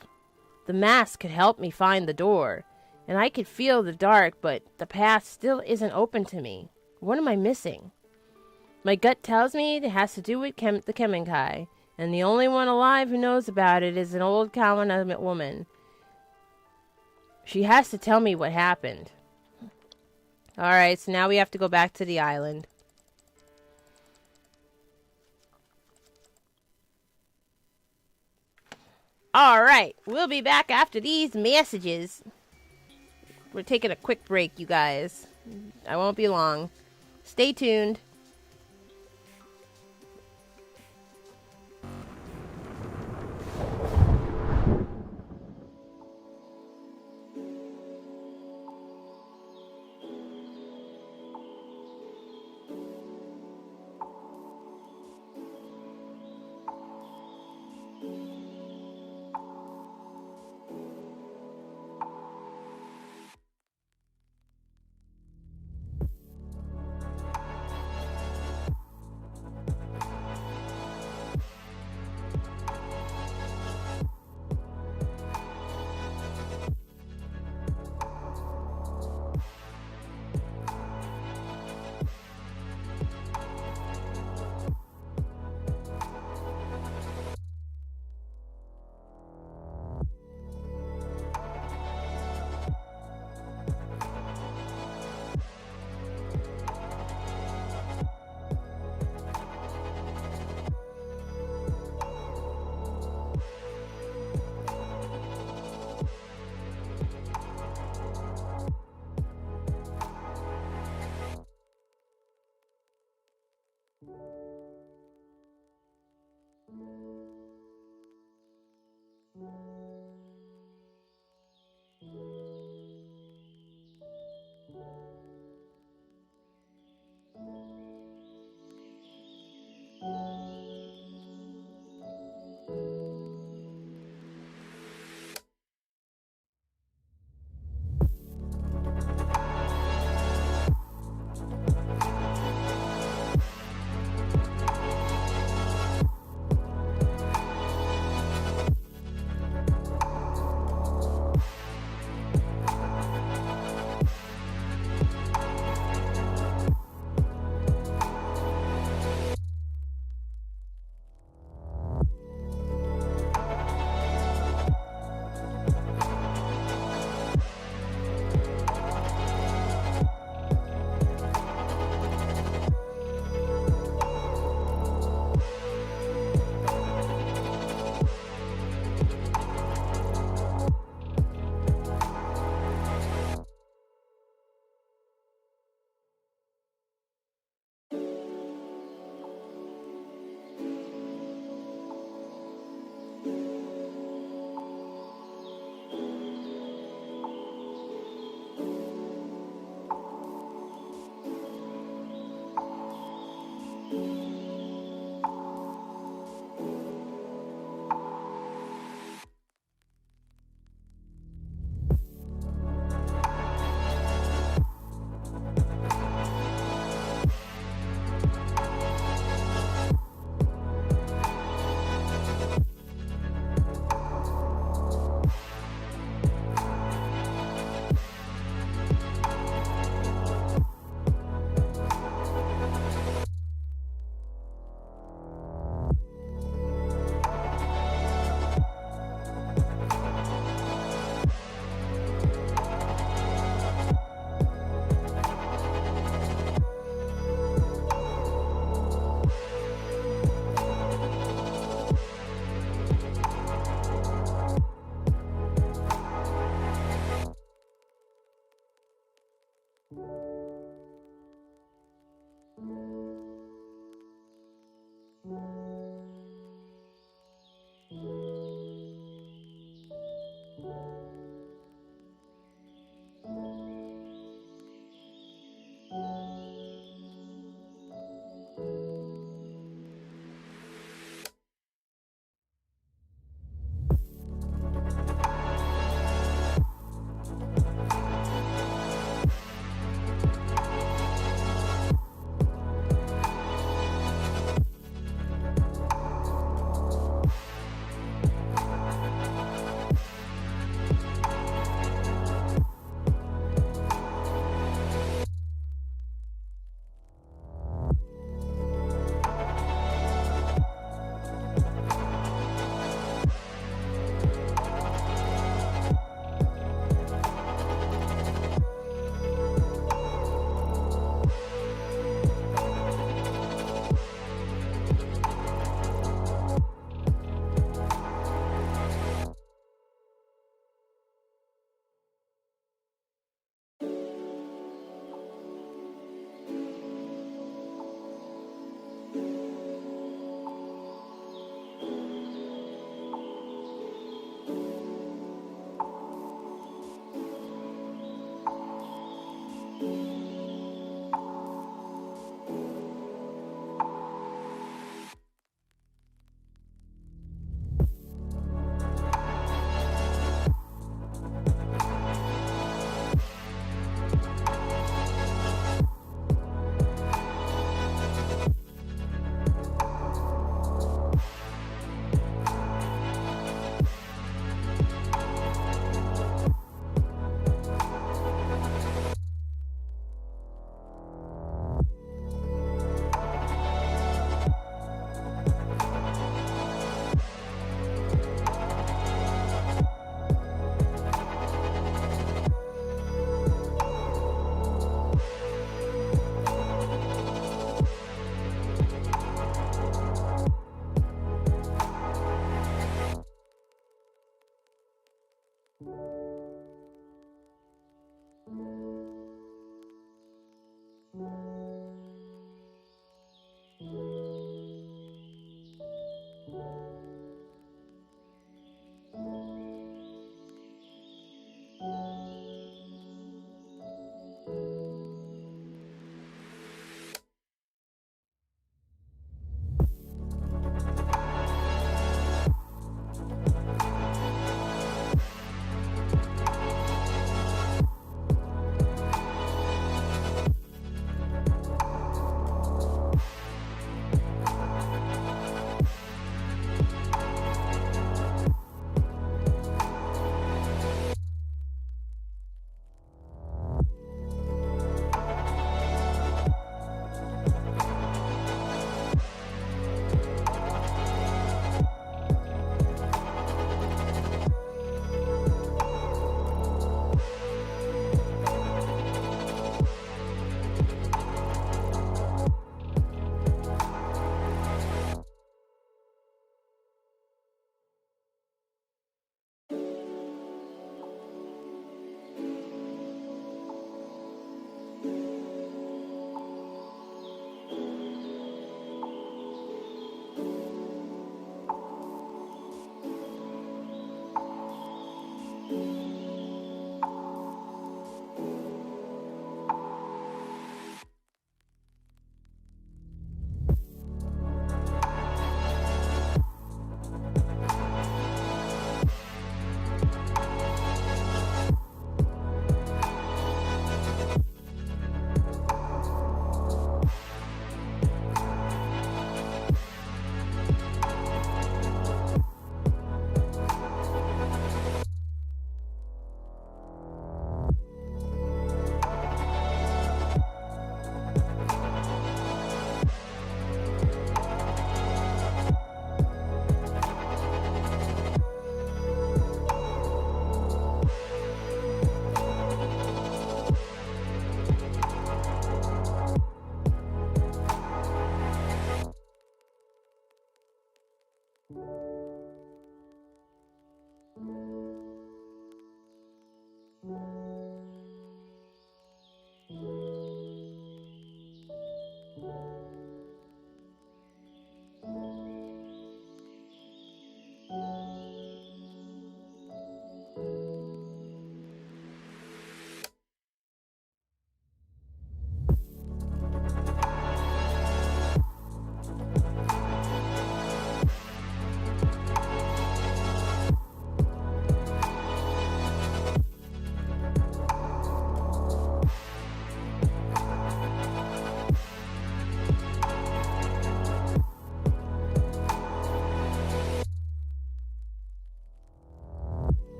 [SPEAKER 1] The mask could help me find the door, and I could feel the dark, but the path still isn't open to me. What am I missing? My gut tells me it has to do with the Kemenkai, and the only one alive who knows about it is an old Kawana woman. She has to tell me what happened. Alright, so now we have to go back to the island. Alright, we'll be back after these messages. We're taking a quick break, you guys. I won't be long. Stay tuned.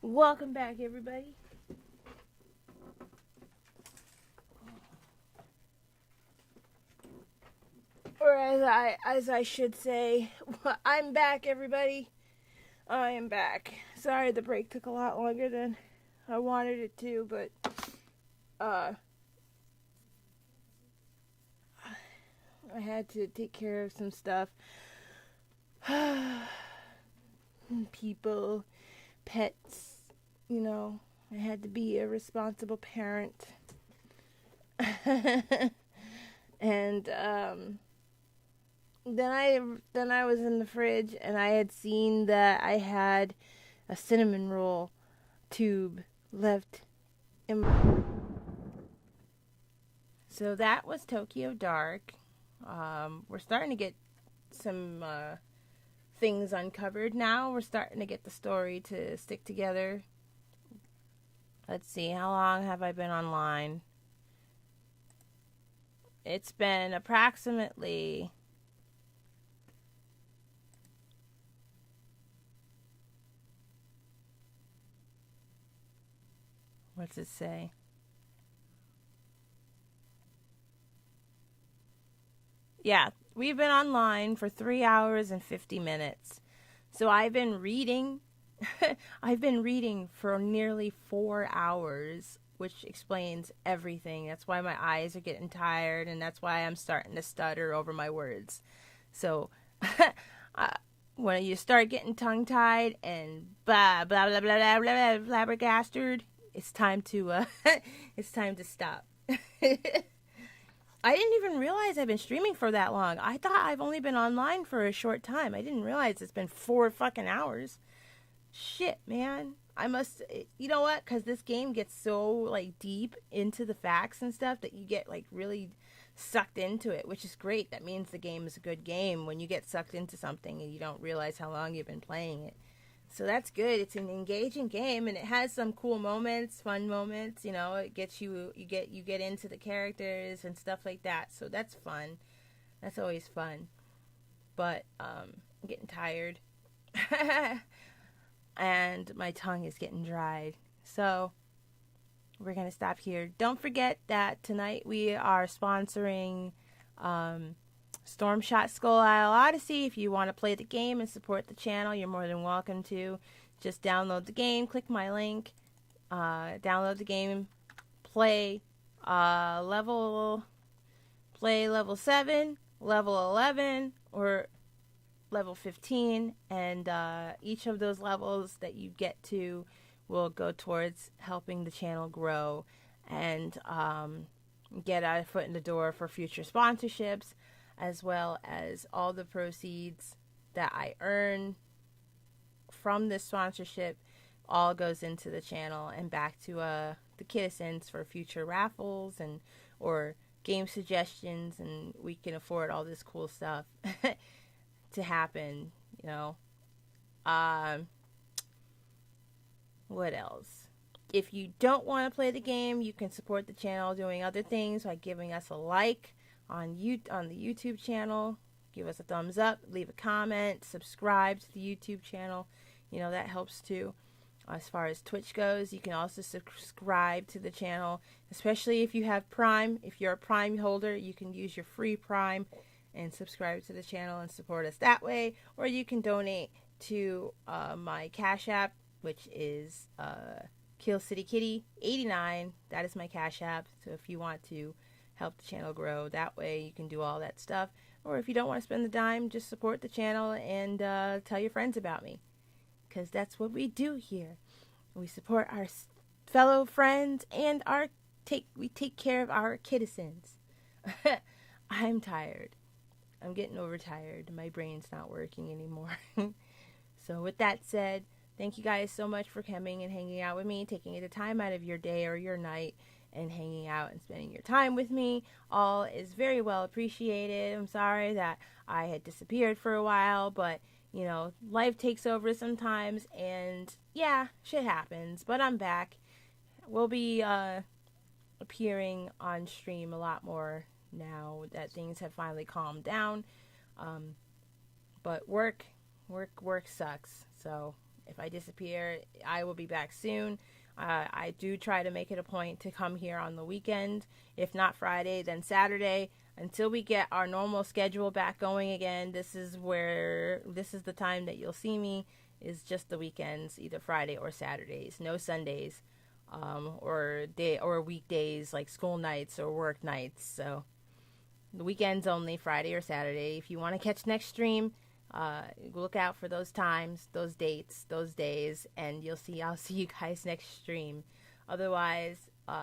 [SPEAKER 1] Welcome back, everybody. Or as I should say, I'm back, everybody. I am back. Sorry the break took a lot longer than I wanted it to, but I had to take care of some stuff. People, pets, you know, I had to be a responsible parent. And then I was in the fridge and I had seen that I had a cinnamon roll tube left in my... So that was Tokyo Dark. We're starting to get some things uncovered now. We're starting to get the story to stick together. Let's see, how long have I been online? It's been approximately, what's it say? Yeah, we've been online for 3 hours and 50 minutes. So I've been reading. I've been reading for nearly 4 hours, which explains everything. That's why my eyes are getting tired, and that's why I'm starting to stutter over my words. So, uh, when you start getting tongue tied and blah blah blah blah blah blah flabbergasted, it's time to it's time to stop. I didn't even realize I've been streaming for that long. I thought I've only been online for a short time. I didn't realize it's been 4 fucking hours. Shit, man. I must, you know what? Because this game gets so, like, deep into the facts and stuff that you get, like, really sucked into it, which is great. That means the game is a good game when you get sucked into something and you don't realize how long you've been playing it. So that's good. It's an engaging game, and it has some cool moments, fun moments. You know, it gets you get into the characters and stuff like that. So that's fun. That's always fun. But I'm getting tired, and my tongue is getting dried. So we're gonna stop here. Don't forget that tonight we are sponsoring Stormshot Skull Isle Odyssey. If you want to play the game and support the channel, you're more than welcome to. Just download the game, click my link, download the game, play level 7, level 11, or level 15, and each of those levels that you get to will go towards helping the channel grow and get a foot in the door for future sponsorships, as well as all the proceeds that I earn from this sponsorship all goes into the channel and back to the Kitizens for future raffles and or game suggestions, and we can afford all this cool stuff to happen, you know. What else? If you don't want to play the game, you can support the channel doing other things like giving us a like on the YouTube channel, give us a thumbs up, leave a comment, subscribe to the YouTube channel. You know, that helps too. As far as Twitch goes, you can also subscribe to the channel, especially if you have Prime. If you're a Prime holder, you can use your free Prime and subscribe to the channel and support us that way. Or you can donate to my Cash App, which is Kilcity Kitty 89. That is my Cash App. So if you want to help the channel grow that way, you can do all that stuff. Or if you don't want to spend the dime, just support the channel and tell your friends about me, because that's what we do here. We support our fellow friends and we take care of our Kitizens. I'm tired. I'm getting overtired. My brain's not working anymore. So with that said, thank you guys so much for coming and hanging out with me, taking the time out of your day or your night and hanging out and spending your time with me. All is very well appreciated. I'm sorry that I had disappeared for a while, but you know, life takes over sometimes, and yeah, shit happens, but I'm back. We'll be appearing on stream a lot more now that things have finally calmed down. But work sucks. So if I disappear, I will be back soon. I do try to make it a point to come here on the weekend. If not Friday, then Saturday. Until we get our normal schedule back going again, this is the time that you'll see me, is just the weekends, either Friday or Saturdays. No Sundays, or weekdays like school nights or work nights. So the weekends only, Friday or Saturday. If you want to catch next stream, look out for those times, those dates, those days, and I'll see you guys next stream. Otherwise,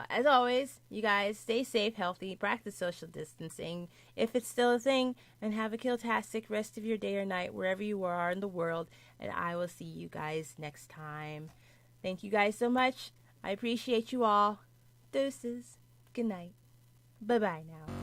[SPEAKER 1] as always, you guys stay safe, healthy, practice social distancing if it's still a thing, and have a kiltastic rest of your day or night wherever you are in the world, and I will see you guys next time. Thank you guys so much. I appreciate you all. Deuces. Good night. Bye-bye now.